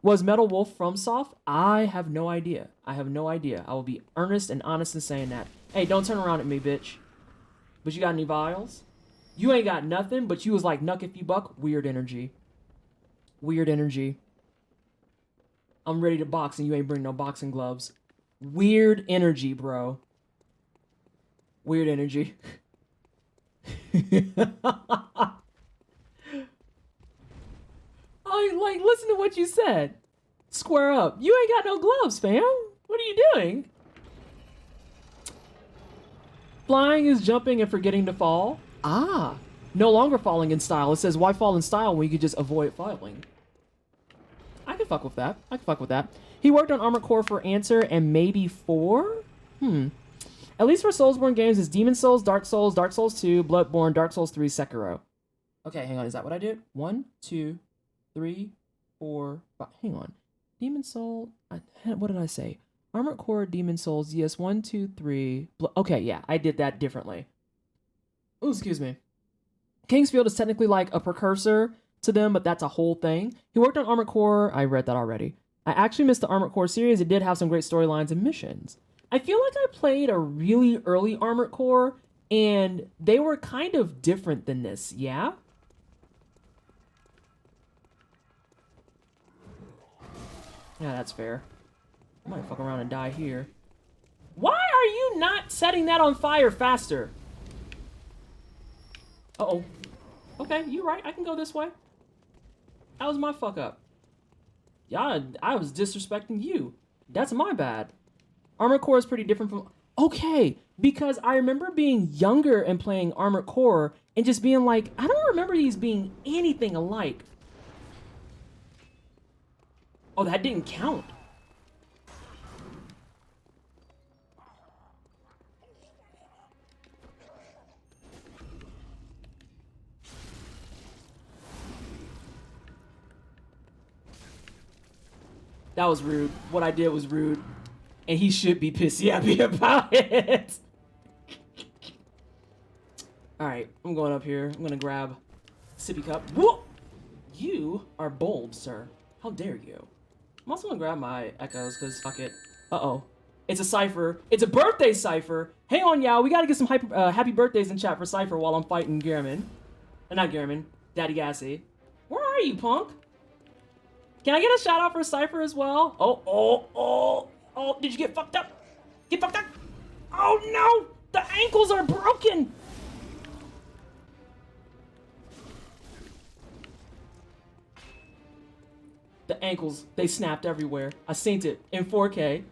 Was Metal Wolf from Soft? I have no idea. I will be earnest and honest in saying that. Hey, don't turn around at me, bitch. But you got any vials? You ain't got nothing, but you was like, Nuck if you buck. Weird energy. Weird energy. I'm ready to box and you ain't bring no boxing gloves. Weird energy, bro. Weird energy. Oh, like, listen to what you said. Square up. You ain't got no gloves, fam. What are you doing? Flying is jumping and forgetting to fall. Ah, no longer falling in style. It says, why fall in style when you could just avoid falling? I can fuck with that. He worked on Armored Core for Answer and maybe 4? At least for Soulsborne games, it's Demon Souls, Dark Souls 2, Bloodborne, Dark Souls 3, Sekiro. Okay, hang on. Is that what I did? 1, 2, 3, 4, 5. Hang on. Demon Soul. What did I say? Armored Core, Demon Souls, yes, 1, 2, 3. Okay, yeah, I did that differently. Oh, excuse me. Kingsfield is technically like a precursor to them, but that's a whole thing. He worked on Armored Core. I read that already. I actually missed the Armored Core series. It did have some great storylines and missions. I feel like I played a really early Armored Core, and they were kind of different than this, yeah? Yeah, that's fair. I might fuck around and die here. Why are you not setting that on fire faster? Uh-oh. Okay, you're right. I can go this way. That was my fuck up. Yeah, I was disrespecting you. That's my bad. Armored Core is pretty different from... Okay, because I remember being younger and playing Armored Core and just being like, I don't remember these being anything alike. Oh, that didn't count. That was rude. What I did was rude. And he should be pissy at me about it. Alright, I'm going up here. I'm gonna grab a sippy cup. Whoa! You are bold, sir. How dare you? I'm also gonna grab my echoes, because fuck it. Uh-oh. It's a cipher. It's a birthday cipher. Hang on, y'all. We gotta get some happy birthdays in chat for Cypher while I'm fighting Gehrman. Not Gehrman. Daddy Gassy. Where are you, punk? Can I get a shout out for Cypher as well? Oh, did you get fucked up? Get fucked up? Oh no! The ankles are broken! The ankles, they snapped everywhere. I seen it in 4K.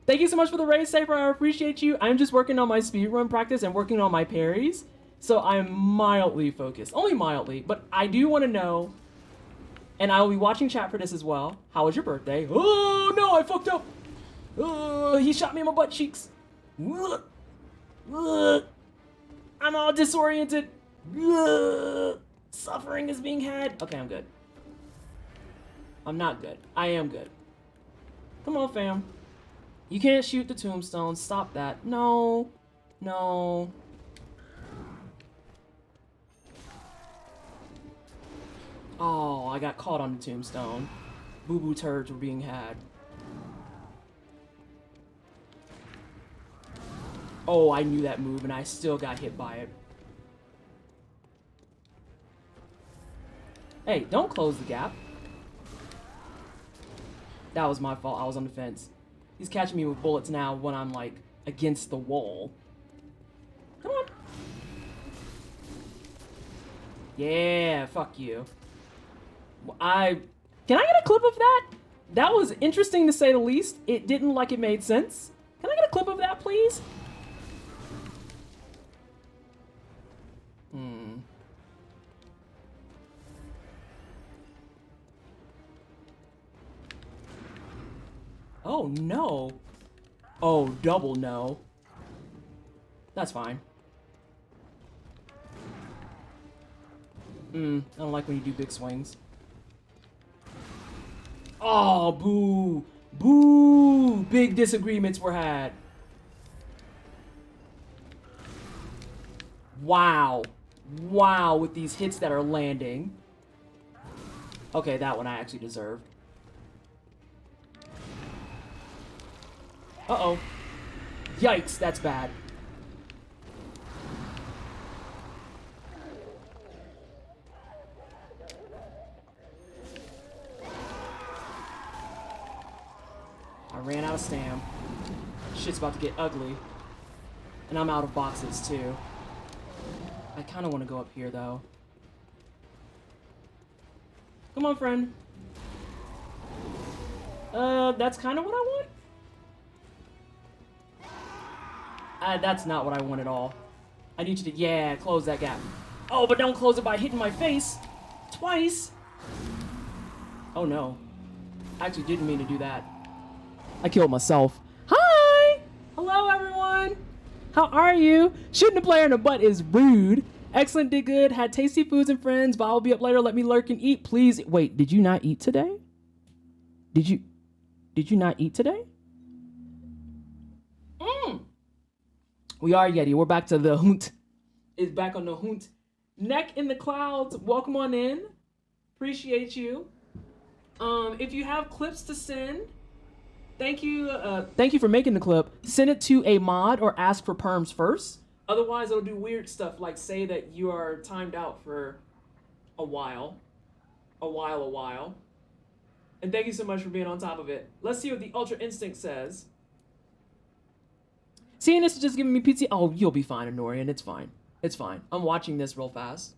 Thank you so much for the raid, Cypher. I appreciate you. I'm just working on my speedrun practice and working on my parries. So I'm mildly focused. Only mildly, but I do want to know, and I will be watching chat for this as well. How was your birthday? Oh no, I fucked up. He shot me in my butt cheeks. I'm all disoriented. Suffering is being had. Okay, I'm good. I'm not good. I am good. Come on, fam. You can't shoot the tombstone. Stop that. No. No. Oh, I got caught on the tombstone. Boo-boo turds were being had. Oh, I knew that move and I still got hit by it. Hey, don't close the gap. That was my fault. I was on the fence. He's catching me with bullets now when I'm like against the wall. Yeah, fuck you. Can I get a clip of that? That was interesting to say the least. It didn't like it made sense. Can I get a clip of that, please? Oh, no. Oh, double no. That's fine. I don't like when you do big swings. Oh, boo. Boo. Big disagreements were had. Wow. Wow, with these hits that are landing. Okay, that one I actually deserved. Uh-oh. Yikes, that's bad. I ran out of stam. Shit's about to get ugly. And I'm out of boxes, too. I kind of want to go up here, though. Come on, friend. That's kind of what I want? That's not what I want at all. I need you to, yeah, close that gap. Oh, but don't close it by hitting my face. Twice. Oh, no. I actually didn't mean to do that. I killed myself. Hi! Hello, everyone. How are you? Shooting a player in the butt is rude. Excellent, did good. Had tasty foods and friends. But I'll be up later. Let me lurk and eat, please. Wait, did you not eat today? Did you not eat today? We are Yeti. We're back to the hoont. It's back on the hoont. Neck in the clouds. Welcome on in. Appreciate you. If you have clips to send, thank you for making the clip. Send it to a mod or ask for perms first. Otherwise, it'll do weird stuff like say that you are timed out for a while. And thank you so much for being on top of it. Let's see what the Ultra Instinct says. Seeing this is just giving me PT. Oh, you'll be fine, Honorian. It's fine. It's fine. I'm watching this real fast.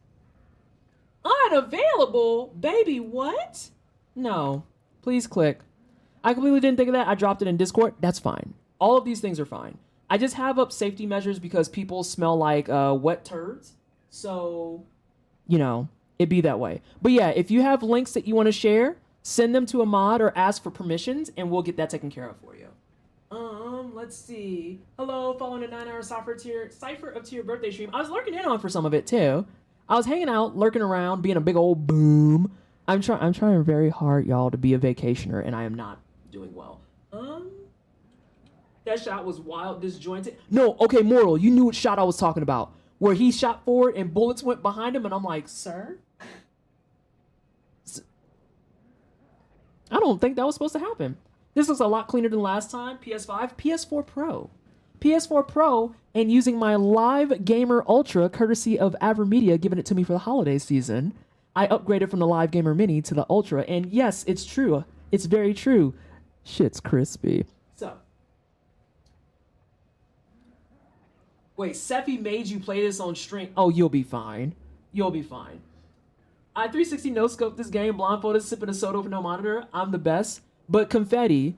Unavailable? Baby, what? No. Please click. I completely didn't think of that. I dropped it in Discord. That's fine. All of these things are fine. I just have up safety measures because people smell like wet turds. So, you know, it'd be that way. But yeah, if you have links that you want to share, send them to a mod or ask for permissions, and we'll get that taken care of for you. Let's see. Hello, following a 9-hour cipher up to your birthday stream. I was lurking in on for some of it too. I was hanging out, lurking around, being a big old boom. I'm trying very hard, y'all, to be a vacationer, and I am not doing well. That shot was wild, disjointed. No, okay, Mortal, you knew what shot I was talking about. Where he shot forward and bullets went behind him, and I'm like, sir? I don't think that was supposed to happen. This looks a lot cleaner than last time. PS5, PS4 Pro. PS4 Pro, and using my Live Gamer Ultra, courtesy of AverMedia, giving it to me for the holiday season. I upgraded from the Live Gamer Mini to the Ultra, and yes, it's true. It's very true. Shit's crispy. So. Wait, Sephi made you play this on stream. Oh, you'll be fine. You'll be fine. I 360 no-scope this game, blindfolded, sipping a soda with no monitor. I'm the best. But confetti,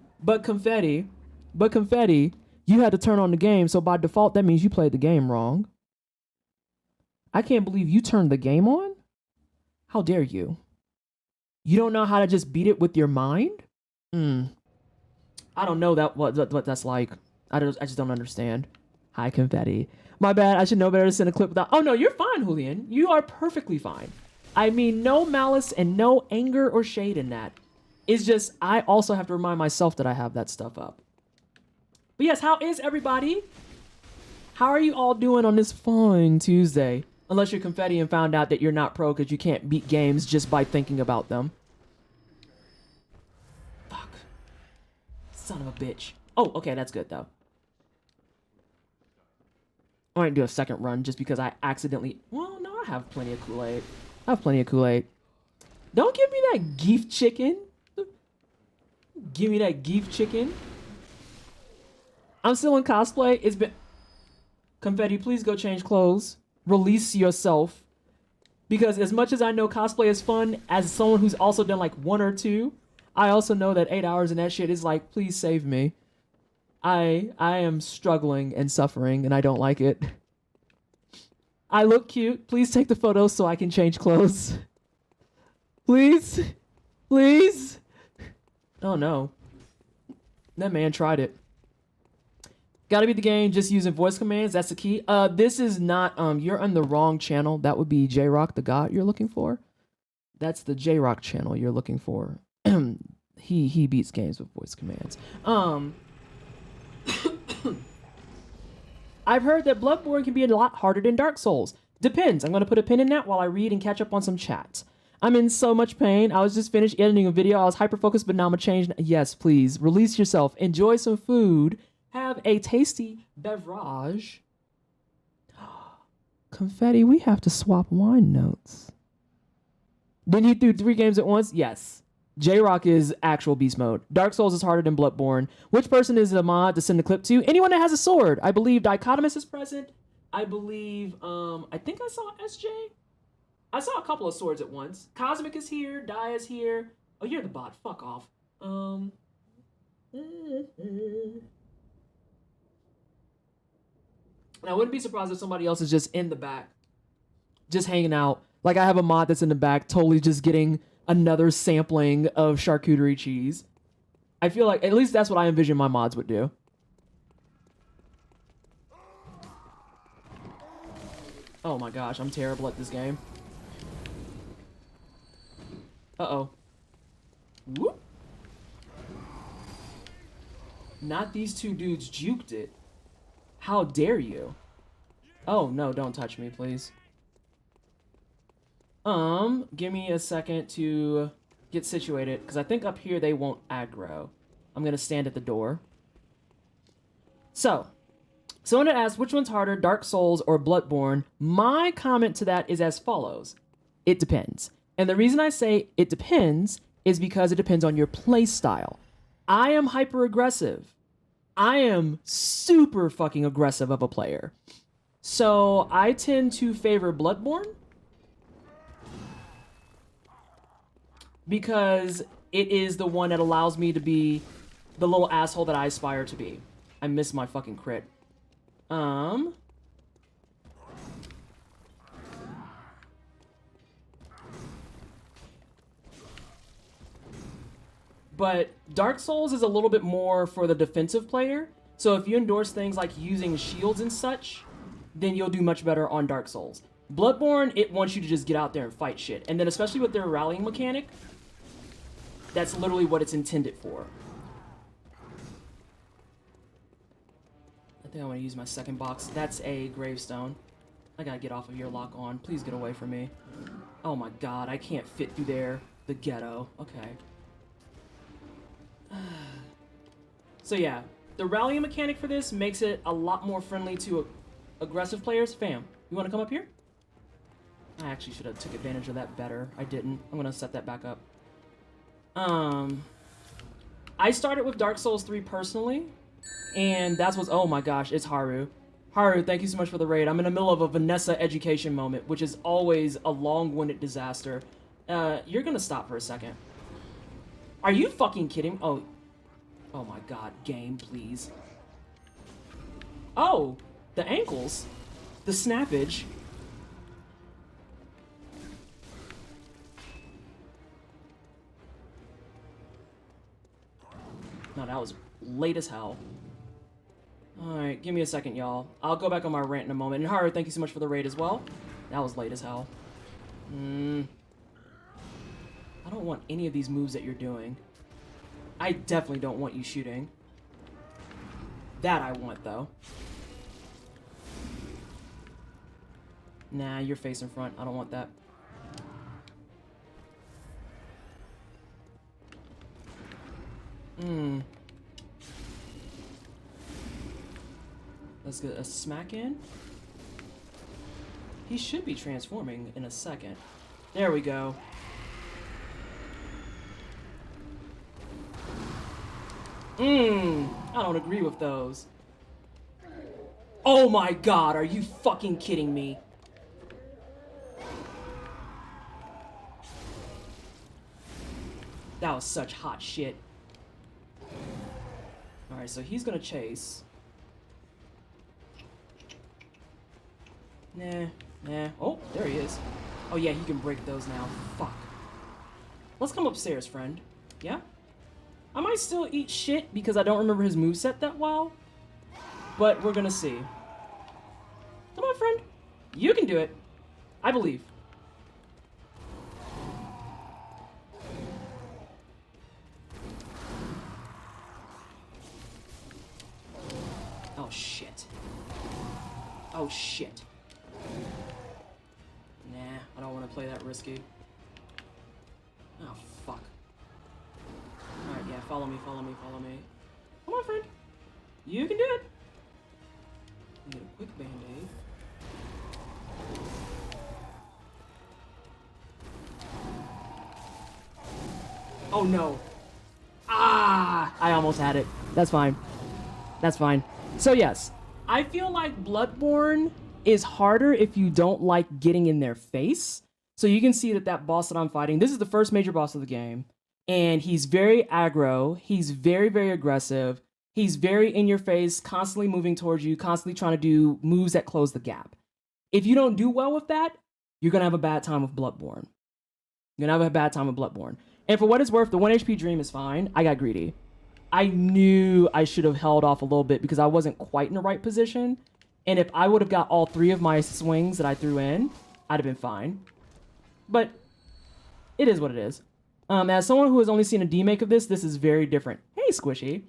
you had to turn on the game, so by default, that means you played the game wrong. I can't believe you turned the game on? How dare you? You don't know how to just beat it with your mind? I don't know what that's like. I just don't understand. Hi, confetti. My bad, I should know better to send a clip without... Oh, no, you're fine, Julian. You are perfectly fine. I mean, no malice and no anger or shade in that. It's just, I also have to remind myself that I have that stuff up. But yes, how is everybody? How are you all doing on this fine Tuesday? Unless you're confetti and found out that you're not pro because you can't beat games just by thinking about them. Fuck. Son of a bitch. Oh, okay, that's good though. I might do a second run just because I accidentally... Well, no, I have plenty of Kool-Aid. Don't give me that geef chicken. Give me that geef chicken. I'm still in cosplay. It's been... Confetti, please go change clothes. Release yourself. Because as much as I know cosplay is fun, as someone who's also done like 1 or 2, I also know that 8 hours in that shit is like, please save me. I am struggling and suffering, and I don't like it. I look cute. Please take the photos so I can change clothes. Please. Please. Oh no. That man tried it. Gotta beat the game just using voice commands. That's the key. This is not, you're on the wrong channel. That would be J-Rock the God you're looking for. That's the J-Rock channel you're looking for. He beats games with voice commands. I've heard that Bloodborne can be a lot harder than Dark Souls. Depends. I'm going to put a pin in that while I read and catch up on some chats. I'm in so much pain. I was just finished editing a video. I was hyper-focused, but now I'm a change. Yes, please. Release yourself. Enjoy some food. Have a tasty beverage. Confetti, we have to swap wine notes. Didn't he do 3 games at once? Yes. J-Rock is actual beast mode. Dark Souls is harder than Bloodborne. Which person is a mod to send the clip to? Anyone that has a sword. I believe Dichotomous is present. I believe, I think I saw SJ. I saw a couple of swords at once. Cosmic is here. Di is here. Oh, you're the bot. Fuck off. And I wouldn't be surprised if somebody else is just in the back. Just hanging out. Like I have a mod that's in the back totally just getting another sampling of charcuterie cheese. I feel like at least that's what I envision my mods would do. Oh my gosh, I'm terrible at this game. Uh-oh. Whoop. Not these 2 dudes juked it. How dare you? Oh no, don't touch me, please. Give me a second to get situated, because I think up here they won't aggro. I'm gonna stand at the door. So, someone had asked which one's harder, Dark Souls or Bloodborne. My comment to that is as follows. It depends. And the reason I say it depends is because it depends on your play style. I am hyper aggressive. I am super fucking aggressive of a player. So I tend to favor Bloodborne because it is the one that allows me to be the little asshole that I aspire to be. I missed my fucking crit. But Dark Souls is a little bit more for the defensive player. So if you endorse things like using shields and such, then you'll do much better on Dark Souls. Bloodborne, it wants you to just get out there and fight shit. And then especially with their rallying mechanic, that's literally what it's intended for. I think I want to use my second box. That's a gravestone. I gotta get off of your lock on. Please get away from me. Oh my god, I can't fit through there. The ghetto. Okay. So yeah, the rallying mechanic for this makes it a lot more friendly to aggressive players. Fam, you want to come up here? I actually should have took advantage of that better. I didn't. I'm gonna set that back up. I started with Dark Souls 3 personally, and that's what's... Oh my gosh, it's Haru. Haru, thank you so much for the raid. I'm in the middle of a Vanessa education moment, which is always a long-winded disaster. You're gonna stop for a second. Are you fucking kidding? Oh my god, game, please. Oh, the ankles. The snappage. No, that was late as hell. Alright, give me a second, y'all. I'll go back on my rant in a moment. And Haru, thank you so much for the raid as well. That was late as hell. I don't want any of these moves that you're doing. I definitely don't want you shooting. That I want, though. Nah, you're face in front. I don't want that. Let's get a smack in. He should be transforming in a second. There we go. I don't agree with those. Oh my god, are you fucking kidding me? That was such hot shit. Alright, so he's gonna chase. Nah. Oh, there he is. Oh yeah, he can break those now. Fuck. Let's come upstairs, friend. Yeah? I might still eat shit because I don't remember his moveset that well. But we're gonna see. Come on, friend. You can do it. I believe. Oh, shit. Oh, shit. Nah, I don't want to play that risky. Oh, fuck. Alright, yeah, follow me. Come on, friend. You can do it. Get a quick band-aid. Oh, no. Ah! I almost had it. That's fine. That's fine. So, yes. I feel like Bloodborne is harder if you don't like getting in their face. So you can see that boss that I'm fighting, this is the first major boss of the game. And he's very aggro. He's very, very aggressive. He's very in your face, constantly moving towards you, constantly trying to do moves that close the gap. If you don't do well with that, you're going to have a bad time with Bloodborne. You're going to have a bad time with Bloodborne. And for what it's worth, the 1 HP dream is fine. I got greedy. I knew I should have held off a little bit because I wasn't quite in the right position. And if I would have got all 3 of my swings that I threw in, I'd have been fine. But it is what it is. As someone who has only seen a demake of this is very different. Hey, Squishy.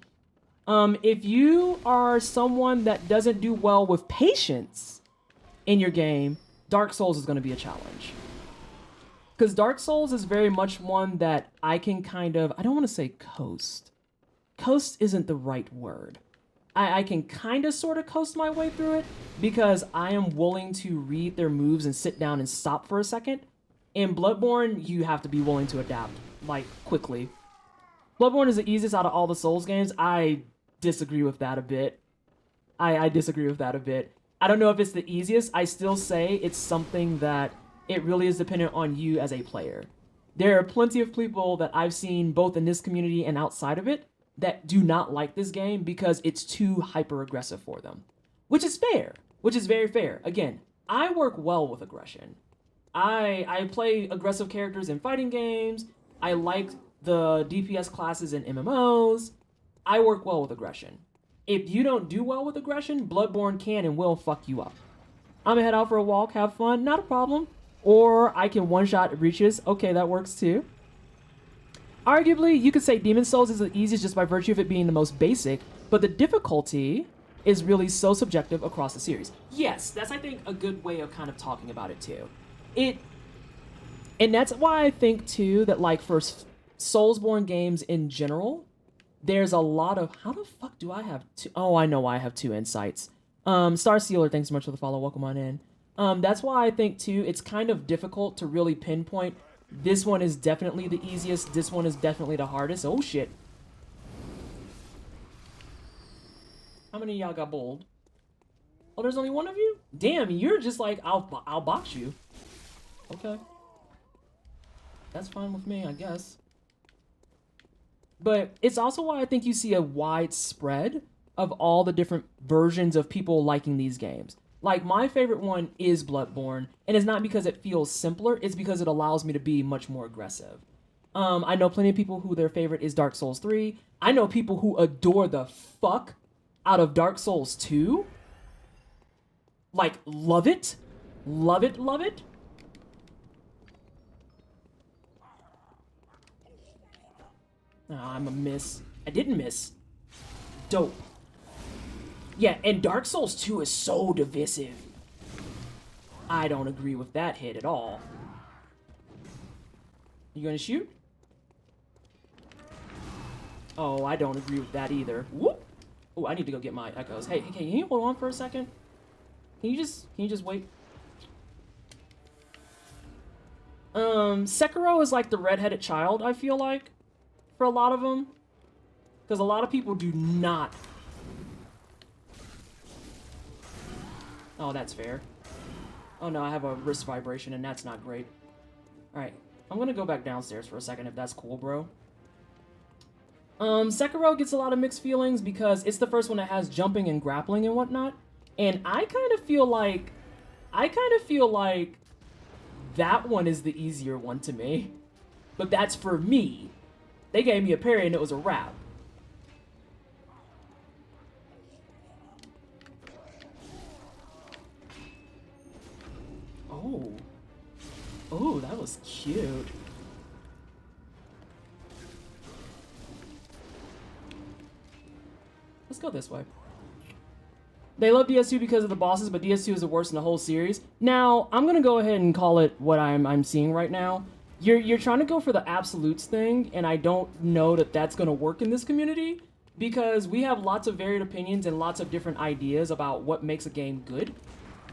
If you are someone that doesn't do well with patience in your game, Dark Souls is going to be a challenge. Because Dark Souls is very much one that I can kind of, I don't want to say coast. Coast isn't the right word. I can kind of sort of coast my way through it because I am willing to read their moves and sit down and stop for a second. In Bloodborne, you have to be willing to adapt, like, quickly. Bloodborne is the easiest out of all the Souls games. I disagree with that a bit. I disagree with that a bit. I don't know if it's the easiest. I still say it's something that it really is dependent on you as a player. There are plenty of people that I've seen both in this community and outside of it that do not like this game because it's too hyper-aggressive for them. Which is fair. Which is very fair. Again, I work well with aggression. I play aggressive characters in fighting games. I like the DPS classes in MMOs. I work well with aggression. If you don't do well with aggression, Bloodborne can and will fuck you up. I'm gonna head out for a walk, have fun, not a problem. Or I can one-shot breaches. Okay, that works too. Arguably, you could say Demon Souls is the easiest just by virtue of it being the most basic, but the difficulty is really so subjective across the series. Yes, that's, I think, a good way of kind of talking about it too. And that's why I think too that, like, for Soulsborne games in general, there's a lot of, how the fuck do I have two? Oh, I know why I have 2 insights. Star Sealer, thanks so much for the follow. Welcome on in. That's why I think too it's kind of difficult to really pinpoint. This one is definitely the easiest. This one is definitely the hardest. Oh shit. How many of y'all got bold? Oh, there's only one of you? Damn, you're just like, I'll box you. Okay. That's fine with me, I guess. But it's also why I think you see a wide spread of all the different versions of people liking these games. Like, my favorite one is Bloodborne, and it's not because it feels simpler, it's because it allows me to be much more aggressive. I know plenty of people who their favorite is Dark Souls 3. I know people who adore the fuck out of Dark Souls 2. Like, love it. Love it, love it. I'm a miss. I didn't miss. Dope. Yeah, and Dark Souls 2 is so divisive. I don't agree with that hit at all. You gonna shoot? Oh, I don't agree with that either. Whoop! Oh, I need to go get my echoes. Hey, can you hold on for a second? Can you just wait? Sekiro is like the redheaded child, I feel like, for a lot of them. Because a lot of people do not. Oh, that's fair. Oh no, I have a wrist vibration and that's not great. Alright, I'm gonna go back downstairs for a second if that's cool, bro. Sekiro gets a lot of mixed feelings because it's the first one that has jumping and grappling and whatnot. And I kind of feel like that one is the easier one to me. But that's for me. They gave me a parry and it was a wrap. Oh. Oh, that was cute. Let's go this way. They love DS2 because of the bosses, but DS2 is the worst in the whole series. Now, I'm gonna go ahead and call it what I'm seeing right now. You're trying to go for the absolutes thing, and I don't know that that's gonna work in this community because we have lots of varied opinions and lots of different ideas about what makes a game good,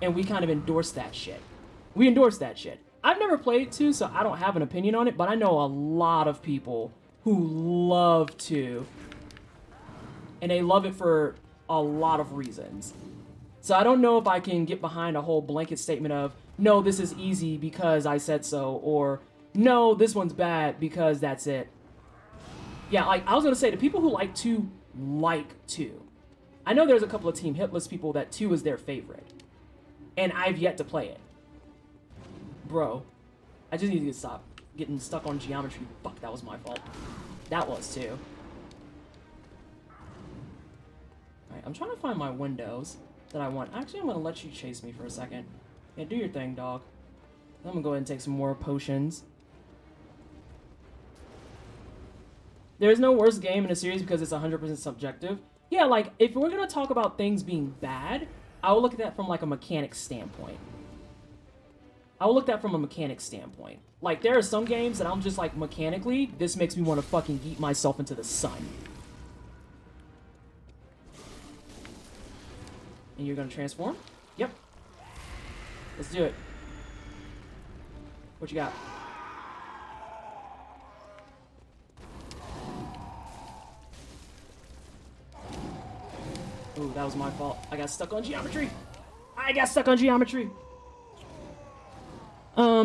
and we kind of endorse that shit. We endorse that shit. I've never played 2, so I don't have an opinion on it, but I know a lot of people who love 2, and they love it for a lot of reasons. So I don't know if I can get behind a whole blanket statement of, no, this is easy because I said so, or no, this one's bad because that's it. Yeah, like, I was gonna say, the people who like 2 like 2. I know there's a couple of Team Hitless people that 2 is their favorite, and I've yet to play it. Bro, I just need to stop getting stuck on geometry. Fuck, that was my fault. That was too. Alright, I'm trying to find my windows that I want. Actually, I'm gonna let you chase me for a second. Yeah, do your thing, dog. I'm gonna go ahead and take some more potions. There's no worse game in a series because it's 100% subjective. Yeah, like, if we're gonna talk about things being bad, I will look at that from, like, a mechanic standpoint. Like, there are some games that I'm just like, mechanically, this makes me want to fucking yeet myself into the sun. And you're gonna transform? Yep. Let's do it. What you got? Ooh, that was my fault. I got stuck on geometry.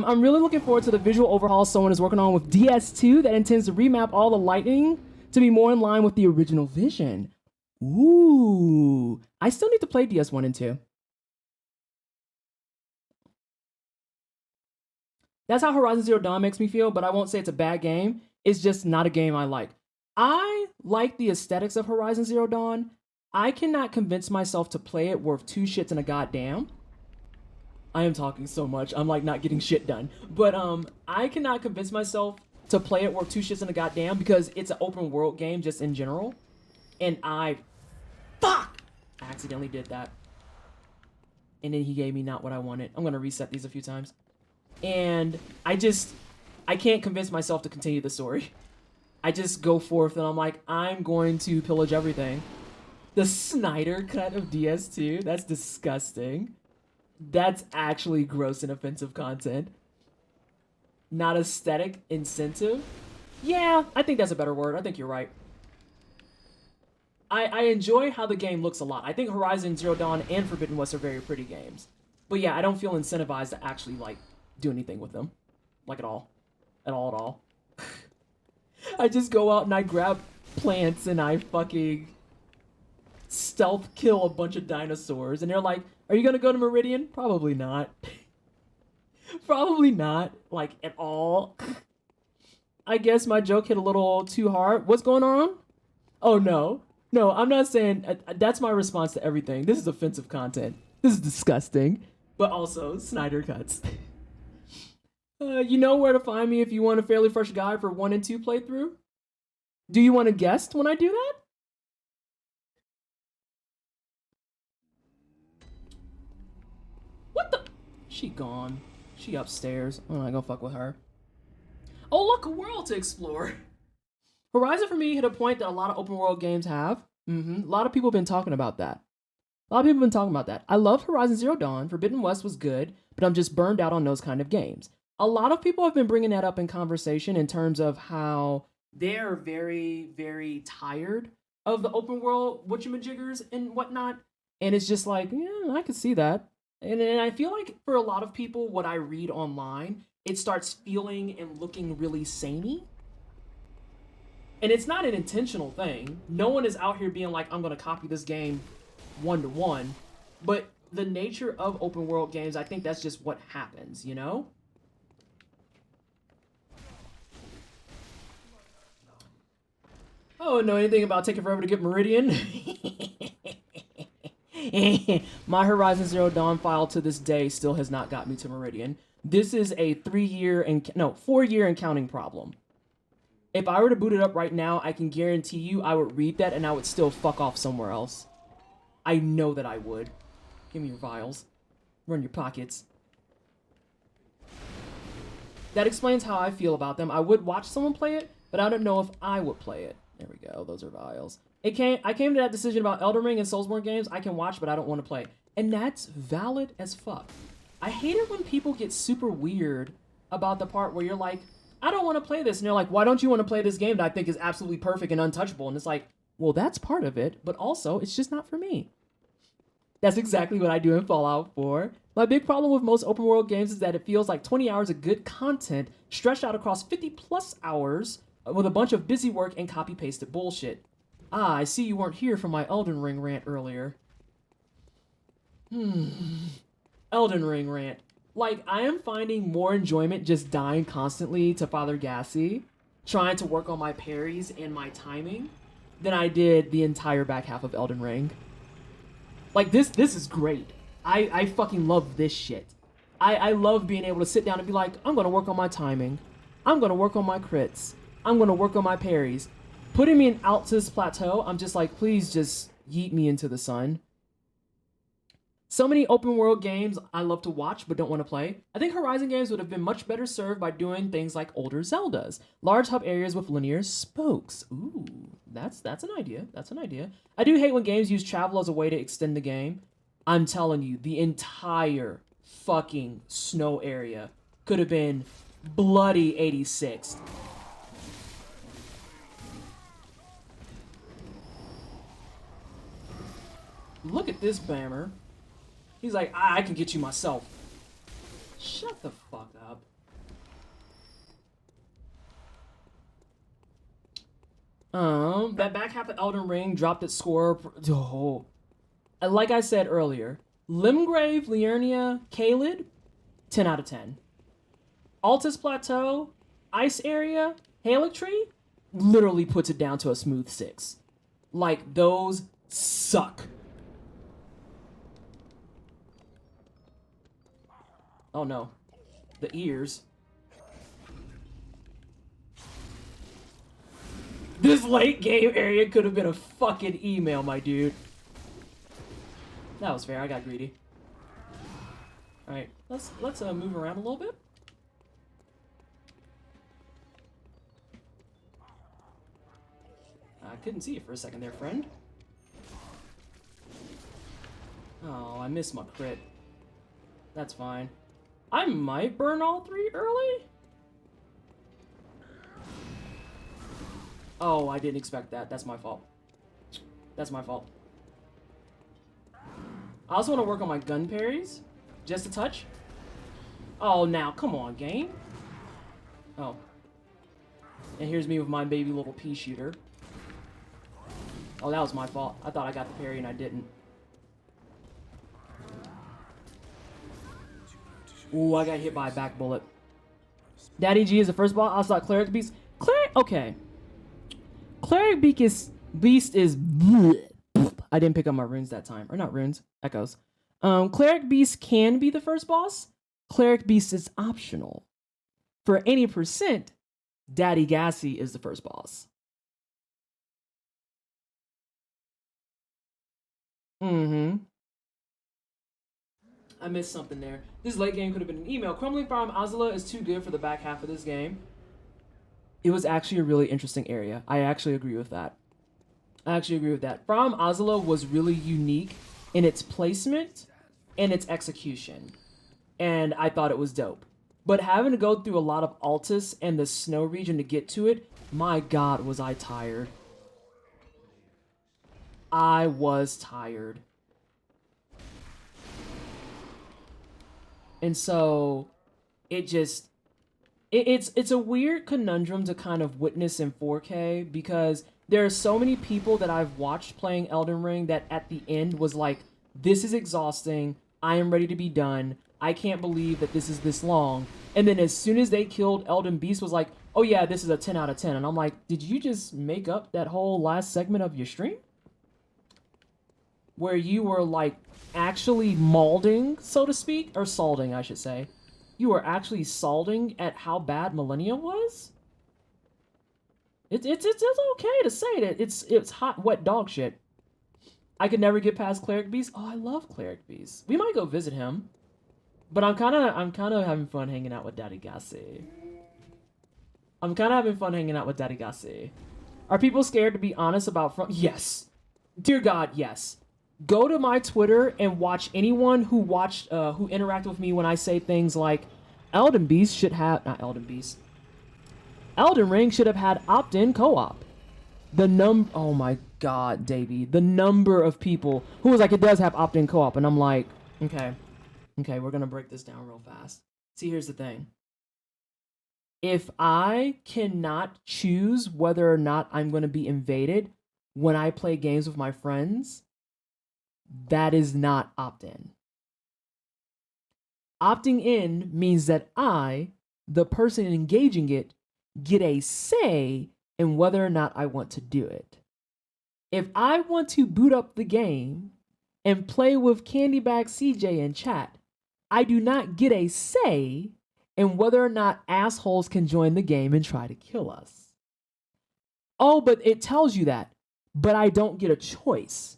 I'm really looking forward to the visual overhaul someone is working on with DS2 that intends to remap all the lighting to be more in line with the original vision. Ooh. I still need to play DS1 and 2. That's how Horizon Zero Dawn makes me feel, but I won't say it's a bad game. It's just not a game I like. I like the aesthetics of Horizon Zero Dawn. I cannot convince myself to play it worth 2 shits and a goddamn. I am talking so much, I'm like not getting shit done. But I cannot convince myself to play it worth 2 shits and a goddamn because it's an open world game just in general. And I accidentally did that. And then he gave me not what I wanted. I'm gonna reset these a few times. And I can't convince myself to continue the story. I just go forth and I'm like, I'm going to pillage everything. The Snyder cut of DS2, that's disgusting. That's actually gross and offensive content. Not aesthetic, incentive. Yeah, I think that's a better word. I think you're right. I enjoy how the game looks a lot. I think Horizon Zero Dawn and Forbidden West are very pretty games. But yeah, I don't feel incentivized to actually, like, do anything with them. Like, at all. At all. I just go out and I grab plants and I fucking stealth kill a bunch of dinosaurs. And they're like, are you gonna go to Meridian? Probably not. Probably not, like, at all. I guess my joke hit a little too hard. What's going on? Oh, no. No, I'm not saying... that's my response to everything. This is offensive content. This is disgusting. But also, Snyder cuts. You know where to find me if you want a fairly fresh guide for 1 and 2 playthrough? Do you want to guest when I do that? What the? She gone. She upstairs. I'm not gonna fuck with her. Oh, look, a world to explore. Horizon for me hit a point that a lot of open world games have. A lot of people have been talking about that. I love Horizon Zero Dawn. Forbidden West was good, but I'm just burned out on those kind of games. A lot of people have been bringing that up in conversation in terms of how they're very, very tired of the open world whatchamajiggers and whatnot. And it's just like, yeah, I could see that. And I feel like for a lot of people, what I read online, it starts feeling and looking really samey. And it's not an intentional thing. No one is out here being like, I'm going to copy this game one-to-one. But the nature of open world games, I think that's just what happens, you know? Oh, know anything about taking forever to get Meridian? My Horizon Zero Dawn file to this day still has not got me to Meridian. This is a 4-year and counting problem. If I were to boot it up right now, I can guarantee you I would read that and I would still fuck off somewhere else. I know that I would. Give me your vials. Run your pockets. That explains how I feel about them. I would watch someone play it, but I don't know if I would play it. There we go. Those are vials. I came to that decision about Elden Ring and Soulsborne games. I can watch, but I don't want to play. And that's valid as fuck. I hate it when people get super weird about the part where you're like, I don't want to play this. And they're like, why don't you want to play this game that I think is absolutely perfect and untouchable? And it's like, well, that's part of it, but also it's just not for me. That's exactly what I do in Fallout 4. My big problem with most open world games is that it feels like 20 hours of good content stretched out across 50 plus hours with a bunch of busy work and copy pasted bullshit. Ah, I see you weren't here for my Elden Ring rant earlier. Elden Ring rant. Like, I am finding more enjoyment just dying constantly to Father Gassy, trying to work on my parries and my timing, than I did the entire back half of Elden Ring. Like, this is great. I fucking love this shit. I love being able to sit down and be like, I'm gonna work on my timing. I'm gonna work on my crits. I'm gonna work on my parries. Putting me in Altus Plateau, I'm just like, please just yeet me into the sun. So many open world games I love to watch but don't want to play. I think Horizon games would have been much better served by doing things like older Zeldas. Large hub areas with linear spokes. Ooh, that's an idea. That's an idea. I do hate when games use travel as a way to extend the game. I'm telling you, the entire fucking snow area could have been bloody 86. Look at this bammer. He's like, I can get you myself. Shut the fuck up. That back half of Elden Ring dropped its score. Oh. Like I said earlier, Limgrave, Liurnia, Caelid, 10 out of 10. Altus Plateau, Ice Area, Halictree, literally puts it down to a smooth 6. Like, those suck. Oh no. The ears. This late game area could have been a fucking email, my dude. That was fair, I got greedy. Alright, let's move around a little bit. I couldn't see you for a second there, friend. Oh, I missed my crit. That's fine. I might burn all 3 early? Oh, I didn't expect that. That's my fault. That's my fault. I also want to work on my gun parries. Just a touch. Oh, now, come on, game. Oh. And here's me with my baby little pea shooter. Oh, that was my fault. I thought I got the parry and I didn't. Ooh, I got hit by a back bullet. Daddy G is the first boss. I saw Cleric Beast. Okay. Cleric Beast is... I didn't pick up my runes that time. Or not runes. Echoes. Cleric Beast can be the first boss. Cleric Beast is optional. For any percent, Daddy Gassy is the first boss. I missed something there. This late game could have been an email. Crumbling Farm Azula is too good for the back half of this game. It was actually a really interesting area. I actually agree with that. Farm Azula was really unique in its placement and its execution. And I thought it was dope. But having to go through a lot of Altus and the snow region to get to it, my god, was I tired. I was tired. And so, it just it's a weird conundrum to kind of witness in 4K because there are so many people that I've watched playing Elden Ring that at the end was like, this is exhausting. I am ready to be done. I can't believe that this is this long. And then as soon as they killed Elden Beast was like, oh yeah, this is a 10 out of 10. And I'm like, did you just make up that whole last segment of your stream? Where you were like actually malding, so to speak, or salding, I should say. You were actually salding at how bad Millennium was? It's okay to say that it's hot, wet dog shit. I could never get past Cleric Beast. Oh, I love Cleric Beast. We might go visit him. But I'm kind of having fun hanging out with Daddy Gassi. I'm kind of having fun hanging out with Daddy Gassi. Are people scared to be honest about Yes. Dear God, yes. Go to my Twitter and watch anyone who interacted with me when I say things like Elden Ring should have had opt-in co-op. Oh my God, Davey. The number of people who was like, it does have opt-in co-op. And I'm like, okay, we're going to break this down real fast. See, here's the thing. If I cannot choose whether or not I'm going to be invaded when I play games with my friends, that is not opt-in. Opting in means that I, the person engaging it, get a say in whether or not I want to do it. If I want to boot up the game and play with Candybag CJ in chat, I do not get a say in whether or not assholes can join the game and try to kill us. Oh, but it tells you that, but I don't get a choice.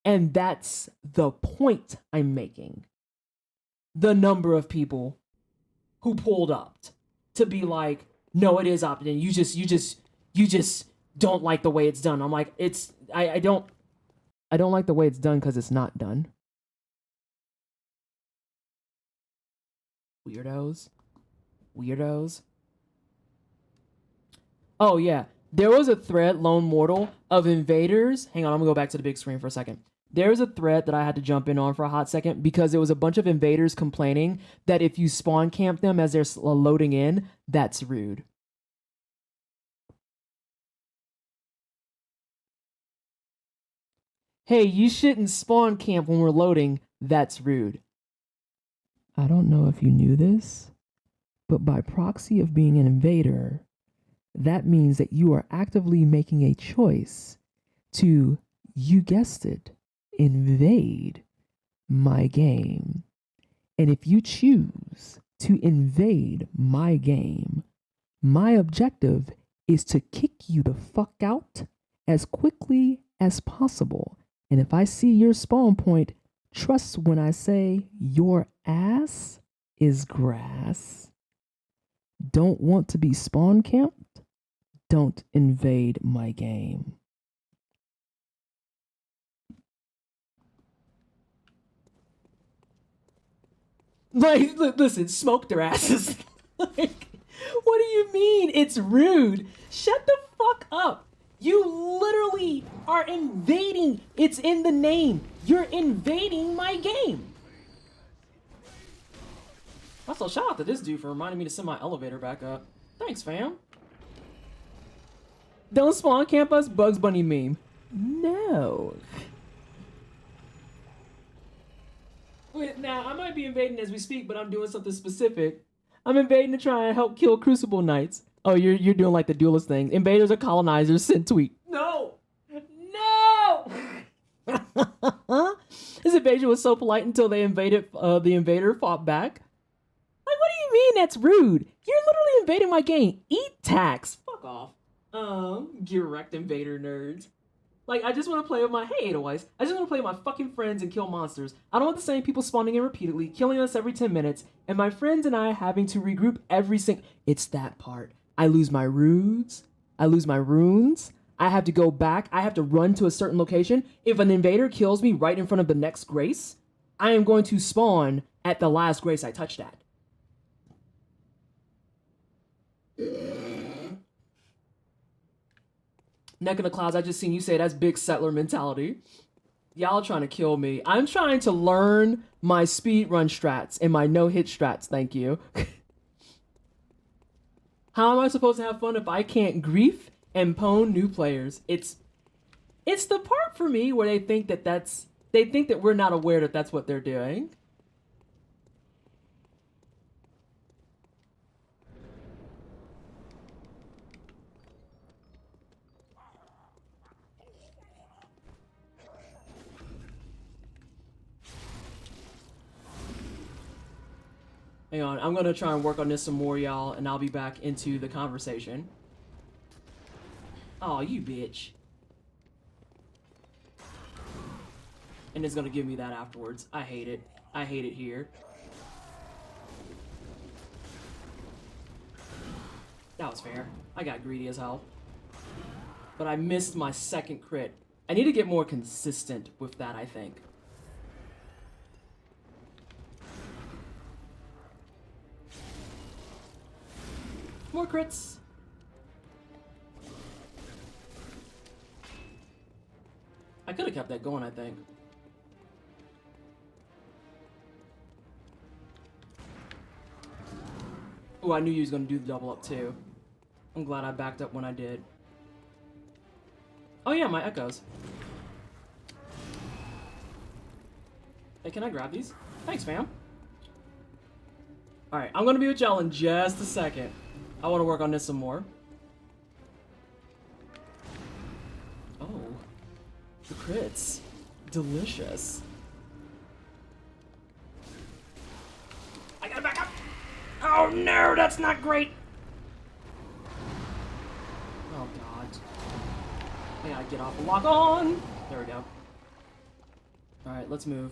And that's the point I'm making. The number of people who pulled up to be like, no, it is opt-in. You just don't like the way it's done. I'm like, I don't like the way it's done because it's not done. Weirdos. Oh yeah, there was a thread, Lone Mortal, of invaders. Hang on, I'm gonna go back to the big screen for a second. There was a thread that I had to jump in on for a hot second because there was a bunch of invaders complaining that if you spawn camp them as they're loading in, that's rude. Hey, you shouldn't spawn camp when we're loading. That's rude. I don't know if you knew this, but by proxy of being an invader, that means that you are actively making a choice to, you guessed it, invade my game. And if you choose to invade my game, my objective is to kick you the fuck out as quickly as possible. And if I see your spawn point, trust when I say your ass is grass. Don't want to be spawn camped? Don't invade my game. Like, listen, smoke their asses. Like, what do you mean? It's rude. Shut the fuck up. You literally are invading. It's in the name. You're invading my game. Also, shout out to this dude for reminding me to send my elevator back up. Thanks, fam. Don't spawn camp us, Bugs Bunny meme. No. Wait, now, I might be invading as we speak, but I'm doing something specific. I'm invading to try and help kill Crucible Knights. Oh, you're doing like the duelist thing. Invaders or colonizers, send tweet. No! No! This invasion was so polite until they invaded, the invader fought back. Like, what do you mean that's rude? You're literally invading my game. Eat tax. Fuck off. Direct invader nerds. Like, I just want to play with my, hey, Edelweiss, I just want to play with my fucking friends and kill monsters. I don't want the same people spawning in repeatedly, killing us every 10 minutes, and my friends and I having to regroup every It's that part. I lose my runes. I have to go back. I have to run to a certain location. If an invader kills me right in front of the next grace, I am going to spawn at the last grace I touched at. Neck in the clouds, I just seen you say that's big settler mentality. Y'all trying to kill me. I'm trying to learn my speedrun strats and my no-hit strats, thank you. How am I supposed to have fun if I can't grief and pwn new players? It's the part for me where they think that we're not aware that that's what they're doing. Hang on, I'm gonna try and work on this some more, y'all, and I'll be back into the conversation. Oh, you bitch. And it's gonna give me that afterwards. I hate it. I hate it here. That was fair. I got greedy as hell. But I missed my second crit. I need to get more consistent with that, I think. More crits. I could have kept that going, I think. Oh, I knew you was gonna do the double up too. I'm glad I backed up when I did. Oh yeah, my echoes. Hey, can I grab these? Thanks, fam. Alright, I'm gonna be with y'all in just a second. I want to work on this some more. Oh. The crits. Delicious. I gotta back up! Oh no, that's not great! Oh god. I gotta get off and lock on! There we go. Alright, let's move.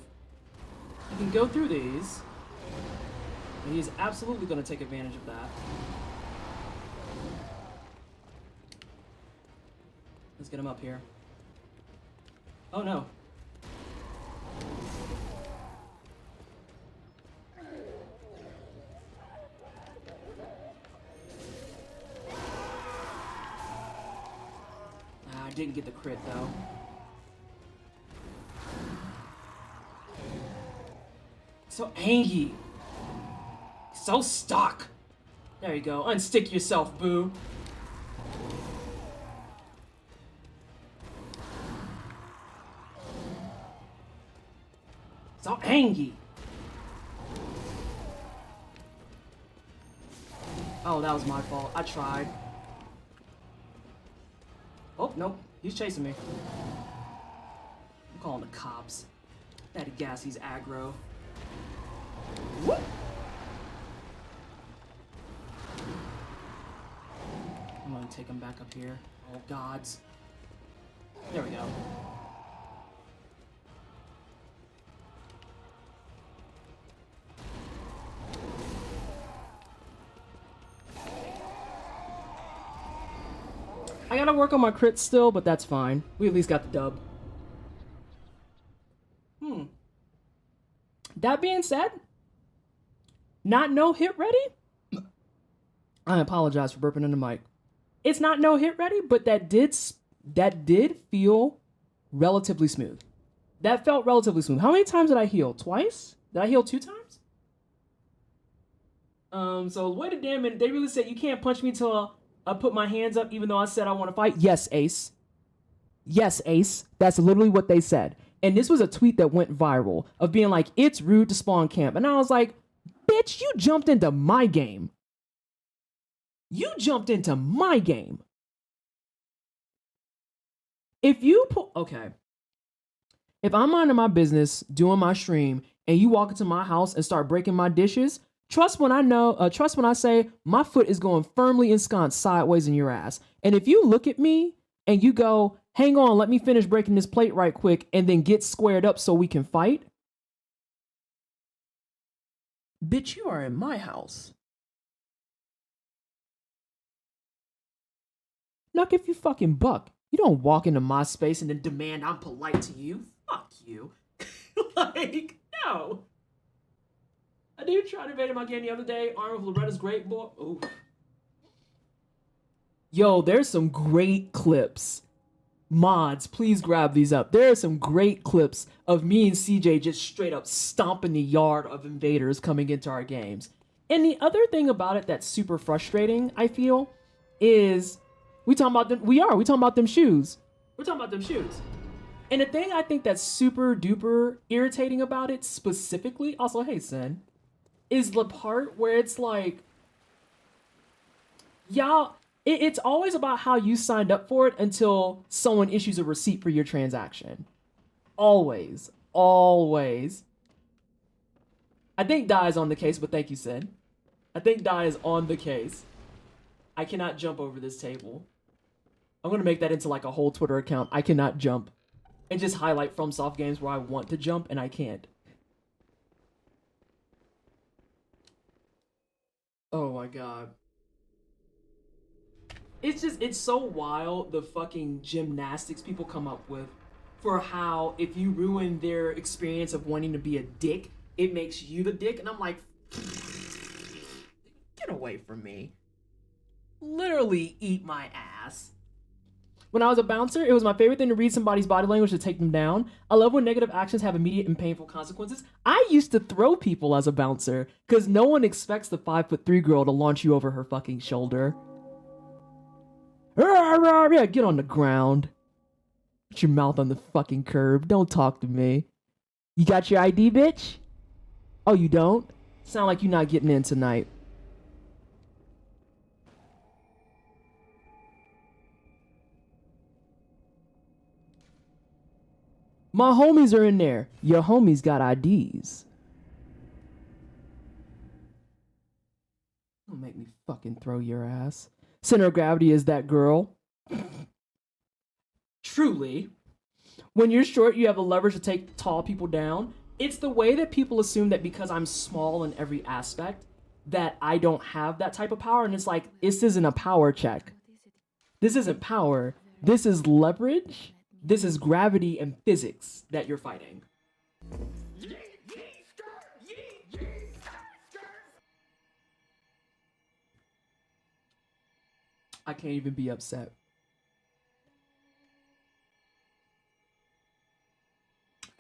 You can go through these. And he's absolutely gonna take advantage of that. Let's get him up here. Oh no. I didn't get the crit though. So angy. So stuck. There you go. Unstick yourself, boo. So angry. Oh, that was my fault. I tried. Oh, nope. He's chasing me. I'm calling the cops. Daddy Gassie's aggro. Whoop! I'm gonna take him back up here. Oh, gods. There we go. I gotta work on my crits still, but that's fine. We at least got the dub. That being said, not no hit ready? I apologize for burping in the mic. It's not no hit ready, but that did feel relatively smooth. That felt relatively smooth. How many times did I heal? Twice? Did I heal 2 times? So wait a damn minute. They really said you can't punch me till I put my hands up, even though I said I want to fight. Yes, Ace. Yes, Ace. That's literally what they said. And this was a tweet that went viral of being like, it's rude to spawn camp. And I was like, bitch, you jumped into my game. You jumped into my game. If you put, okay. If I'm minding my business, doing my stream, and you walk into my house and start breaking my dishes, trust when I say my foot is going firmly ensconced sideways in your ass. And if you look at me and you go, hang on, let me finish breaking this plate right quick, and then get squared up so we can fight, bitch, you are in my house. Knock if you fucking buck. You don't walk into my space and then demand I'm polite to you. Fuck you. Like, no. A dude tried invading my game the other day, armed with Loretta's great boy. Ooh. Yo, there's some great clips. Mods, please grab these up. There are some great clips of me and CJ just straight up stomping the yard of invaders coming into our games. And the other thing about it that's super frustrating, I feel, is we talking about them. We talking about them shoes. We're talking about them shoes. And the thing I think that's super duper irritating about it specifically, also, hey, Sen, is the part where it's like, y'all, it's always about how you signed up for it until someone issues a receipt for your transaction. Always. Always. I think Die is on the case, but thank you, Sen. I think Die is on the case. I cannot jump over this table. I'm going to make that into like a whole Twitter account. I cannot jump. And just highlight FromSoft games where I want to jump and I can't. Oh my god. It's so wild the fucking gymnastics people come up with for how if you ruin their experience of wanting to be a dick, it makes you the dick. And I'm like, get away from me. Literally eat my ass. When I was a bouncer, it was my favorite thing to read somebody's body language to take them down. I love when negative actions have immediate and painful consequences. I used to throw people as a bouncer because no one expects the 5'3" girl to launch you over her fucking shoulder. Yeah, get on the ground. Put your mouth on the fucking curb. Don't talk to me. You got your ID, bitch? Oh, you don't? Sound like you're not getting in tonight. My homies are in there. Your homies got IDs. Don't make me fucking throw your ass. Center of gravity is that girl. Truly. When you're short, you have the leverage to take tall people down. It's the way that people assume that because I'm small in every aspect, that I don't have that type of power. And it's like, this isn't a power check. This isn't power. This is leverage. This is gravity and physics that you're fighting. I can't even be upset.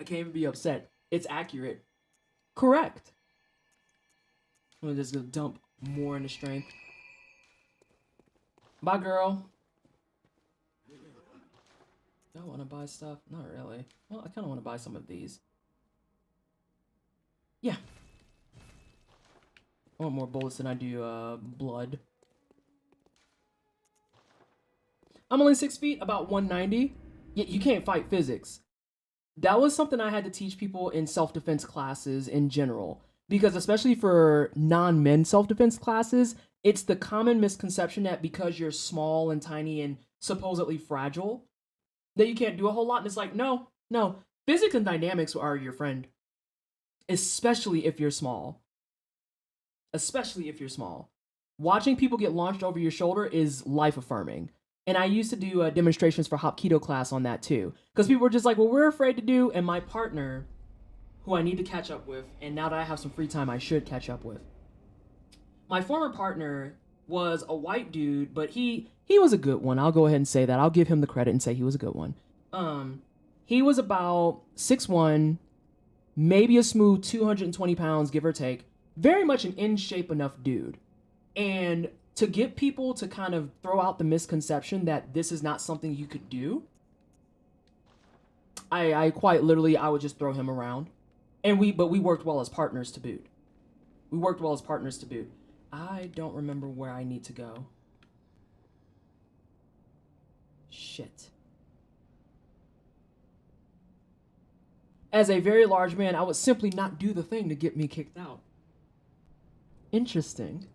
I can't even be upset. It's accurate. Correct. I'm just gonna dump more into strength. Bye, girl. Do I want to buy stuff? Not really. Well, I kind of want to buy some of these. Yeah. I want more bullets than I do blood. I'm only 6 feet, about 190. Yet you can't fight physics. That was something I had to teach people in self-defense classes in general. Because especially for non-men self-defense classes, it's the common misconception that because you're small and tiny and supposedly fragile, that you can't do a whole lot. And it's like, no. Physics and dynamics are your friend. Especially if you're small. Especially if you're small. Watching people get launched over your shoulder is life-affirming. And I used to do demonstrations for Hapkido class on that too. Because people were just like, well, we're afraid to do. And my partner, who I need to catch up with, and now that I have some free time, I should catch up with. My former partner was a white dude, but he was a good one. I'll go ahead and say that. I'll give him the credit and say he was a good one. He was about 6'1", maybe a smooth 220 pounds, give or take. Very much an in shape enough dude. And to get people to kind of throw out the misconception that this is not something you could do, I quite literally, I would just throw him around. But we worked well as partners to boot. I don't remember where I need to go. Shit. As a very large man, I would simply not do the thing to get me kicked out. Interesting.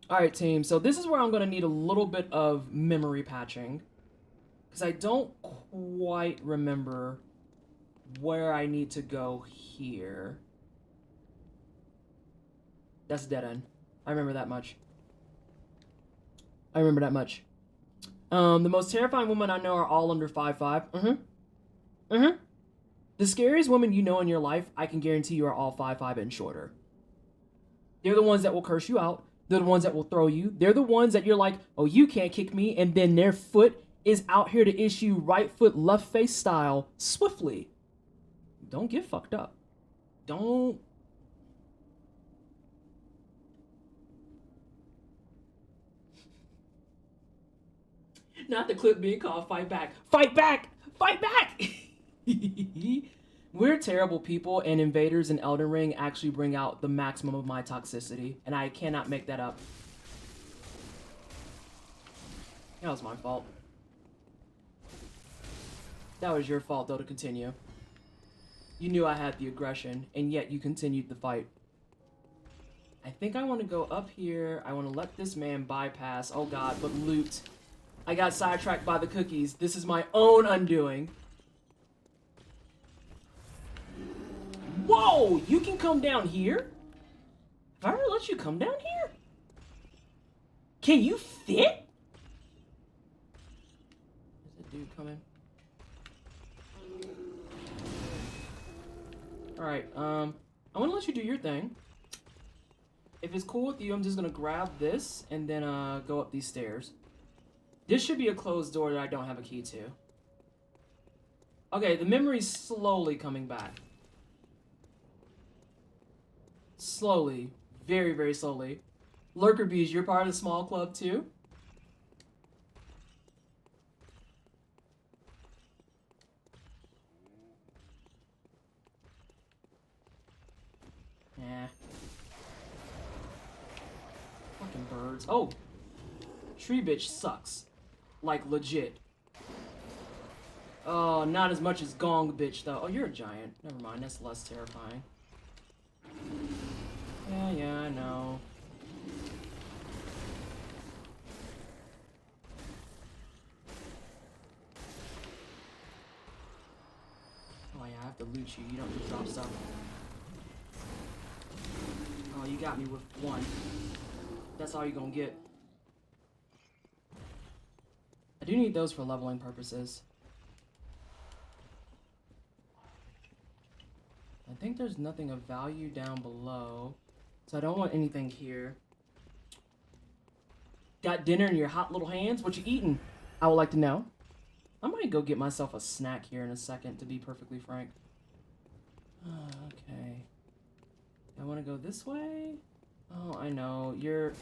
Alright, team. So this is where I'm going to need a little bit of memory patching. Because I don't quite remember where I need to go here. That's a dead end. I remember that much. The most terrifying women I know are all under 5'5". The scariest women you know in your life, I can guarantee you are all 5'5" and shorter. They're the ones that will curse you out. They're the ones that will throw you. They're the ones that you're like, oh, you can't kick me. And then their foot is out here to issue right foot, left face style swiftly. Don't get fucked up. Don't. Not the clip being called fight back. Fight back! Fight back! We're terrible people, and invaders in Elden Ring actually bring out the maximum of my toxicity, and I cannot make that up. That was my fault. That was your fault, though, to continue. You knew I had the aggression, and yet you continued the fight. I think I want to go up here. I want to let this man bypass. Oh god, but loot. I got sidetracked by the cookies. This is my own undoing. Whoa! You can come down here? Have I ever let you come down here? Can you fit? There's a dude coming. Alright, I want to let you do your thing. If it's cool with you, I'm just going to grab this and then go up these stairs. This should be a closed door that I don't have a key to. Okay, the memory's slowly coming back. Slowly. Very, very slowly. Lurker Bees, you're part of the small club too? Nah. Fucking birds. Oh! Tree bitch sucks. Like, legit. Oh, not as much as Gong bitch, though. Oh, you're a giant. Never mind, that's less terrifying. Yeah, I know. Oh, yeah, I have to loot you. You don't just drop stuff. Oh, you got me with one. That's all you're gonna get. I do need those for leveling purposes. I think there's nothing of value down below, so I don't want anything here. Got dinner in your hot little hands? What you eating? I would like to know. I might go get myself a snack here in a second, to be perfectly frank. Okay. I want to go this way? Oh, I know. You're...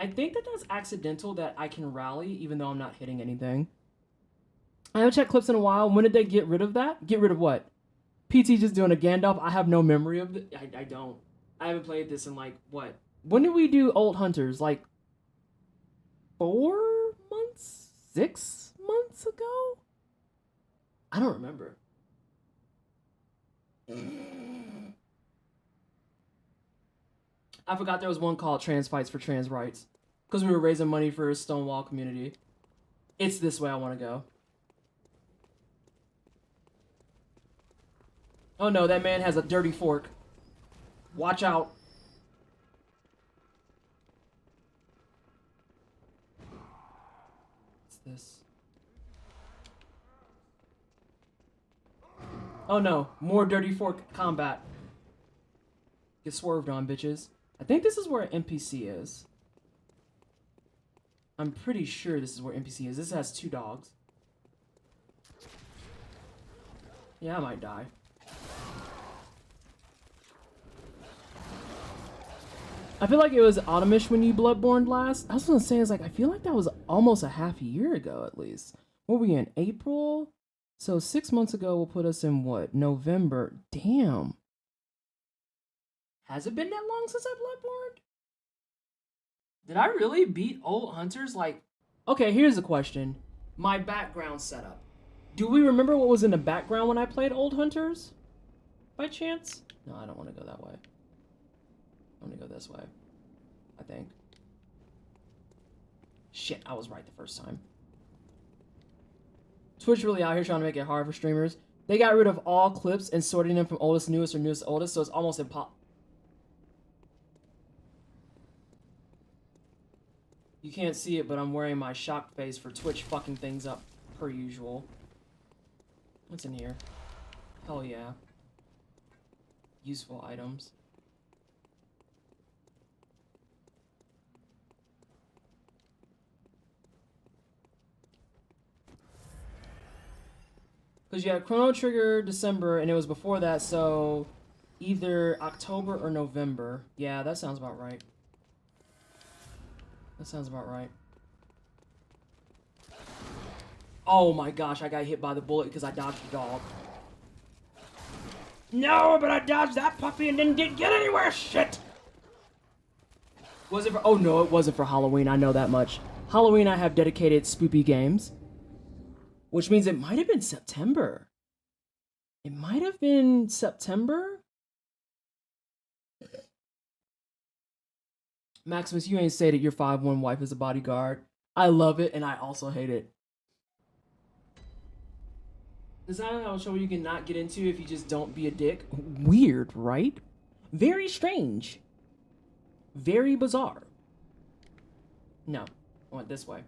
I think that that's accidental that I can rally even though I'm not hitting anything. I haven't checked clips in a while. When did they get rid of that? Get rid of what? PT just doing a Gandalf? I have no memory of it. I don't. I haven't played this in like, what? When did we do Old Hunters? Like 4 months? 6 months ago? I don't remember. I forgot there was one called Trans Fights for Trans Rights. Because we were raising money for a Stonewall community. It's this way I want to go. Oh no, that man has a dirty fork. Watch out. What's this? Oh no, more dirty fork combat. Get swerved on, bitches. I think this is where NPC is. I'm pretty sure this is where NPC is. This has 2 dogs. Yeah, I might die. I feel like it was autumnish when you Bloodborne last. I was gonna say, I feel like that was almost a half a year ago at least. What were we in? April? So 6 months ago will put us in what? November. Damn. Has it been that long since I Bloodborne? Did I really beat Old Hunters? Like, okay, here's the question. My background setup. Do we remember what was in the background when I played Old Hunters? By chance? No, I don't want to go that way. I want to go this way, I think. Shit, I was right the first time. Twitch really out here trying to make it hard for streamers. They got rid of all clips and sorting them from oldest to newest or newest to oldest, so it's almost impossible. You can't see it, but I'm wearing my shocked face for Twitch fucking things up, per usual. What's in here? Hell yeah. Useful items. Because you had Chrono Trigger December, and it was before that, so either October or November. Yeah, that sounds about right. That sounds about right. Oh my gosh, I got hit by the bullet because I dodged the dog. No, but I dodged that puppy and didn't get anywhere. Shit. Was it for? Oh no, it wasn't for Halloween. I know that much. Halloween, I have dedicated spoopy games, which means it might have been September. It might have been September. Maximus, you ain't say that your 5'1" wife is a bodyguard. I love it, and I also hate it. Is that a show you cannot get into if you just don't be a dick? Weird, right? Very strange. Very bizarre. No, I went this way.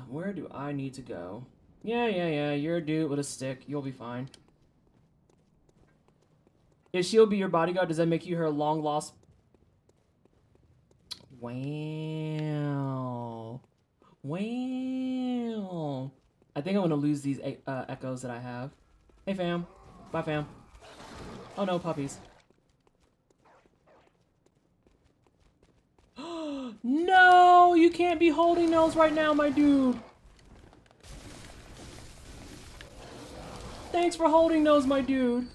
Where do I need to go? Yeah, you're a dude with a stick. You'll be fine. If she'll be your bodyguard, does that make you her long lost? Wow. Wow. I think I'm gonna lose these echoes that I have. Hey fam. Bye fam. Oh no, puppies. No, you can't be holding those right now, my dude. Thanks for holding those, my dude.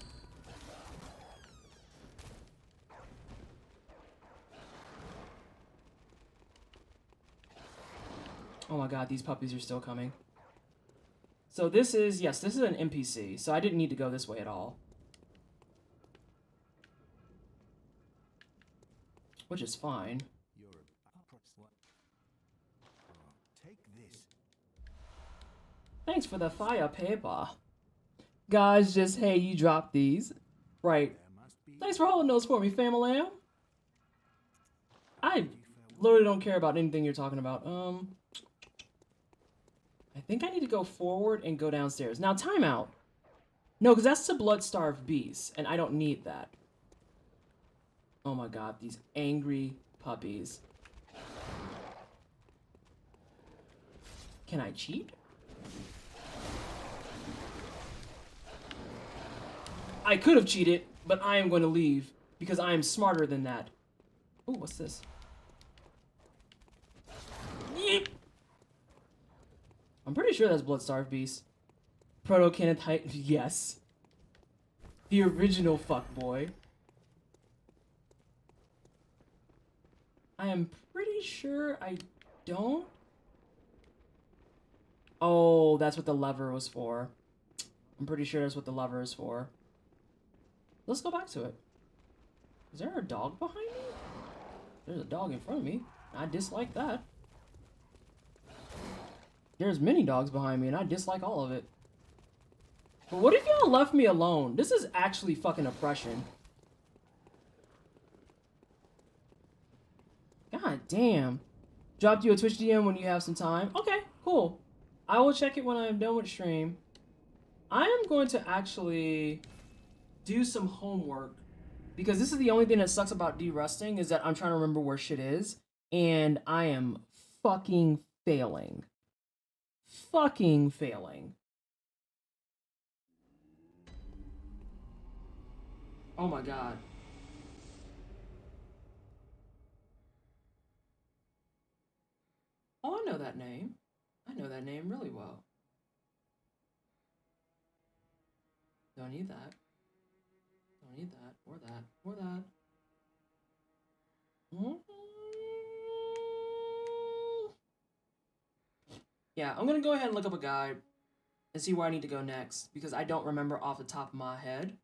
Oh my god, these puppies are still coming. So this is, yes, this is an NPC, so I didn't need to go this way at all. Which is fine. Take this. Thanks for the fire paper. Guys, just, hey, you dropped these. Right. Thanks for holding those for me, family. I literally don't care about anything you're talking about. I think I need to go forward and go downstairs. Now, timeout. No, because that's to blood-starved beasts, and I don't need that. Oh my god, these angry puppies. Can I cheat? I could have cheated, but I am going to leave because I am smarter than that. Ooh, what's this? Yeep. I'm pretty sure that's Blood-Starved Beast. Proto-Canonite, yes. The original fuckboy. I am pretty sure I don't. Oh, that's what the lever was for. I'm pretty sure that's what the lever is for. Let's go back to it. Is there a dog behind me? There's a dog in front of me. I dislike that. There's many dogs behind me, and I dislike all of it. But what if y'all left me alone? This is actually fucking oppression. God damn. Dropped you a Twitch DM when you have some time. Okay, cool. I will check it when I'm done with stream. I am going to actually do some homework, because this is the only thing that sucks about derusting, is that I'm trying to remember where shit is, and I am fucking failing. Fucking failing. Oh my god. Oh, I know that name. I know that name really well. Don't need that. Don't need that. Or that. Or that. Yeah, I'm gonna go ahead and look up a guide and see where I need to go next, because I don't remember off the top of my head.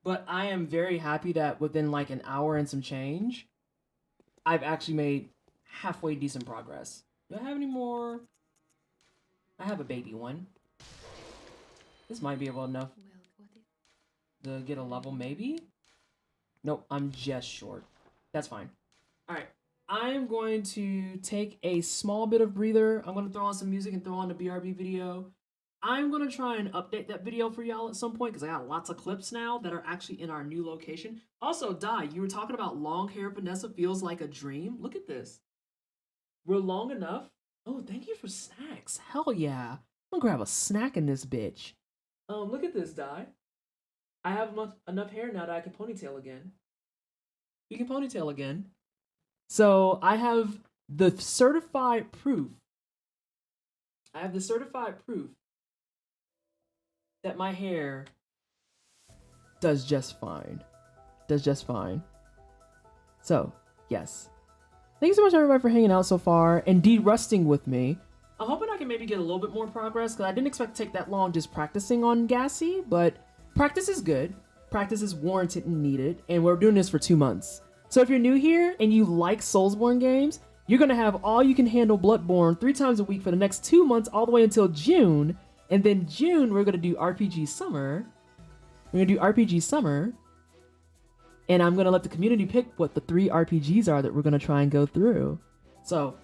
But I am very happy that within like an hour and some change, I've actually made halfway decent progress. Do I have any more? I have a baby one. This might be able enough to get a level, maybe? Nope, I'm just short. That's fine. Alright, I'm going to take a small bit of breather. I'm going to throw on some music and throw on the BRB video. I'm going to try and update that video for y'all at some point, because I got lots of clips now that are actually in our new location. Also, Dai, you were talking about long hair Vanessa feels like a dream. Look at this. We're long enough. Oh, thank you for snacks. Hell yeah. I'm gonna grab a snack in this bitch. Look at this, Di. I have enough hair now that I can ponytail again. You can ponytail again. So I have the certified proof. I have the certified proof that my hair does just fine. Does just fine. So, yes. Thank you so much, everybody, for hanging out so far and derusting with me. I'm hoping I can maybe get a little bit more progress, because I didn't expect to take that long just practicing on Gassy, but practice is good. Practice is warranted and needed, and we're doing this for 2 months. So if you're new here and you like Soulsborne games, you're going to have all you can handle Bloodborne 3 times a week for the next 2 months, all the way until June. And then June, we're going to do RPG Summer. We're going to do RPG Summer. And I'm going to let the community pick what the 3 RPGs are that we're going to try and go through. So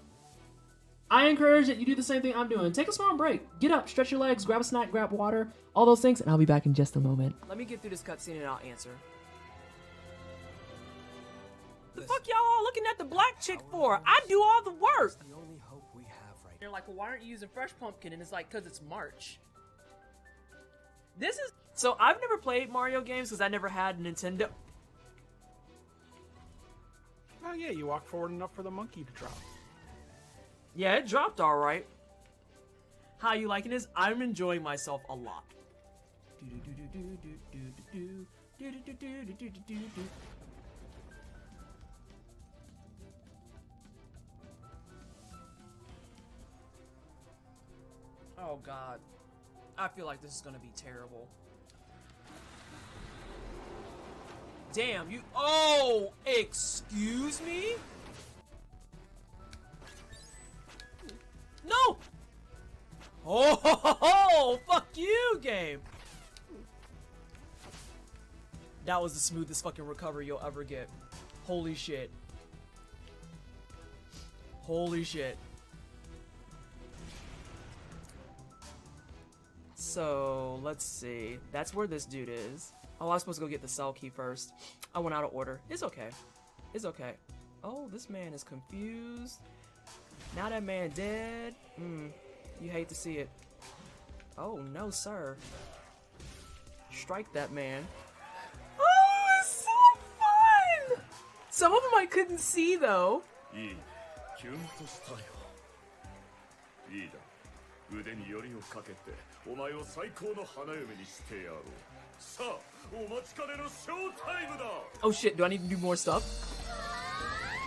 I encourage that you do the same thing I'm doing. Take a small break. Get up, stretch your legs, grab a snack, grab water, all those things, and I'll be back in just a moment. Let me get through this cutscene and I'll answer. The fuck y'all all looking at the black chick for? I do all the work. The only hope we have right They're like, well, why aren't you using Fresh Pumpkin? And it's like, because it's March. This is... So I've never played Mario games because I never had a Nintendo. Oh yeah, you walk forward enough for the monkey to drop. Yeah, it dropped all right. How you liking this? I'm enjoying myself a lot. Oh god. I feel like this is gonna be terrible. Damn, you... Oh! Excuse me? No! Oh, fuck you, game! That was the smoothest fucking recovery you'll ever get. Holy shit. Holy shit. So, let's see. That's where this dude is. Oh, I was supposed to go get the cell key first. I went out of order. It's okay. It's okay. Oh, this man is confused. Now that man dead. You hate to see it. Oh, no, sir. Strike that man. Oh, it's so fun! Some of them I couldn't see, though. 腕によりをかけてお前を最高の花嫁にしてやろう。さあ、お待ちかねのショータイムだ。 Oh shit, do I need to do more stuff?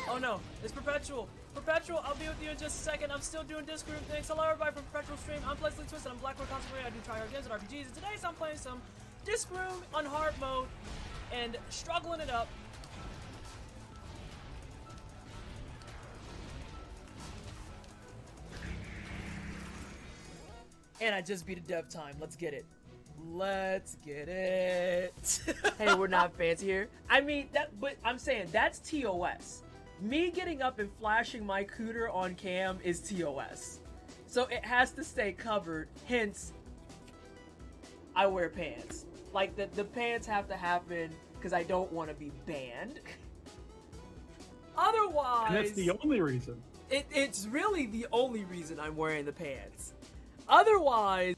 Oh no, it's Perpetual. Perpetual, I'll be with you in just a second. I'm still doing Disc Room things. Hello everybody from Perpetual Stream. I'm Leslie Twisted. I'm Blackwood Consecrated. I do try hard games and RPGs. And today I'm playing some Disc Room on hard mode and struggling it up. And I just beat a dev time. Let's get it. Let's get it. Hey, we're not fancy here. I mean, but I'm saying that's TOS. Me getting up and flashing my cooter on cam is TOS. So it has to stay covered, hence, I wear pants. Like, the pants have to happen because I don't want to be banned. Otherwise... And that's the only reason. It's really the only reason I'm wearing the pants. Otherwise...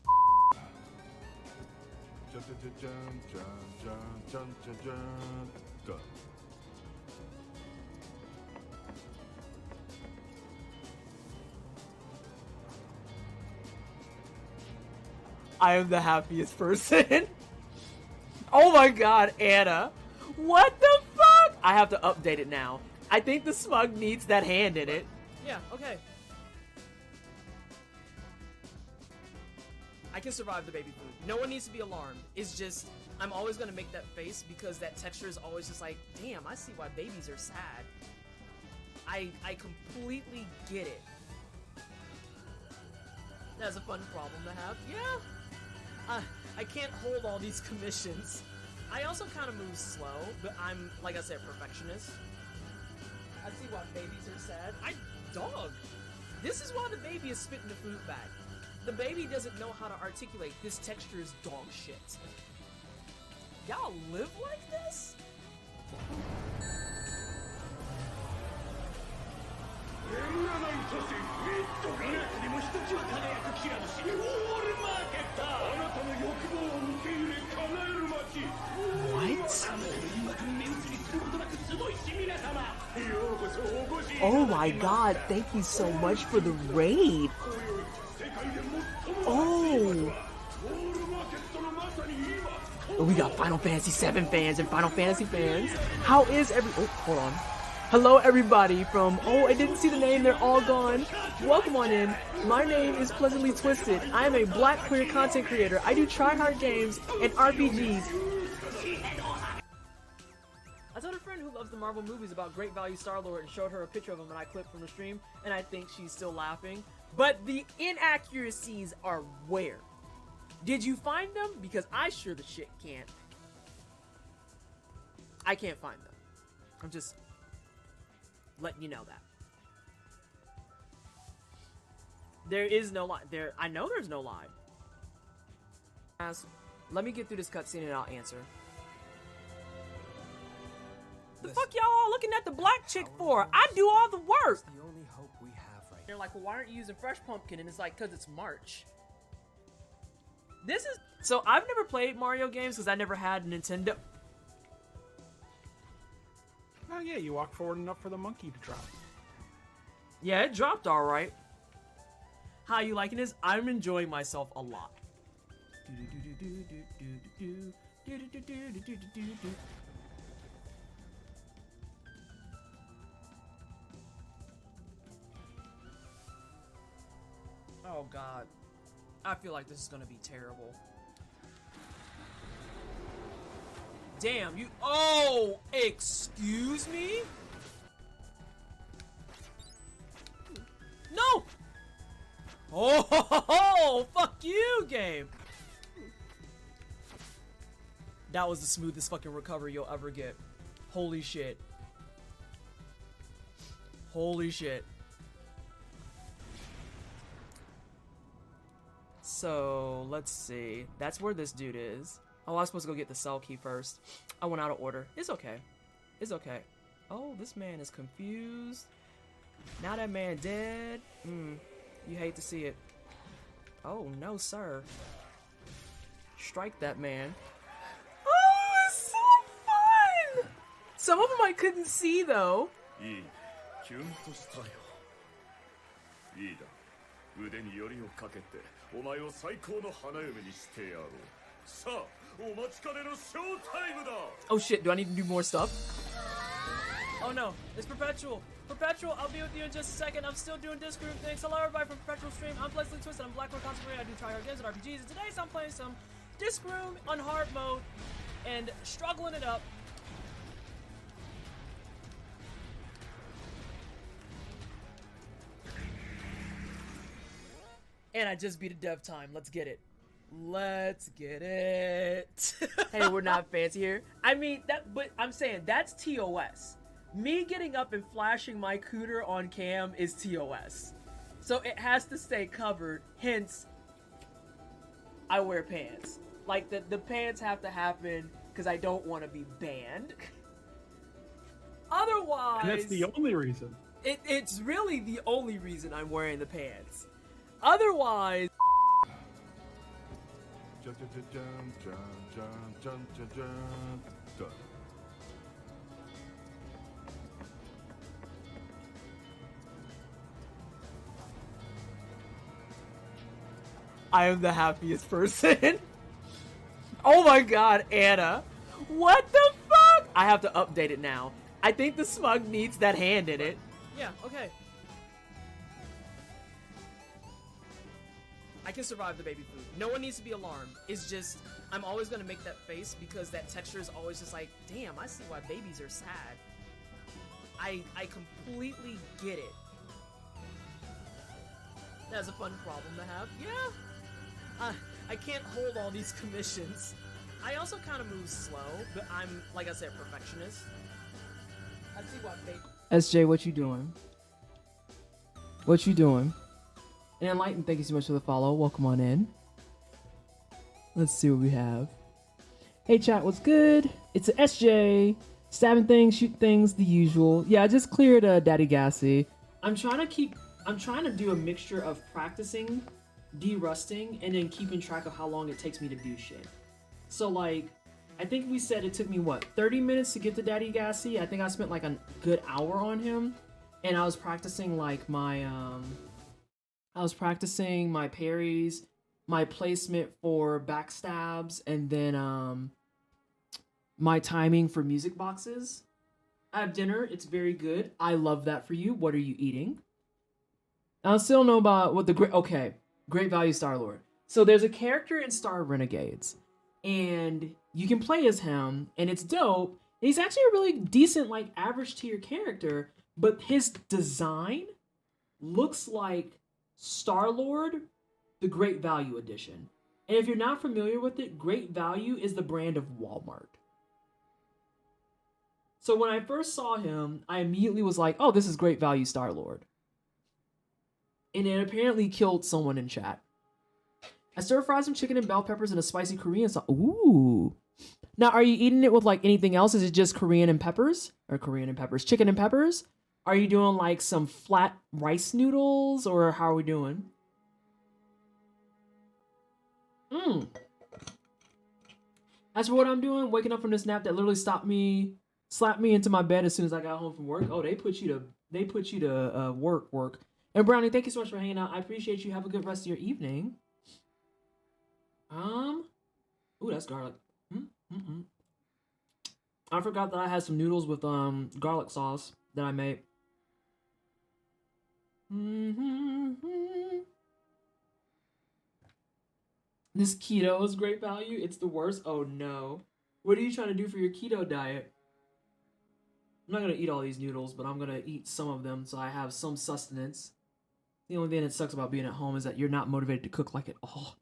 I am the happiest person. Oh my god, Anna. What the fuck? I have to update it now. I think the smug needs that hand in it. Yeah, okay. I can survive the baby food. No one needs to be alarmed. It's just, I'm always gonna make that face because that texture is always just like, damn, I see why babies are sad. I completely get it. That's a fun problem to have. Yeah. I can't hold all these commissions. I also kind of move slow, but I'm, like I said, perfectionist. I see why babies are sad. Dog. This is why the baby is spitting the food back. The baby doesn't know how to articulate. This texture is dog shit. Y'all live like this? Oh my god, thank you so much for the raid. Oh. We got Final Fantasy VII fans and Final Fantasy fans. How is oh, hold on. Hello everybody from, oh, I didn't see the name, they're all gone. Welcome on in. My name is Pleasantly Twisted. I am a black queer content creator. I do try-hard games and RPGs. I told a friend who loves the Marvel movies about Great Value Star-Lord and showed her a picture of him and I clipped from the stream, and I think she's still laughing. But the inaccuracies are where? Did you find them? Because I sure the shit can't. I can't find them. I'm just letting you know that. There is no lie. I know there's no lie. Let me get through this cutscene and I'll answer. The fuck y'all all looking at the black chick for? I do all the work. The only hope we have right. They're like, well, why aren't you using Fresh Pumpkin? And it's like, cause it's March. This is so I've never played Mario games because I never had a Nintendo. Oh yeah, you walk forward enough for the monkey to drop. Yeah, it dropped all right. How you liking this? I'm enjoying myself a lot. Oh god. I feel like this is gonna be terrible. Damn, you. Oh, excuse me? No! Oh, fuck you, game. That was the smoothest fucking recovery you'll ever get. Holy shit. Holy shit. So, let's see. That's where this dude is. Oh, I was supposed to go get the cell key first. I went out of order. It's okay. It's okay. Oh, this man is confused. Now that man dead. You hate to see it. Oh, no, sir. Strike that man. Oh, it's so fun! Some of them I couldn't see, though. 腕によりをかけてお前を最高の花嫁にしてやろう。さあ、お待ちかねのショータイムだ。 Oh shit, do I need to do more stuff? Oh no, it's Perpetual. Perpetual, I'll be with you in just a second. I'm still doing Disc group things. Hello everybody from Perpetual Stream. I'm Pleasantly Twisted. I'm Blackwood Concentrated. I do try-hard games and RPGs. And today I'm playing some Disc Room on hard mode and struggling it up. And I just beat a dev time. Let's get it. Let's get it. Hey, we're not fancy here. I mean, but I'm saying that's TOS. Me getting up and flashing my cooter on cam is TOS. So it has to stay covered. Hence, I wear pants. Like, the pants have to happen because I don't want to be banned. Otherwise... And that's the only reason. It's really the only reason I'm wearing the pants. Otherwise... I am the happiest person. Oh my god, Anna. What the fuck? I have to update it now. I think the smug needs that hand in it. Yeah, okay. I can survive the baby food. No one needs to be alarmed. It's just, I'm always gonna make that face because that texture is always just like, damn, I see why babies are sad. I completely get it. That's a fun problem to have. Yeah. I can't hold all these commissions. I also kind of move slow, but I'm, like I said, perfectionist. I see why baby... SJ, what you doing? What you doing? And Enlighten, thank you so much for the follow. Welcome on in. Let's see what we have. Hey chat, what's good? It's a SJ. Stabbing things, shoot things, the usual. Yeah, I just cleared Daddy Gassy. I'm trying to keep I'm trying to do a mixture of practicing, derusting, and then keeping track of how long it takes me to do shit. So like, I think we said it took me what 30 minutes to get to Daddy Gassy. I think I spent like a good hour on him, and I was practicing like my parries, my placement for backstabs, and then my timing for music boxes. I have dinner. It's very good. I love that for you. What are you eating? I still know about what the great value Star Lord. So there's a character in Star Renegades, and you can play as him, and it's dope. He's actually a really decent, like average tier character, but his design looks like Star Lord, the Great Value Edition. And if you're not familiar with it, Great Value is the brand of Walmart. So when I first saw him, I immediately was like, oh, this is Great Value Star Lord. And it apparently killed someone in chat. I stir-fried some chicken and bell peppers and a spicy Korean sauce. Ooh. Now, are you eating it with like anything else? Is it just Korean and peppers? Or Korean and peppers? Chicken and peppers? Are you doing like some flat rice noodles? Or how are we doing? As for what I'm doing, waking up from this nap that literally slapped me into my bed as soon as I got home from work. Oh, they put you to work. And Brownie, thank you so much for hanging out. I appreciate you. Have a good rest of your evening. Ooh, that's garlic. I forgot that I had some noodles with garlic sauce that I made. This keto is great value. It's the worst. Oh no. What are you trying to do for your keto diet? I'm not gonna eat all these noodles, but I'm gonna eat some of them so I have some sustenance. The only thing that sucks about being at home is that you're not motivated to cook like at all.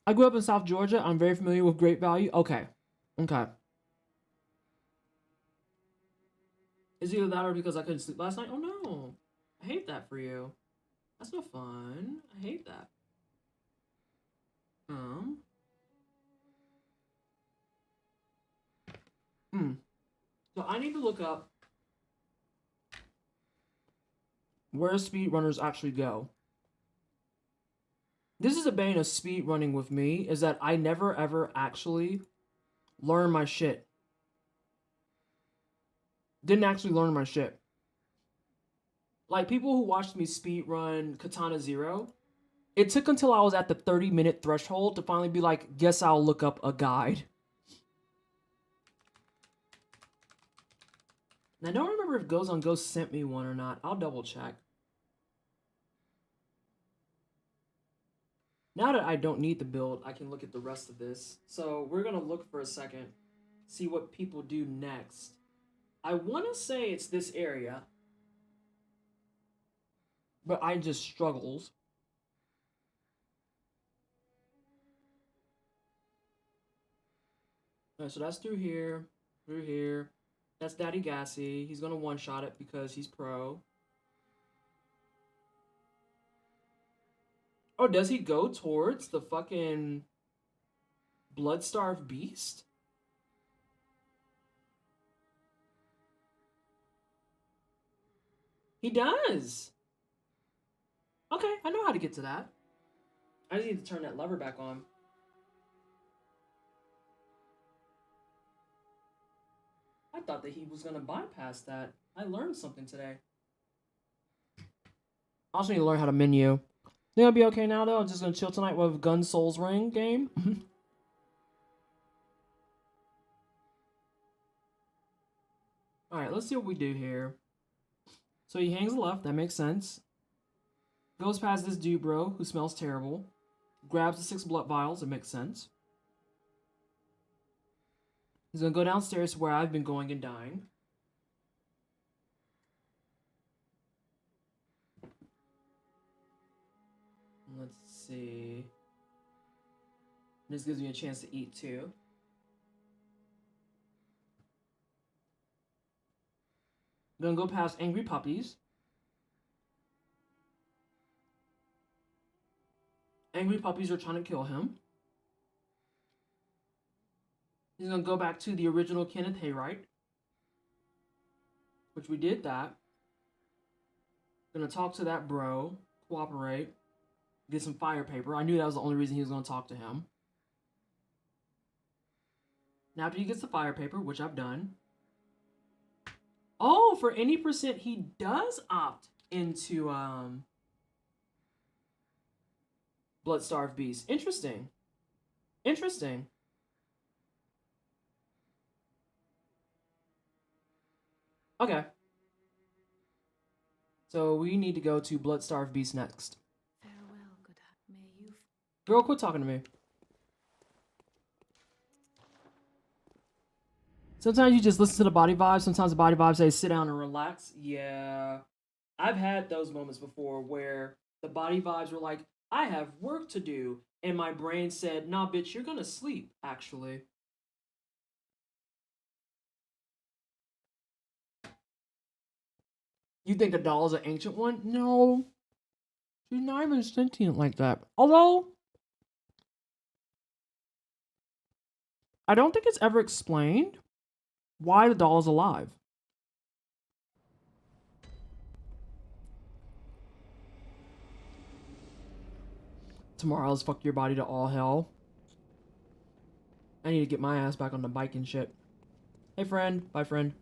I grew up in South Georgia. I'm very familiar with Great Value. Okay. Is it either that or because I couldn't sleep last night? Oh no. I hate that for you. That's no fun. I hate that. So I need to look up where speedrunners actually go. This is a bane of speedrunning with me, is that I never ever actually learn my shit. Didn't actually learn my shit. Like people who watched me speedrun Katana Zero, it took until I was at the 30-minute threshold to finally be like, guess I'll look up a guide. And I don't remember if Goes on Ghost sent me one or not. I'll double check. Now that I don't need the build, I can look at the rest of this. So we're going to look for a second, see what people do next. I want to say it's this area, but I just struggles. Alright, so that's through here. That's Daddy Gassy. He's going to one-shot it because he's pro. Oh, does he go towards the fucking Blood-Starved Beast? He does! Okay, I know how to get to that. I just need to turn that lever back on. I thought that he was going to bypass that. I learned something today. I also need to learn how to menu. Think I'll be okay now, though? I'm just going to chill tonight with Gun Souls Ring game. Alright, let's see what we do here. So he hangs left. That makes sense. Goes past this dude, bro, who smells terrible. Grabs the 6 blood vials. It makes sense. He's going to go downstairs to where I've been going and dying. Let's see. This gives me a chance to eat too. I'm gonna go past Angry Puppies. Angry Puppies are trying to kill him. He's gonna go back to the original Kenneth Hayrite, which we did that. Gonna talk to that bro, cooperate, get some fire paper. I knew that was the only reason he was gonna talk to him. Now after he gets the fire paper, which I've done. Oh, for any percent he does opt into Blood-Starved Beast. Interesting. Interesting. Okay. So we need to go to Blood-Starved Beast next. Farewell, good may you. Girl, quit talking to me. Sometimes you just listen to the body vibes. Sometimes the body vibes say sit down and relax. Yeah. I've had those moments before where the body vibes were like, I have work to do. And my brain said, nah, bitch, you're gonna sleep, actually. You think a doll is an ancient one? No. She's not even sentient like that. Although, I don't think it's ever explained why the doll is alive. Tomorrow's fuck your body to all hell. I need to get my ass back on the bike and shit. Hey, friend. Bye, friend.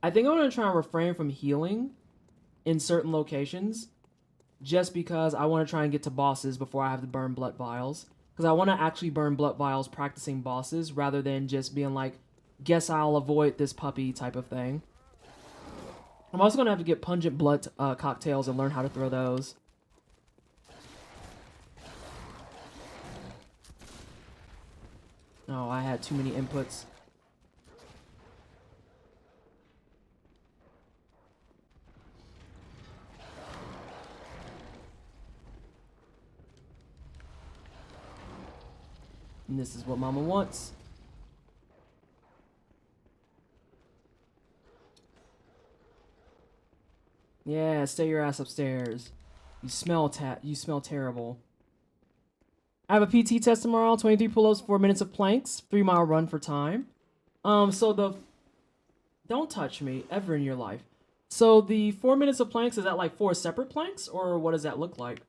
I think I'm going to try and refrain from healing in certain locations just because I want to try and get to bosses before I have to burn blood vials. Because I want to actually burn blood vials practicing bosses rather than just being like, guess I'll avoid this puppy type of thing. I'm also going to have to get pungent blood cocktails and learn how to throw those. Oh, I had too many inputs. And this is what Mama wants. Yeah, stay your ass upstairs. You smell terrible. I have a PT test tomorrow. 23 pull-ups, 4 minutes of planks, 3-mile run for time. Don't touch me ever in your life. So the 4 minutes of planks, is that like 4 separate planks, or what does that look like?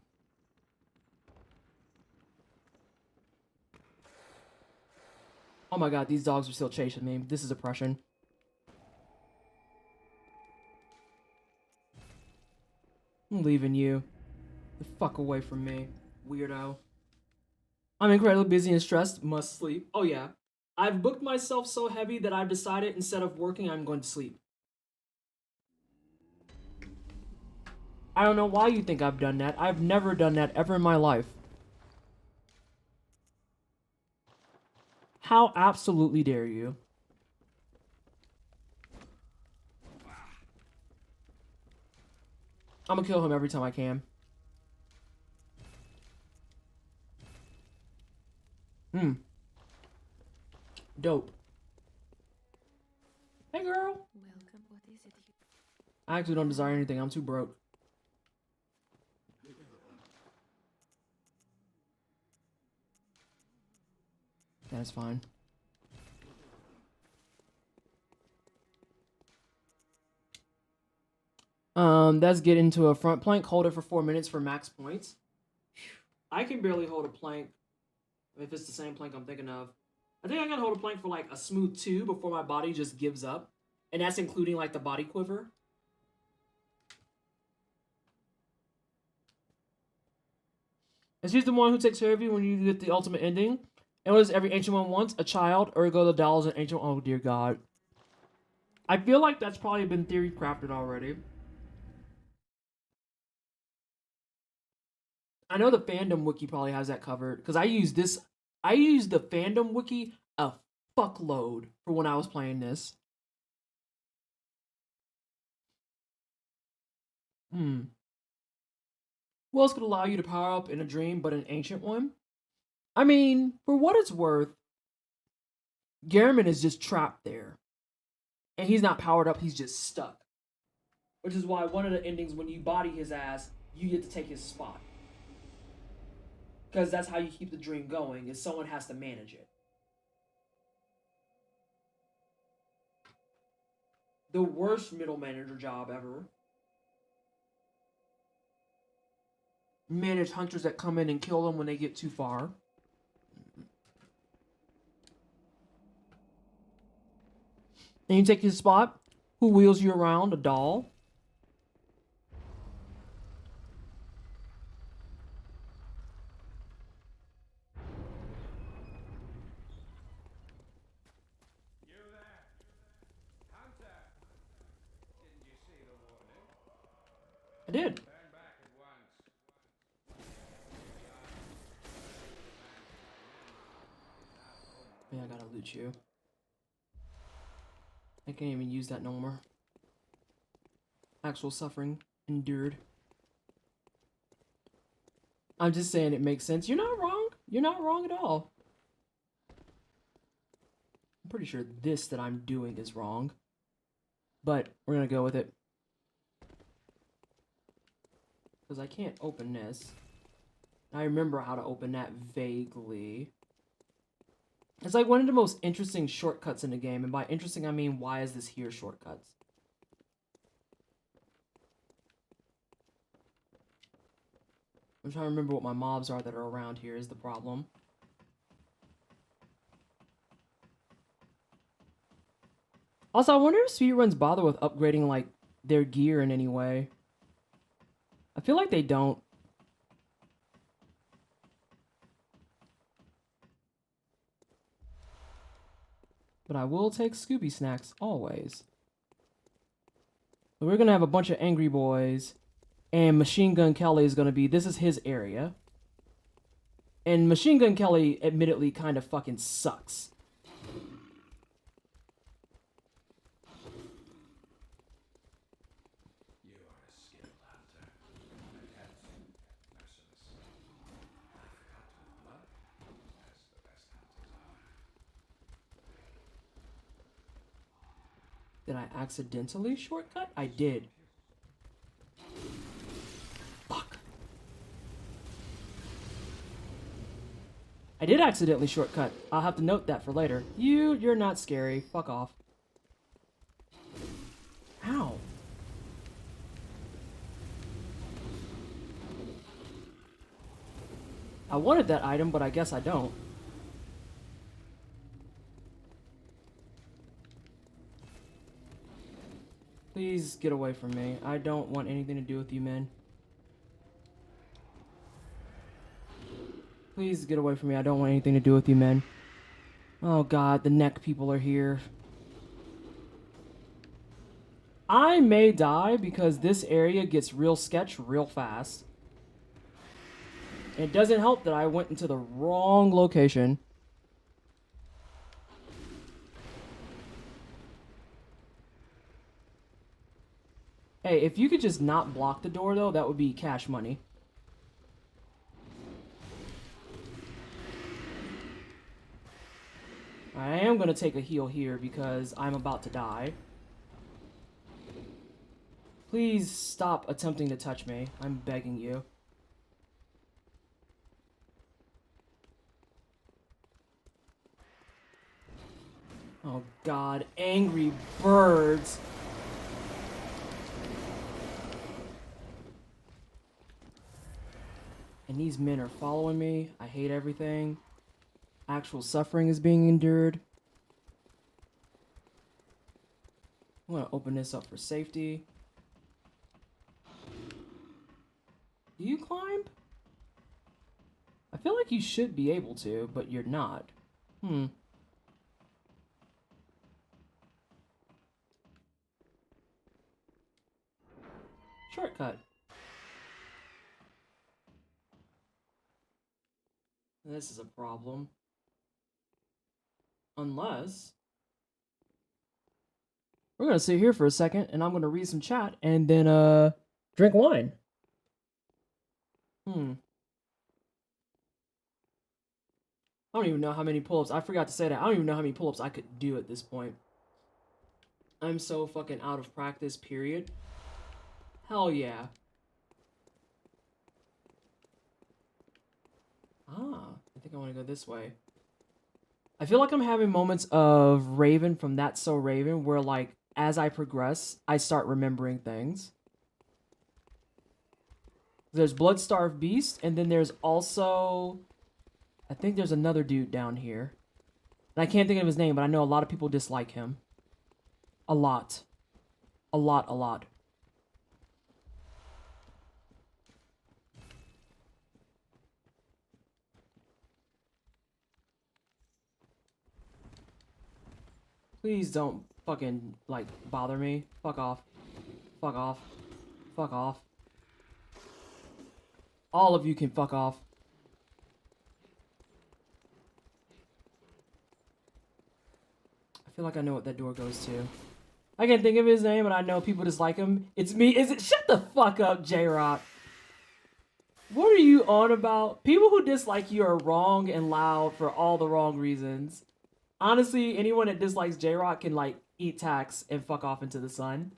Oh my god, these dogs are still chasing me. This is oppression. I'm leaving you. The fuck away from me, weirdo. I'm incredibly busy and stressed. Must sleep. Oh yeah. I've booked myself so heavy that I've decided instead of working, I'm going to sleep. I don't know why you think I've done that. I've never done that ever in my life. How absolutely dare you? I'm gonna kill him every time I can. Dope. Hey, girl. Welcome. What is it? I actually don't desire anything. I'm too broke. That's fine. Let's get into a front plank. Hold it for 4 minutes for max points. I can barely hold a plank if it's the same plank I'm thinking of. I think I can hold a plank for like a smooth 2 before my body just gives up. And that's including like the body quiver. And she's the one who takes care of you when you get the ultimate ending. And what does every ancient one wants? A child, ergo the doll is an ancient. Oh dear God. I feel like that's probably been theory crafted already. I know the fandom wiki probably has that covered because I use the fandom wiki a fuckload for when I was playing this. Who else could allow you to power up in a dream but an ancient one? I mean, for what it's worth, Garmin is just trapped there. And he's not powered up, he's just stuck. Which is why one of the endings, when you body his ass, you get to take his spot. Because that's how you keep the dream going, is someone has to manage it. The worst middle manager job ever. manage hunters that come in and kill them when they get too far. And you take his spot. Who wheels you around? A doll. I did. Yeah, I gotta loot you. I can't even use that no more. Actual suffering endured. I'm just saying it makes sense. You're not wrong. You're not wrong at all. I'm pretty sure this that I'm doing is wrong. But we're gonna go with it. Because I can't open this. I remember how to open that vaguely. It's like one of the most interesting shortcuts in the game. And by interesting, I mean, why is this here shortcuts? I'm trying to remember what my mobs are that are around here is the problem. Also, I wonder if speedruns bother with upgrading, like, their gear in any way. I feel like they don't. But I will take Scooby Snacks, always. So we're gonna have a bunch of angry boys. And Machine Gun Kelly is gonna be, this is his area. And Machine Gun Kelly, admittedly, kind of fucking sucks. Did I accidentally shortcut? I did. Fuck. I did accidentally shortcut. I'll have to note that for later. You're not scary. Fuck off. Ow. I wanted that item, but I guess I don't. Please get away from me. I don't want anything to do with you, men. Please get away from me. I don't want anything to do with you, men. Oh god, the neck people are here. I may die because this area gets real sketch real fast. It doesn't help that I went into the wrong location. Hey, if you could just not block the door, though, that would be cash money. I am going to take a heal here because I'm about to die. Please stop attempting to touch me. I'm begging you. Oh god, angry birds. And these men are following me. I hate everything. Actual suffering is being endured. I'm gonna open this up for safety. Do you climb? I feel like you should be able to, but you're not. Shortcut. This is a problem. Unless... we're gonna sit here for a second, and I'm gonna read some chat, and then, drink wine. I don't even know how many pull-ups. I forgot to say that. I don't even know how many pull-ups I could do at this point. I'm so fucking out of practice, period. Hell yeah. I think I want to go this way. I feel like I'm having moments of Raven from That's So Raven, where, like, as I progress, I start remembering things. There's Bloodstarved Beast, and then there's also... I think there's another dude down here. And I can't think of his name, but I know a lot of people dislike him. A lot. A lot, a lot. Please don't fucking, like, bother me. Fuck off. Fuck off. Fuck off. All of you can fuck off. I feel like I know what that door goes to. I can't think of his name, and I know people dislike him. It's me. Is it? Shut the fuck up, J-Rock. What are you on about? People who dislike you are wrong and loud for all the wrong reasons. Honestly, anyone that dislikes J-Rock can, like, eat tax and fuck off into the sun.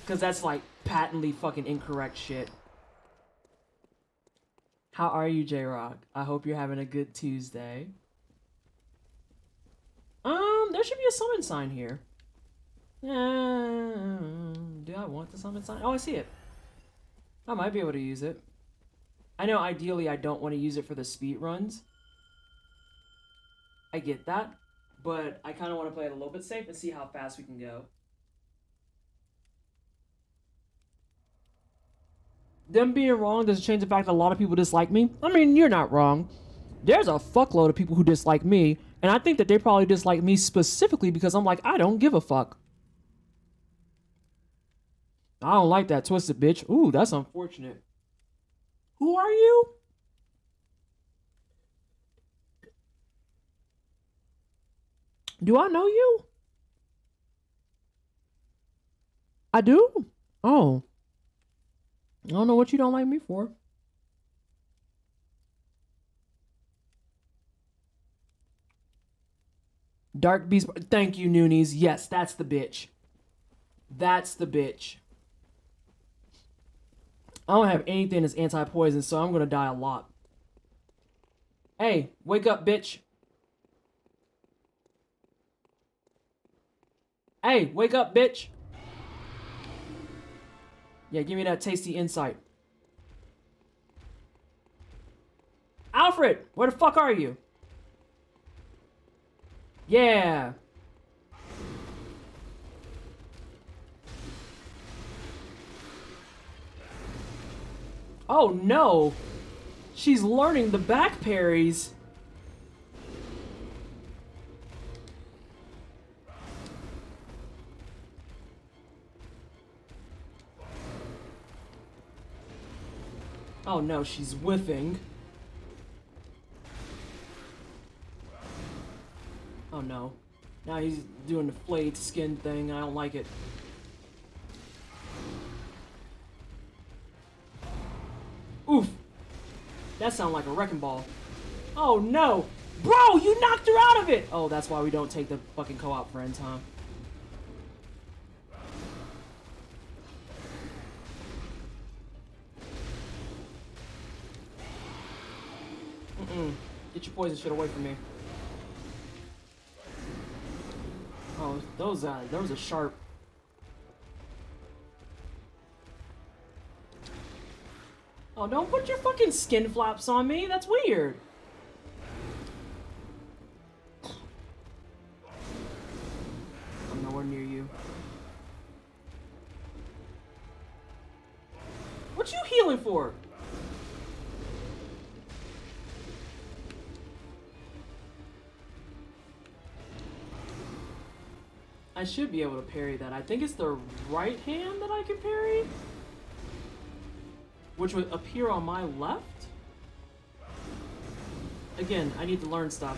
Because that's, like, patently fucking incorrect shit. How are you, J-Rock? I hope you're having a good Tuesday. There should be a summon sign here. Do I want the summon sign? Oh, I see it. I might be able to use it. I know ideally I don't want to use it for the speed runs. I get that. But I kind of want to play it a little bit safe and see how fast we can go. Them being wrong doesn't change the fact that a lot of people dislike me. I mean, you're not wrong. There's a fuckload of people who dislike me, and I think that they probably dislike me specifically because I'm like, I don't give a fuck. I don't like that twisted bitch. Ooh, that's unfortunate. Who are you? Do I know you? I do? Oh. I don't know what you don't like me for. Dark Beast. Thank you, Noonies. Yes, that's the bitch. That's the bitch. I don't have anything that's anti-poison, so I'm gonna die a lot. Hey, wake up, bitch. Hey, wake up, bitch. Yeah, give me that tasty insight. Alfred, where the fuck are you? Yeah. Oh no. She's learning the back parries. Oh no, she's whiffing. Oh no. Now he's doing the flayed skin thing. I don't like it. Oof. That sounded like a wrecking ball. Oh no. Bro, you knocked her out of it! Oh, that's why we don't take the fucking co-op friends, huh? Get your poison shit away from me. Oh, those are sharp. Oh, don't put your fucking skin flaps on me. That's weird. I'm nowhere near you. What you healing for? I should be able to parry that. I think it's the right hand that I can parry, which would appear on my left. Again, I need to learn stuff.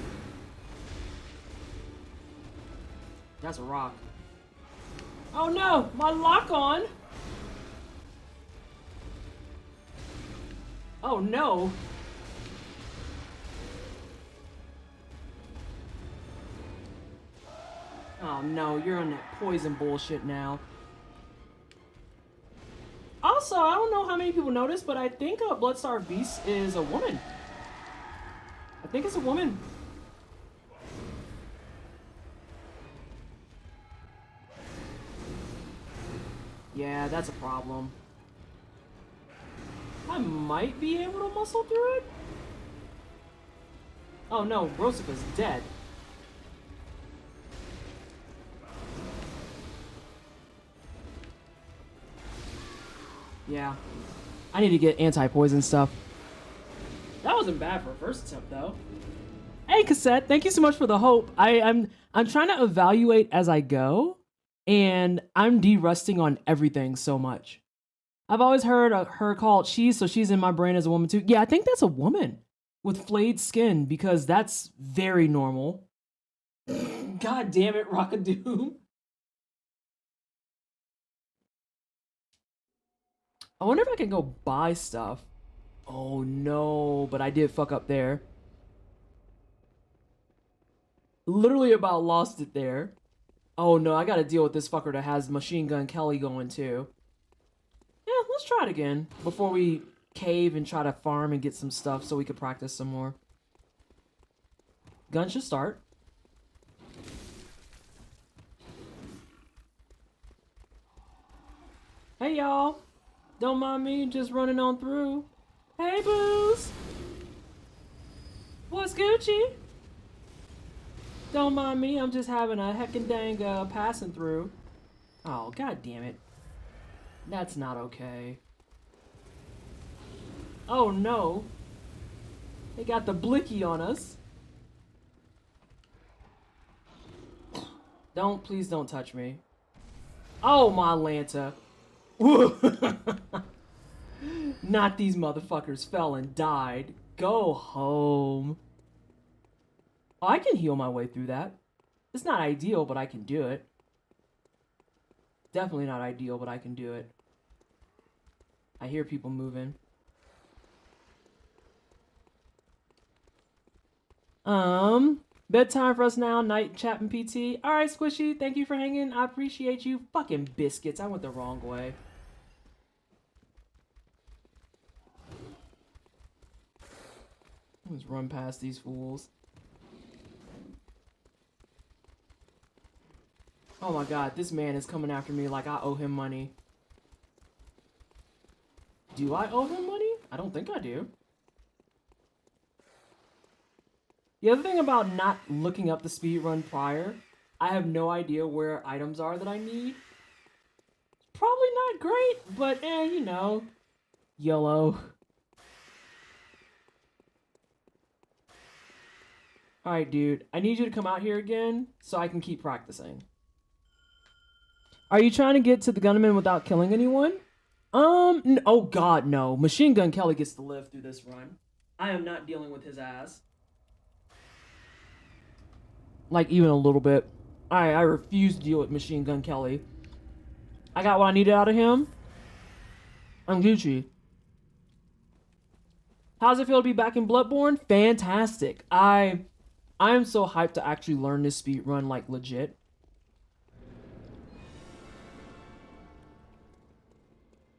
That's a rock. Oh no, my lock on. Oh no. Oh no, you're on that poison bullshit now. Also, I don't know how many people noticed, but I think Bloodstarved Beast is a woman. I think it's a woman. Yeah, that's a problem. I might be able to muscle through it. Oh no, Rosafa's dead. Yeah. I need to get anti-poison stuff. That wasn't bad for a first attempt though. Hey Cassette, thank you so much for the hope. I'm trying to evaluate as I go, and I'm derusting on everything so much. I've always heard her called she, so she's in my brain as a woman too. Yeah, I think that's a woman with flayed skin because that's very normal. God damn it, Rockadoom. I wonder if I can go buy stuff. Oh no, but I did fuck up there. Literally about lost it there. Oh no, I gotta deal with this fucker that has Machine Gun Kelly going too. Yeah, let's try it again before we cave and try to farm and get some stuff so we can practice some more. Gun should start. Hey y'all, don't mind me just running on through. Hey Booze, what's Gucci? Don't mind me, I'm just having a heckin' dang passing through. Oh, god damn it. That's not okay. Oh no. They got the blicky on us. Please don't touch me. Oh, my Lanta. Not these motherfuckers fell and died. Go home. Oh, I can heal my way through that. It's not ideal, but I can do it. Definitely not ideal, but I can do it. I hear people moving. Bedtime for us now. Night Chapman PT. Alright, Squishy. Thank you for hanging. I appreciate you. Fucking biscuits. I went the wrong way. Let's run past these fools. Oh my god, this man is coming after me like I owe him money. Do I owe him money? I don't think I do. The other thing about not looking up the speedrun prior, I have no idea where items are that I need. It's probably not great, but you know, YOLO. Alright, dude, I need you to come out here again so I can keep practicing. Are you trying to get to the gunman without killing anyone? Oh god, no. Machine Gun Kelly gets to live through this run. I am not dealing with his ass. Like, even a little bit. I refuse to deal with Machine Gun Kelly. I got what I needed out of him. I'm Gucci. How's it feel to be back in Bloodborne? Fantastic. I am so hyped to actually learn this speed run, like, legit.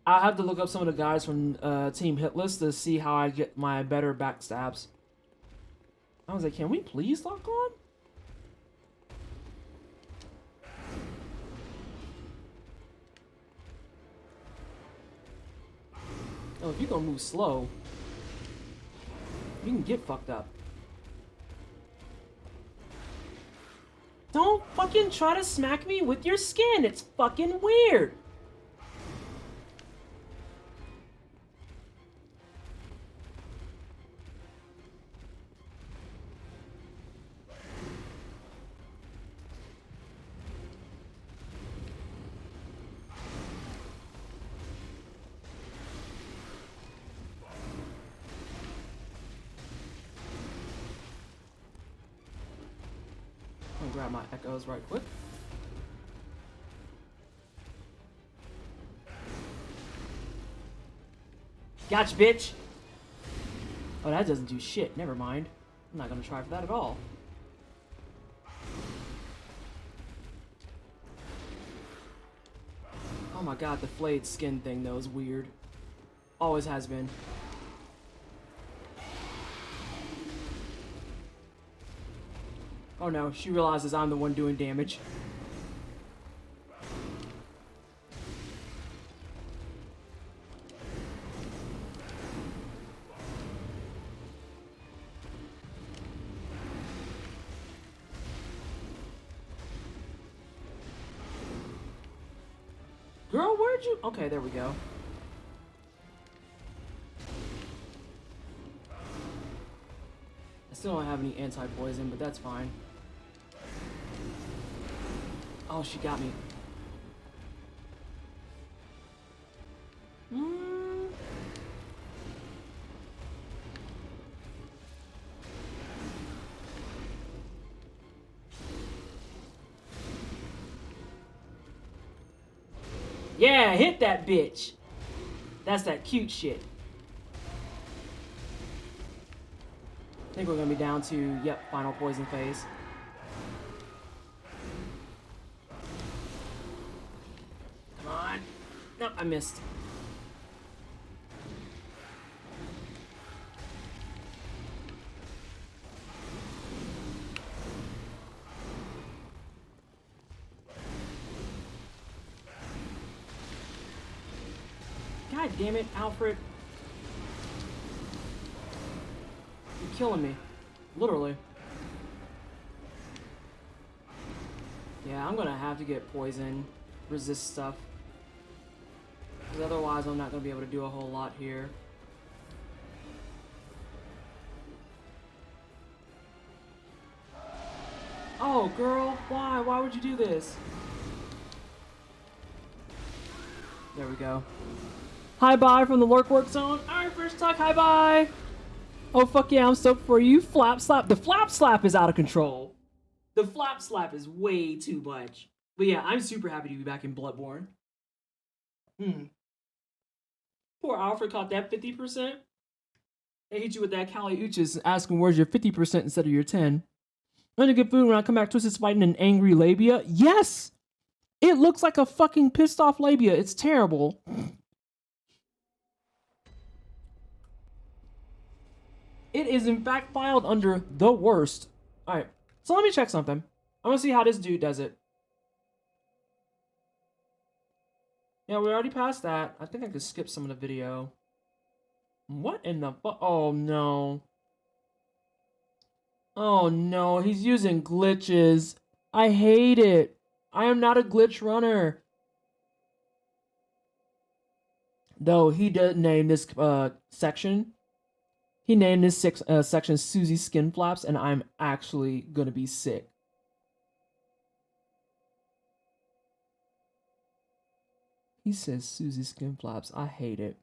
I have to look up some of the guys from Team Hitless to see how I get my better backstabs. I was like, can we please lock on? Oh, if you're gonna move slow, you can get fucked up. Don't fucking try to smack me with your skin. It's fucking weird. Grab my echoes right quick. Gotcha, bitch! Oh, that doesn't do shit. Never mind. I'm not gonna try for that at all. Oh my god, the flayed skin thing though is weird. Always has been. Oh no, she realizes I'm the one doing damage. Where'd you? Okay, there we go. I still don't have any anti-poison, but that's fine. Oh, she got me. Yeah, hit that bitch. That's that cute shit. I think we're gonna be down to, yep, final poison phase. Come on. Nope, I missed. God damn it, Alfred. You're killing me. Literally. Yeah, I'm gonna have to get poison, resist stuff. Because otherwise I'm not gonna be able to do a whole lot here. Oh, girl, why? Why would you do this? There we go. Hi-bye from the Lurkwork Zone. Alright, first talk, hi-bye. Oh, fuck yeah, I'm stoked for you. Flap slap. The flap slap is out of control. The flap slap is way too much. But yeah, I'm super happy to be back in Bloodborne. Poor Alfred caught that 50%. They hit you with that Kali Uchis asking where's your 50% instead of your 10. Want to get food when I come back twisted fighting an angry labia? Yes! It looks like a fucking pissed off labia. It's terrible. It is in fact filed under the worst. Alright, so let me check something. I want to see how this dude does it. Yeah, we already passed that. I think I could skip some of the video. What in the fuck? Oh no. Oh no, he's using glitches. I hate it. I am not a glitch runner. Though he did name this section. He named this section Susie Skin Flaps, and I'm actually gonna be sick. He says Susie Skin Flaps. I hate it.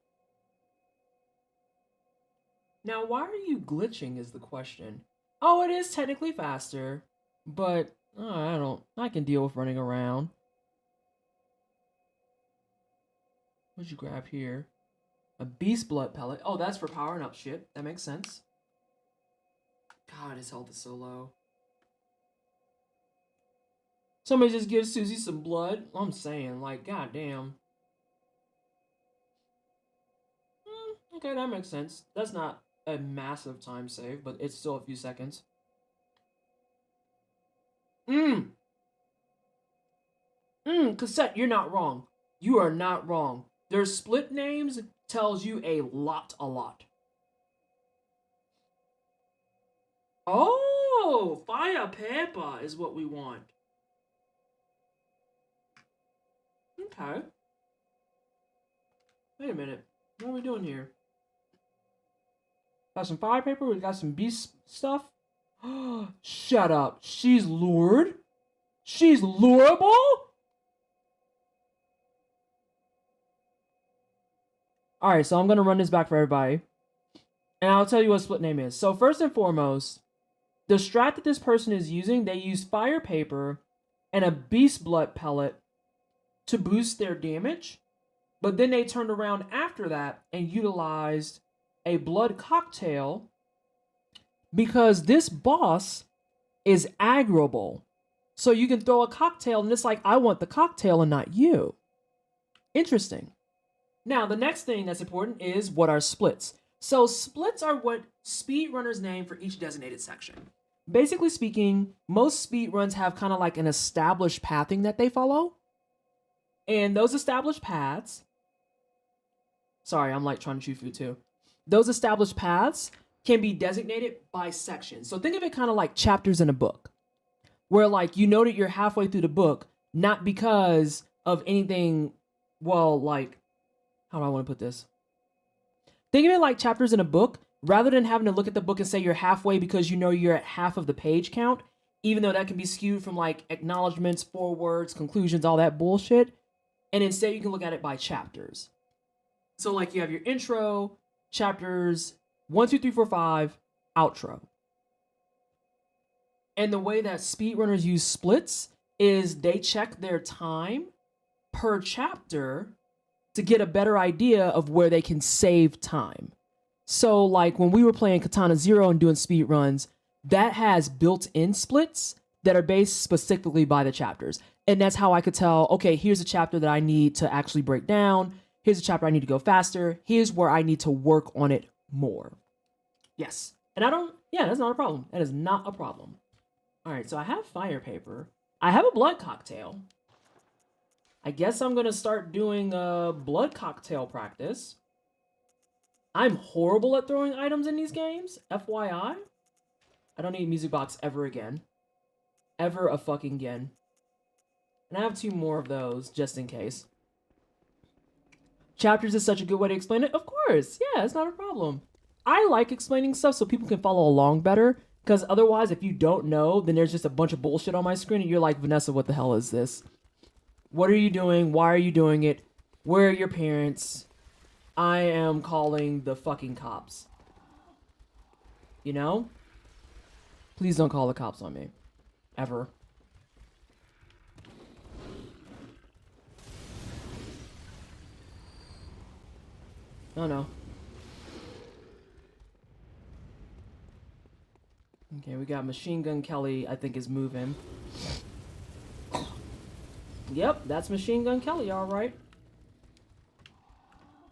Now, why are you glitching is the question. Oh, it is technically faster, but I can deal with running around. What'd you grab here? A beast blood pellet. Oh, that's for powering up shit. That makes sense. God, his health is so low. Somebody just give Susie some blood. I'm saying, like, goddamn. Okay, that makes sense. That's not a massive time save, but it's still a few seconds. Cassette, you're not wrong. You are not wrong. Their split names tells you a lot. Oh, fire pepper is what we want. Okay. Wait a minute. What are we doing here? Got some fire paper. We got some beast stuff. Shut up. She's lured. She's lureable? Alright, so I'm going to run this back for everybody. And I'll tell you what split name is. So first and foremost, the strat that this person is using, they use fire paper and a beast blood pellet to boost their damage. But then they turned around after that and utilized a blood cocktail because this boss is aggroable. So you can throw a cocktail and it's like, I want the cocktail and not you. Interesting. Now, the next thing that's important is what are splits. So splits are what speedrunners name for each designated section. Basically speaking, most speedruns have kind of like an established pathing that they follow. And those established paths, sorry, I'm like trying to chew food too. Those established paths can be designated by section. So think of it kind of like chapters in a book, where like you know that you're halfway through the book, not because of anything well, like, how do I want to put this? Think of it like chapters in a book. Rather than having to look at the book and say you're halfway because you know you're at half of the page count, even though that can be skewed from like acknowledgments, forewords, conclusions, all that bullshit. And instead you can look at it by chapters. So like you have your intro, chapters 1, 2, 3, 4, 5, outro. And the way that speedrunners use splits is they check their time per chapter to get a better idea of where they can save time. So like when we were playing Katana Zero and doing speed runs, that has built-in splits that are based specifically by the chapters. And that's how I could tell, okay, here's a chapter that I need to actually break down. Here's a chapter I need to go faster. Here's where I need to work on it more. Yes. And that's not a problem. That is not a problem. All right, so I have fire paper. I have a blood cocktail. I guess I'm going to start doing blood cocktail practice. I'm horrible at throwing items in these games, FYI. I don't need music box ever again. Ever a fucking again. And I have 2 more of those, just in case. Chapters is such a good way to explain it. Of course, yeah, it's not a problem. I like explaining stuff so people can follow along better, because otherwise, if you don't know, then there's just a bunch of bullshit on my screen, and you're like, Vanessa, what the hell is this? What are you doing? Why are you doing it? Where are your parents? I am calling the fucking cops. You know? Please don't call the cops on me. Ever. No. Okay, we got Machine Gun Kelly, I think is moving. Yep, that's Machine Gun Kelly, alright.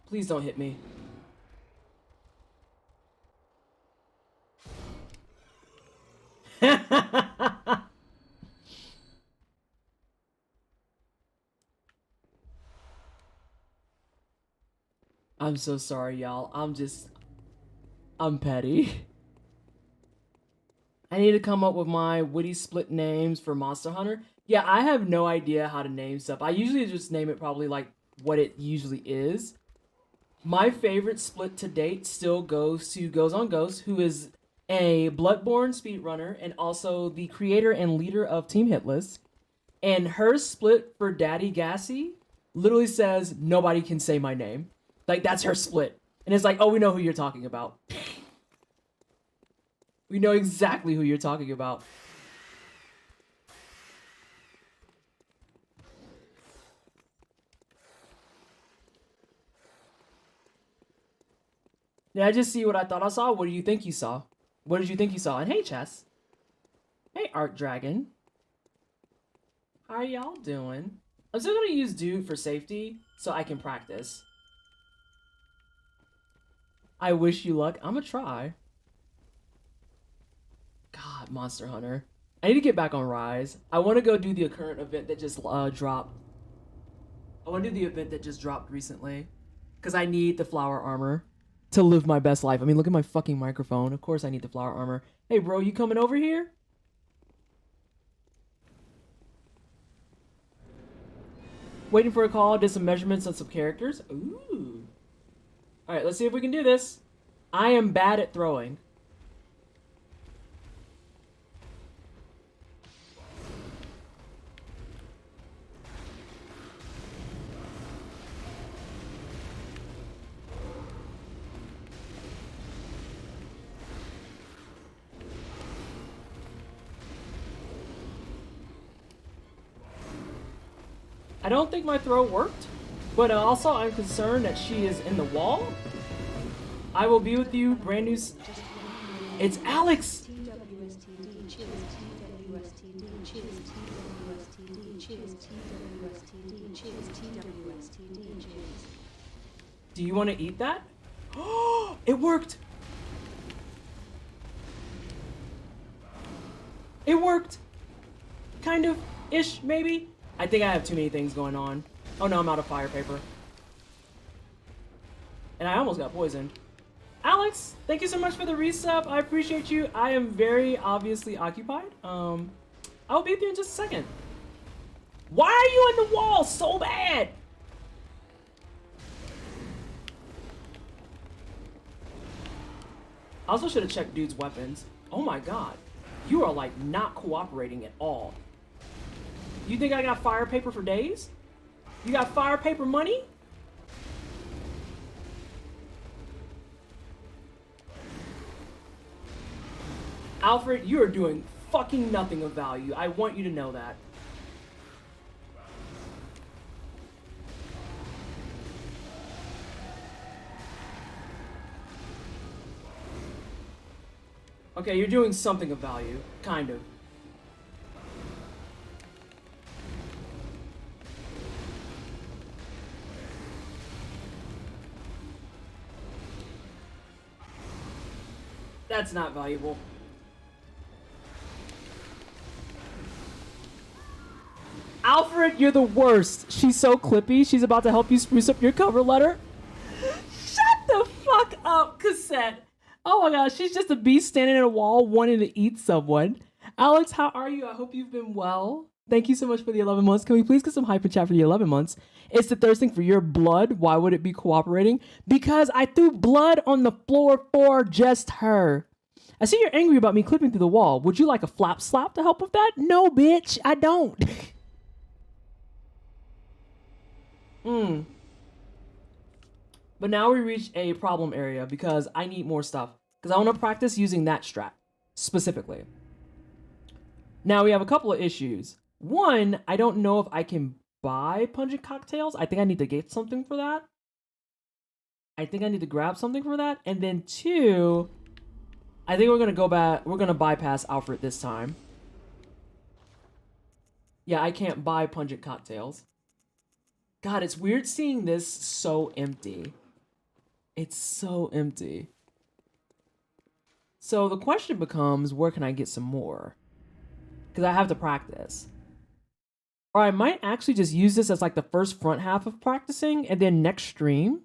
Please don't hit me. I'm so sorry, y'all. I'm petty. I need to come up with my witty split names for Monster Hunter. Yeah, I have no idea how to name stuff. I usually just name it probably like what it usually is. My favorite split to date still goes to Goes on Ghost, who is a Bloodborne speedrunner and also the creator and leader of Team Hitlist. And her split for Daddy Gassy literally says, nobody can say my name. Like, that's her split. And it's like, oh, we know who you're talking about. We know exactly who you're talking about. Did I just see what I thought I saw? What do you think you saw? What did you think you saw? And hey, Chess. Hey, Art Dragon. How are y'all doing? I'm still gonna use Dude for safety so I can practice. I wish you luck. I'm gonna try. God, Monster Hunter. I need to get back on Rise. I want to go do the current event that just dropped. I want to do the event that just dropped recently. Because I need the flower armor to live my best life. I mean, look at my fucking microphone. Of course I need the flower armor. Hey, bro, you coming over here? Waiting for a call. Did some measurements on some characters. Ooh. Alright, let's see if we can do this. I am bad at throwing. I don't think my throw worked, but also I'm concerned that she is in the wall. I will be with you, brand new. It's Alex! Do you want to eat that? Oh, it worked! It worked! Kind of, ish, maybe? I think I have too many things going on. Oh no, I'm out of fire paper. And I almost got poisoned. Alex, thank you so much for the resub. I appreciate you. I am very obviously occupied. I'll be with you in just a second. Why are you in the wall so bad? also should have checked dude's weapons. Oh my god. You are like not cooperating at all. You think I got fire paper for days? You got fire paper money? Alfred, you are doing fucking nothing of value. I want you to know that. Okay, you're doing something of value. Kind of. That's not valuable. Alfred, you're the worst. She's so clippy. She's about to help you spruce up your cover letter. Shut the fuck up, Cassette. Oh my gosh, she's just a beast standing at a wall wanting to eat someone. Alex, how are you? I hope you've been well. Thank you so much for the 11 months. Can we please get some hype in chat for the 11 months? It's the thirsting for your blood. Why would it be cooperating? Because I threw blood on the floor for just her. I see you're angry about me clipping through the wall. Would you like a flap slap to help with that? No, bitch, I don't. But now we reach a problem area because I need more stuff. Because I want to practice using that strat specifically. Now we have a couple of issues. One, I don't know if I can buy pungent cocktails. I think I need to get something for that. I think I need to grab something for that. And then two, I think we're going to go back. We're going to bypass Alfred this time. Yeah, I can't buy pungent cocktails. God, it's weird seeing this so empty. It's so empty. So the question becomes, where can I get some more? Because I have to practice. Or I might actually just use this as like the first front half of practicing, and then next stream.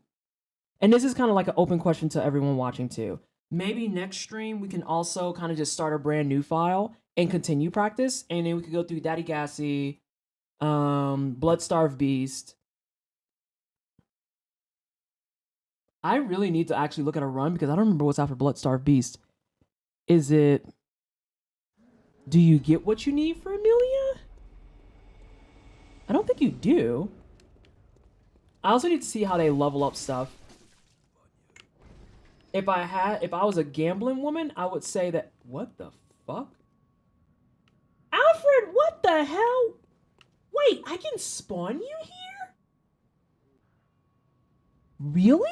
And this is kind of like an open question to everyone watching too. Maybe next stream we can also kind of just start a brand new file and continue practice. And then we could go through Daddy Gassy, Bloodstarved Beast. I really need to actually look at a run because I don't remember what's after Bloodstarved Beast. Is it... Do you get what you need for Amelia? I don't think you do. I also need to see how they level up stuff. If I was a gambling woman, I would say that... What the fuck? Alfred, what the hell? Wait, I can spawn you here? Really?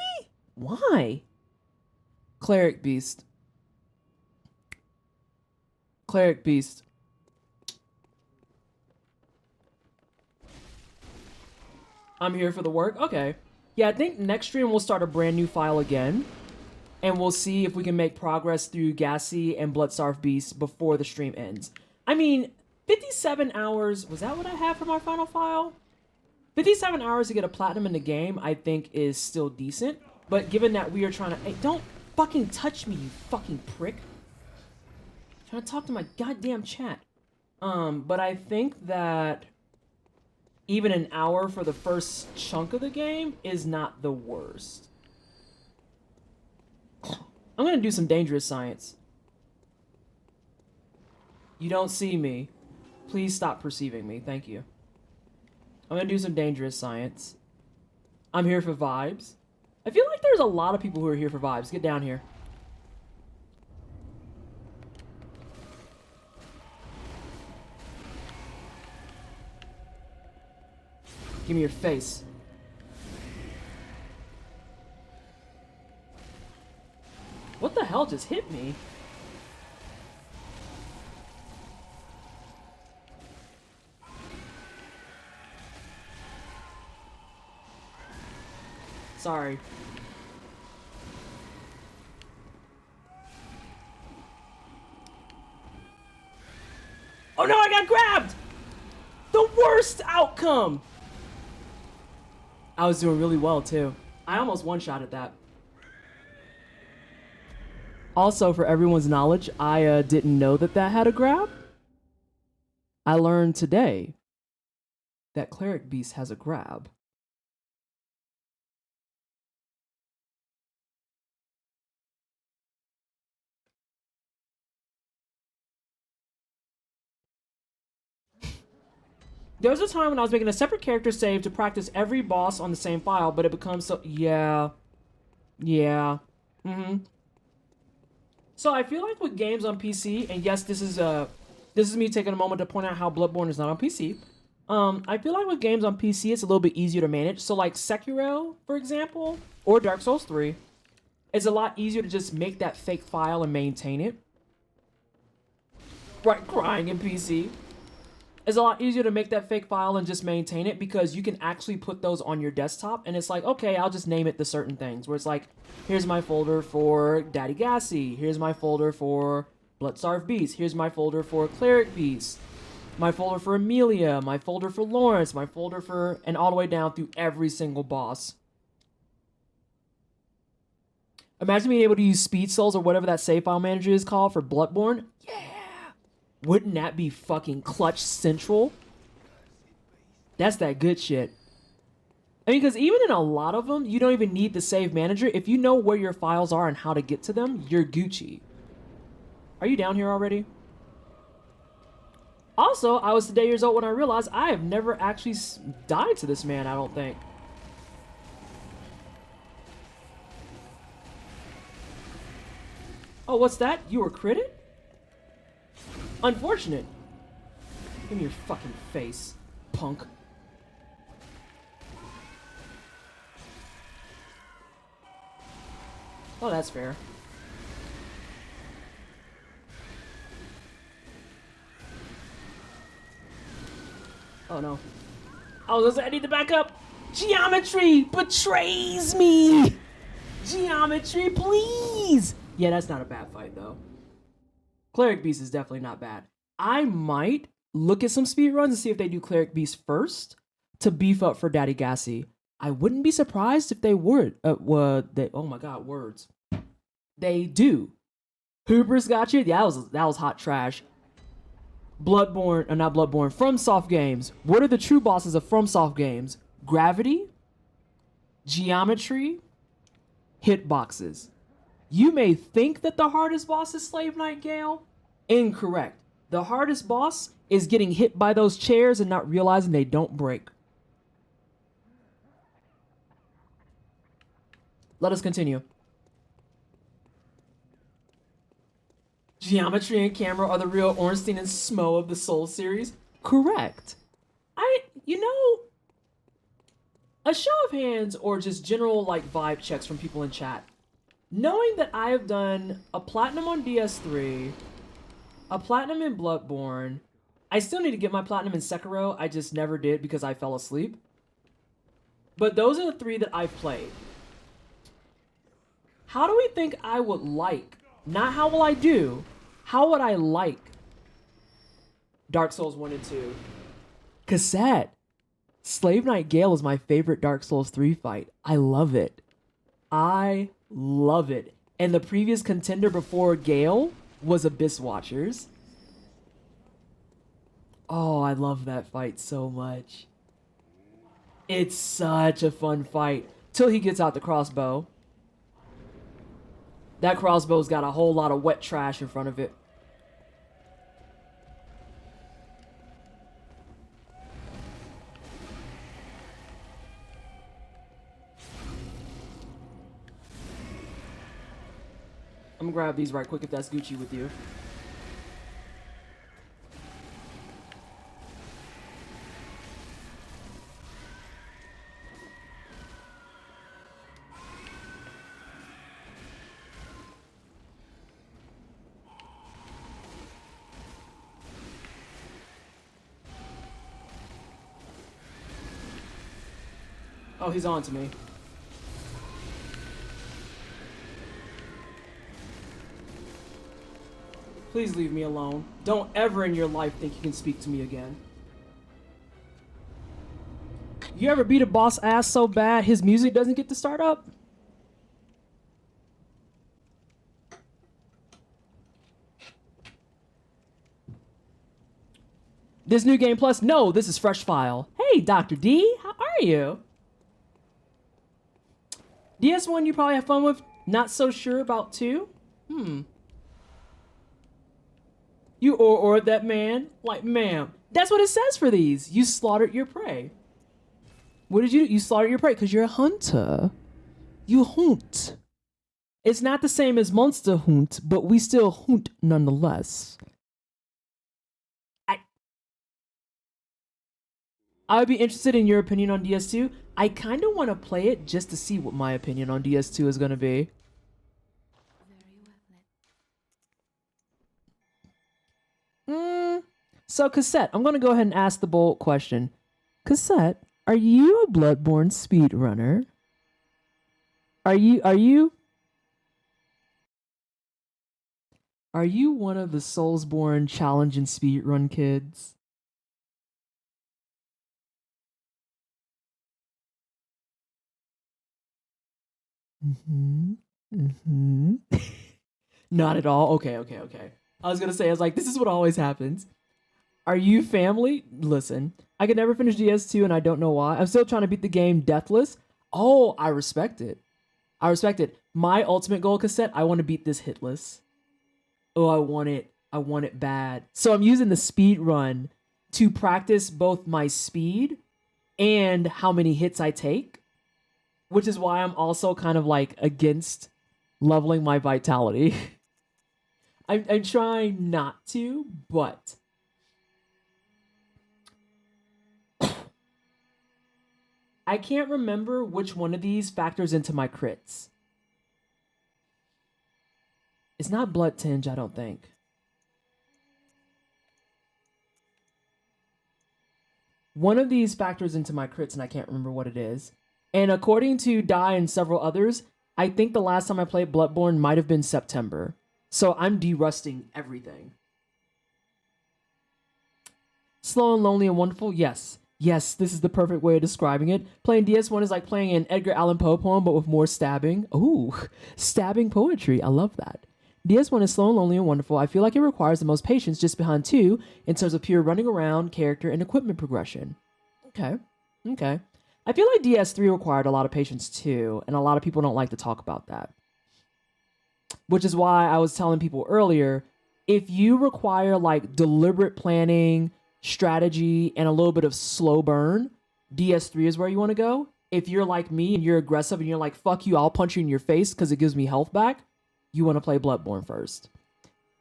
Why? Cleric Beast. Cleric Beast. I'm here for the work? Okay. Yeah, I think next stream we'll start a brand new file again. And we'll see if we can make progress through Gassy and Bloodstarved Beast before the stream ends. I mean, 57 hours... Was that what I had for my final file? 57 hours to get a platinum in the game, I think, is still decent. But given that we are trying to... Hey, don't fucking touch me, you fucking prick. I'm trying to talk to my goddamn chat. But I think that even an hour for the first chunk of the game is not the worst. I'm gonna do some dangerous science. You don't see me. Please stop perceiving me. Thank you. I'm gonna do some dangerous science. I'm here for vibes. I feel like there's a lot of people who are here for vibes. Get down here. Give me your face. What the hell just hit me? Sorry. Oh no, I got grabbed! The worst outcome! I was doing really well too. I almost one-shot at that. Also, for everyone's knowledge, I didn't know that had a grab. I learned today that Cleric Beast has a grab. There was a time when I was making a separate character save to practice every boss on the same file, but it becomes so... Yeah. Yeah. So I feel like with games on PC, and yes, this is me taking a moment to point out how Bloodborne is not on PC. I feel like with games on PC, it's a little bit easier to manage. So like Sekiro, for example, or Dark Souls 3, it's a lot easier to just make that fake file and maintain it. Right, crying in PC. It's a lot easier to make that fake file and just maintain it because you can actually put those on your desktop and it's like, okay, I'll just name it the certain things where it's like, here's my folder for Daddy Gassy, here's my folder for Bloodstarved Beast, here's my folder for Cleric Beast, my folder for Amelia, my folder for Lawrence, my folder for, and all the way down through every single boss. Imagine being able to use Speed Souls or whatever that save file manager is called for Bloodborne. Yeah! Wouldn't that be fucking clutch central? That's that good shit. I mean, because even in a lot of them, you don't even need the save manager. If you know where your files are and how to get to them, you're Gucci. Are you down here already? Also, I was today years old when I realized I have never actually died to this man, I don't think. Oh, what's that? You were critted? Unfortunate. Give me your fucking face, punk. Oh, that's fair. Oh no. I was gonna say I need to back up. Geometry betrays me. Geometry, please. Yeah, that's not a bad fight though. Cleric Beast is definitely not bad. I might look at some speedruns and see if they do Cleric Beast first to beef up for Daddy Gassy. I wouldn't be surprised if they would. Oh my god, words. They do. Hubris got you? Yeah, that was hot trash. Bloodborne, not Bloodborne, FromSoft games. What are the true bosses of FromSoft games? Gravity, geometry, hitboxes. You may think that the hardest boss is Slave Knight Gale. Incorrect. The hardest boss is getting hit by those chairs and not realizing they don't break. Let us continue. Geometry and camera are the real Ornstein and Smo of the Soul series. Correct. A show of hands or just general like vibe checks from people in chat. Knowing that I have done a platinum on DS3, a platinum in Bloodborne, I still need to get my platinum in Sekiro. I just never did because I fell asleep. But those are the 3 that I've played. How do we think I would like, not how will I do, how would I like Dark Souls 1 and 2? Cassette. Slave Knight Gale is my favorite Dark Souls 3 fight. I love it. I love it. And the previous contender before Gale was Abyss Watchers. Oh, I love that fight so much. It's such a fun fight. Till he gets out the crossbow. That crossbow's got a whole lot of wet trash in front of it. I'm gonna grab these right quick if that's Gucci with you. Oh, he's on to me. Please leave me alone. Don't ever in your life think you can speak to me again. You ever beat a boss ass so bad his music doesn't get to start up? This new game plus? No, this is Fresh File. Hey, Dr. D, how are you? DS1 you probably have fun with? Not so sure about 2? You or that man? Like, ma'am. That's what it says for these. You slaughtered your prey. What did you do? You slaughtered your prey because you're a hunter. You hunt. It's not the same as monster hunt, but we still hunt nonetheless. I would be interested in your opinion on DS2. I kind of want to play it just to see what my opinion on DS2 is going to be. So, Cassette, I'm going to go ahead and ask the bold question. Cassette, are you a Bloodborne speedrunner? Are you one of the Soulsborne challenge and speedrun kids? Not at all. Okay. I was gonna say, I was like, this is what always happens. Are you family? Listen, I could never finish DS2 and I don't know why. I'm still trying to beat the game deathless. Oh, I respect it. My ultimate goal, Cassette, I want to beat this hitless. Oh, I want it bad. So I'm using the speed run to practice both my speed and how many hits I take, which is why I'm also kind of like against leveling my vitality. I'm trying not to, but I can't remember which one of these factors into my crits. It's not blood tinge, I don't think. One of these factors into my crits, and I can't remember what it is. And according to Dai and several others, I think the last time I played Bloodborne might have been September. So I'm derusting everything. Slow and lonely and wonderful? Yes. Yes, this is the perfect way of describing it. Playing DS1 is like playing an Edgar Allan Poe poem, but with more stabbing. Ooh, stabbing poetry. I love that. DS1 is slow and lonely and wonderful. I feel like it requires the most patience just behind 2 in terms of pure running around, character, and equipment progression. Okay. I feel like DS3 required a lot of patience too, and a lot of people don't like to talk about that. Which is why I was telling people earlier, if you require like deliberate planning, strategy, and a little bit of slow burn, DS3 is where you want to go. If you're like me and you're aggressive and you're like, fuck you, I'll punch you in your face because it gives me health back, you want to play Bloodborne first.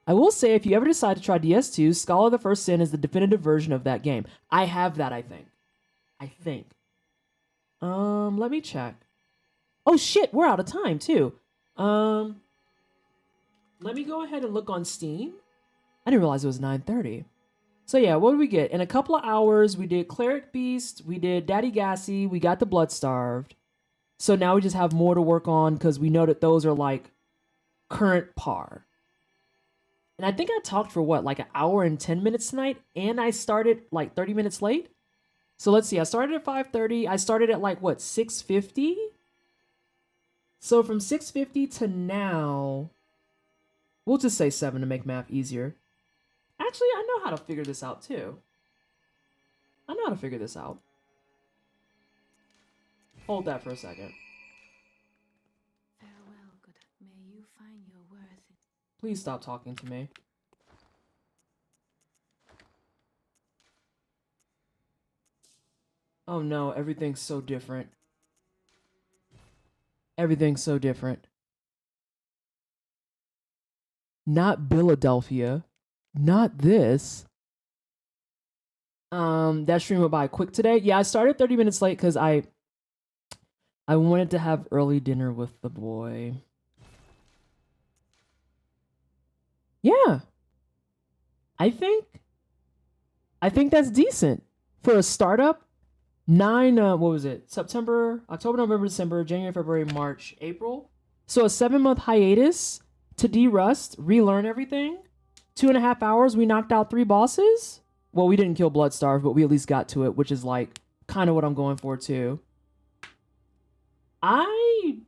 I will say, if you ever decide to try DS2, Scholar of the First Sin is the definitive version of that game. I have that, I think. Let me check. Oh shit, we're out of time too. Let me go ahead and look on Steam. I didn't realize it was 9:30. So yeah, what did we get? In a couple of hours, we did Cleric Beast, we did Daddy Gassy, we got the Blood Starved. So now we just have more to work on because we know that those are like current par. And I think I talked for what, like an hour and 10 minutes tonight, and I started like 30 minutes late. So let's see, I started at 5:30. I started at like what, 6:50? So from 6:50 to now, we'll just say 7 to make math easier. Actually, I know how to figure this out too. Hold that for a second. Farewell, good. May you find your worth. Please stop talking to me. Oh no, everything's so different. Not Philadelphia. Not this. That stream went by quick today. Yeah, I started 30 minutes late because I wanted to have early dinner with the boy. Yeah. I think that's decent. For a startup, 9, what was it? September, October, November, December, January, February, March, April. So a 7-month hiatus to derust, relearn everything. 2.5 hours, we knocked out 3 bosses. Well, we didn't kill Bloodstarve, but we at least got to it, which is like kind of what I'm going for too. I'm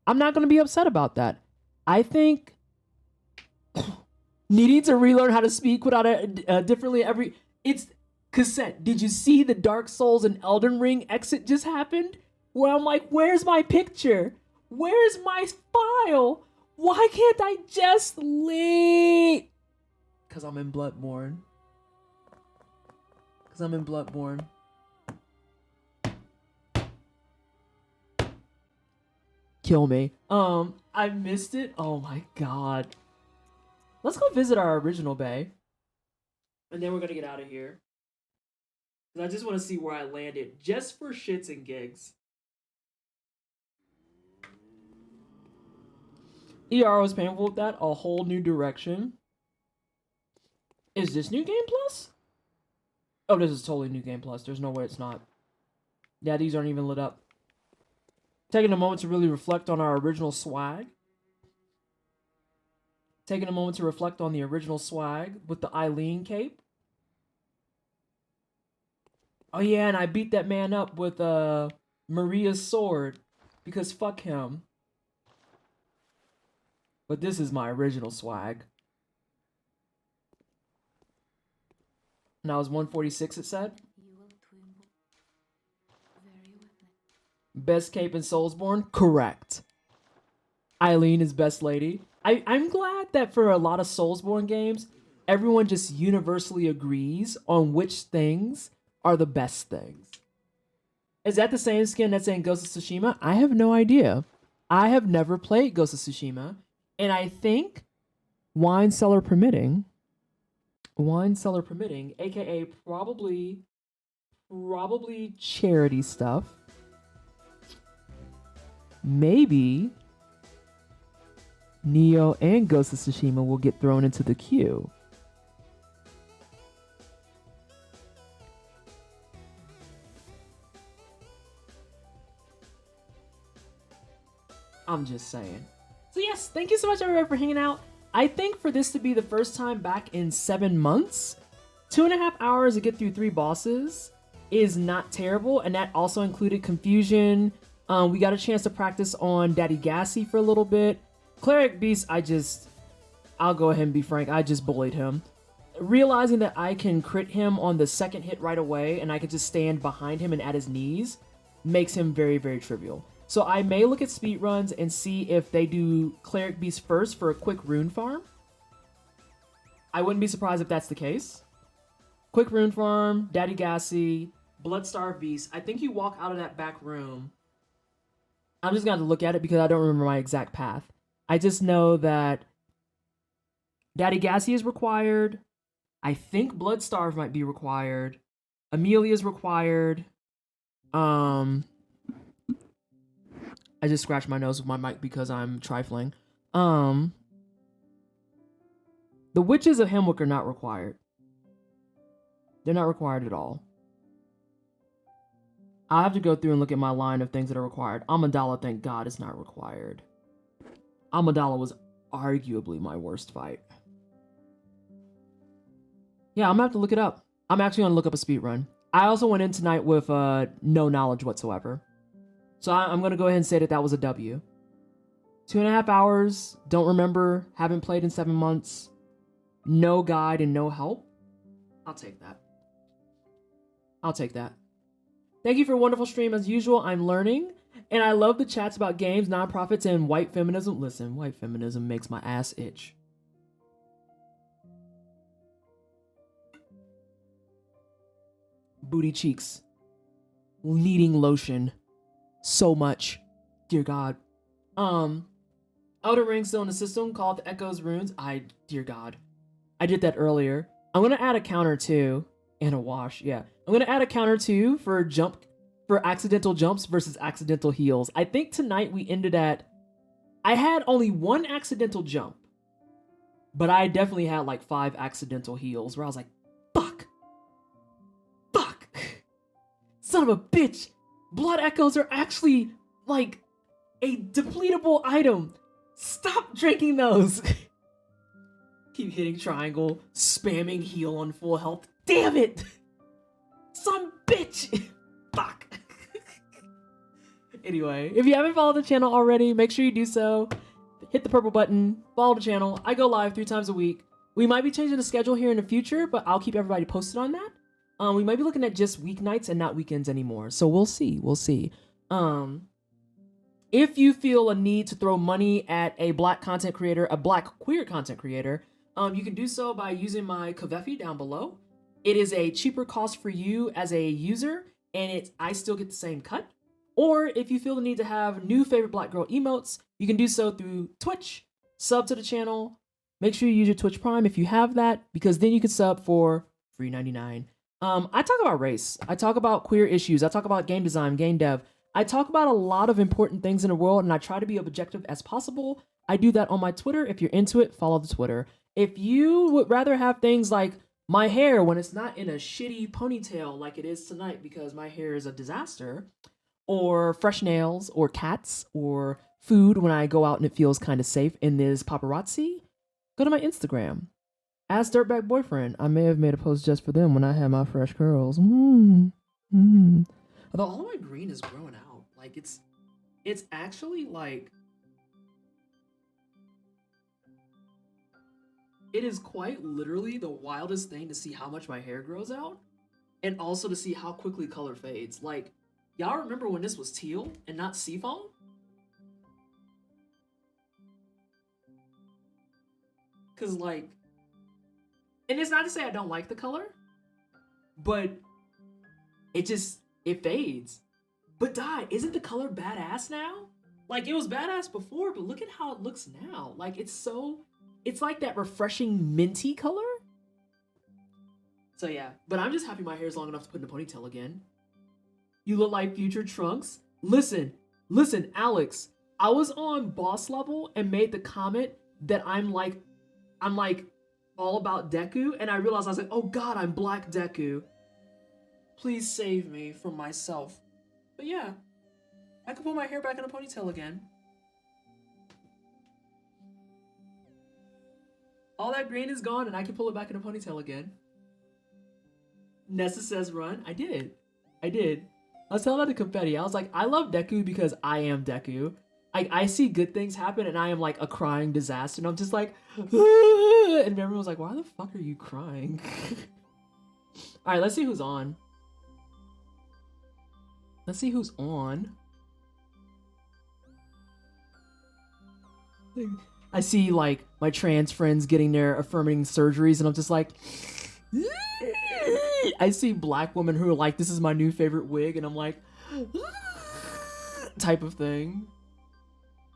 not going to be upset about that. I think needing to relearn how to speak without differently every... It's... Cassette, did you see the Dark Souls and Elden Ring exit just happened? Where I'm like, where's my picture? Where's my file? Why can't I just leave? Cause I'm in Bloodborne. Cause I'm in Bloodborne. Kill me. I missed it. Oh my god. Let's go visit our original bay. And then we're gonna get out of here. Cause I just want to see where I landed, just for shits and gigs. ER was painful with that. A whole new direction. Is this New Game Plus? Oh, this is totally New Game Plus. There's no way it's not. Yeah, these aren't even lit up. Taking a moment to really reflect on our original swag. Taking a moment to reflect on the original swag with the Eileen cape. Oh yeah, and I beat that man up with Maria's sword. Because fuck him. But this is my original swag. And I was 146, it said. Best cape in Soulsborne? Correct. Eileen is best lady. I'm glad that for a lot of Soulsborne games, everyone just universally agrees on which things are the best things. Is that the same skin that's in Ghost of Tsushima? I have no idea. I have never played Ghost of Tsushima. And I think wine cellar permitting, aka probably charity stuff. Maybe Neo and Ghost of Tsushima will get thrown into the queue. I'm just saying. So yes, thank you so much everybody for hanging out. I think for this to be the first time back in 7 months, 2.5 hours to get through 3 bosses is not terrible, and that also included Confusion. We got a chance to practice on Daddy Gassy for a little bit. Cleric Beast, I'll go ahead and be frank, I just bullied him. Realizing that I can crit him on the second hit right away, and I can just stand behind him and at his knees, makes him very, very trivial. So I may look at speedruns and see if they do Cleric Beast first for a quick rune farm. I wouldn't be surprised if that's the case. Quick rune farm, Daddy Gassy, Bloodstar Beast. I think you walk out of that back room. I'm just going to look at it because I don't remember my exact path. I just know that Daddy Gassy is required. I think Bloodstarve might be required. Amelia is required. I just scratched my nose with my mic because I'm trifling. The Witches of Hemwick are not required. They're not required at all. I have to go through and look at my line of things that are required. Amidala, thank God, is not required. Amidala was arguably my worst fight. Yeah, I'm gonna have to look it up. I'm actually gonna look up a speedrun. I also went in tonight with no knowledge whatsoever. So I'm gonna go ahead and say that that was a W. 2.5 hours, don't remember, haven't played in 7 months, no guide and no help. I'll take that. I'll take that. Thank you for a wonderful stream as usual. I'm learning, and I love the chats about games, nonprofits, and white feminism. Listen, white feminism makes my ass itch. Booty cheeks. Needing lotion. So much. Dear God. Outer Ring still in the system called the Echoes Runes. Dear God. I did that earlier. I'm gonna add a counter too. And a wash, yeah. I'm gonna add a counter too for accidental jumps versus accidental heals. I think tonight we ended at, I had only 1 accidental jump, but I definitely had like 5 accidental heals where I was like, fuck, son of a bitch. Blood Echoes are actually like a depletable item. Stop drinking those. Keep hitting triangle, spamming heal on full health. Damn it! Some bitch! Fuck. Anyway, if you haven't followed the channel already, make sure you do so. Hit the purple button, follow the channel. I go live 3 times a week. We might be changing the schedule here in the future, but I'll keep everybody posted on that. We might be looking at just weeknights and not weekends anymore. So we'll see. If you feel a need to throw money at a black content creator, a black queer content creator, You can do so by using my Kavefi down below. It is a cheaper cost for you as a user, and I still get the same cut. Or if you feel the need to have new favorite black girl emotes, you can do so through Twitch. Sub to the channel. Make sure you use your Twitch Prime if you have that, because then you can sub for free 99. I talk about race. I talk about queer issues. I talk about game design, game dev. I talk about a lot of important things in the world, and I try to be objective as possible. I do that on my Twitter. If you're into it, follow the Twitter. If you would rather have things like my hair when it's not in a shitty ponytail like it is tonight because my hair is a disaster, or fresh nails, or cats, or food when I go out and it feels kind of safe in this paparazzi, go to my Instagram. Ask Dirtbag Boyfriend. I may have made a post just for them when I had my fresh curls. Although all of my green is growing out. Like, it's actually like... It is quite literally the wildest thing to see how much my hair grows out, and also to see how quickly color fades. Like, y'all remember when this was teal and not seafoam? Cause like, and it's not to say I don't like the color, but it fades. But isn't the color badass now? Like, it was badass before, but look at how it looks now. Like, it's like that refreshing minty color. So yeah, but I'm just happy my hair's long enough to put in a ponytail again. You look like future Trunks. Listen, Alex. I was on boss level and made the comment that I'm like all about Deku, and I realized I was like, oh god, I'm Black Deku. Please save me from myself. But yeah, I can put my hair back in a ponytail again. All that green is gone and I can pull it back in a ponytail again. Nessa says run. I did. I was telling that to Confetti. I was like, I love Deku because I am Deku. I see good things happen and I am like a crying disaster. And I'm just like, and everyone was like, why the fuck are you crying? All right, let's see who's on. I see like my trans friends getting their affirming surgeries and I'm just like, I see black women who are like, this is my new favorite wig, and I'm like, type of thing.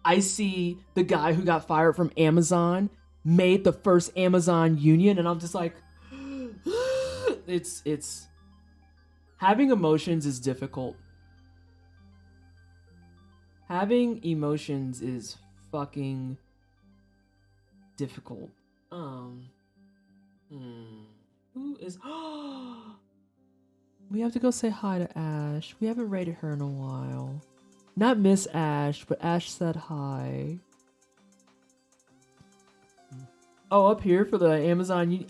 I see the guy who got fired from Amazon made the first Amazon union, and I'm just like, it's having emotions is difficult. Having emotions is fucking difficult. Who is... We have to go say hi to Ash. We haven't rated her in a while. Not Miss Ash, but Ash said hi. Oh, up here for the Amazon...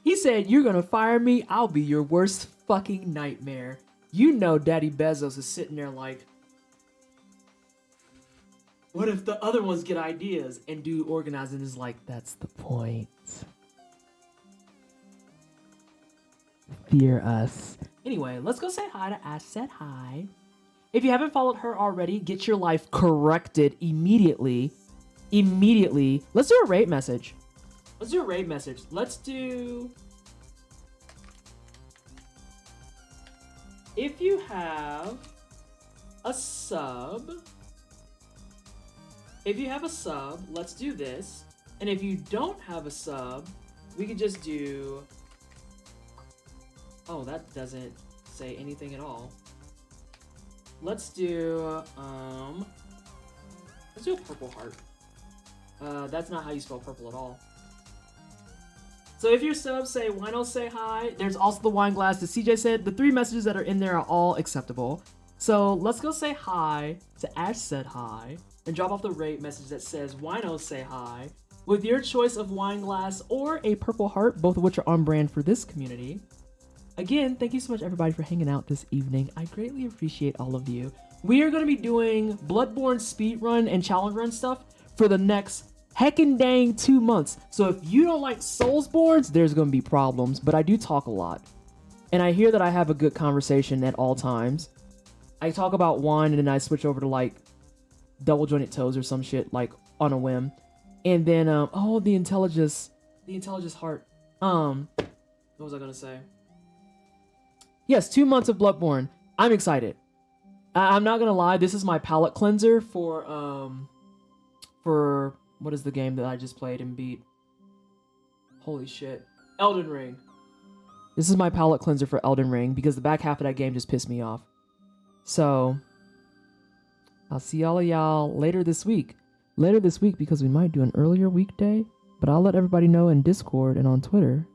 He said, you're gonna fire me? I'll be your worst fucking nightmare. You know Daddy Bezos is sitting there like... What if the other ones get ideas? And dude organizing is like, that's the point. Fear us. Anyway, let's go say hi to Ash said hi. If you haven't followed her already, get your life corrected immediately. Let's do a rate message. Let's do... If you have a sub... let's do this. And if you don't have a sub, we could just do... Oh, that doesn't say anything at all. Let's do a purple heart. That's not how you spell purple at all. So if your subs say Wino say hi, there's also the wine glass that CJ said. The 3 messages that are in there are all acceptable. So let's go say hi to Ash said hi and drop off the rate message that says Wino say hi with your choice of wine glass or a purple heart, both of which are on brand for this community. Again, thank you so much everybody for hanging out this evening. I greatly appreciate all of you. We are going to be doing Bloodborne speedrun and challenge run stuff for the next heckin' dang 2 months. So if you don't like Soulsborns, there's going to be problems, but I do talk a lot. And I hear that I have a good conversation at all times. I talk about wine and then I switch over to like double jointed toes or some shit like on a whim. And then oh, the Intelligence heart. What was I gonna say? Yes, 2 months of Bloodborne. I'm excited. I'm not gonna lie, this is my palate cleanser for what is the game that I just played and beat? Holy shit. Elden Ring. This is my palate cleanser for Elden Ring because the back half of that game just pissed me off. So I'll see all of y'all later this week. Later this week because we might do an earlier weekday, but I'll let everybody know in Discord and on Twitter.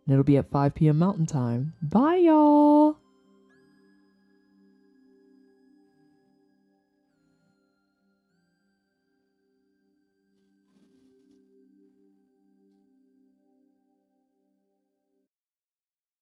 And it'll be at 5 p.m. Mountain Time. Bye, y'all!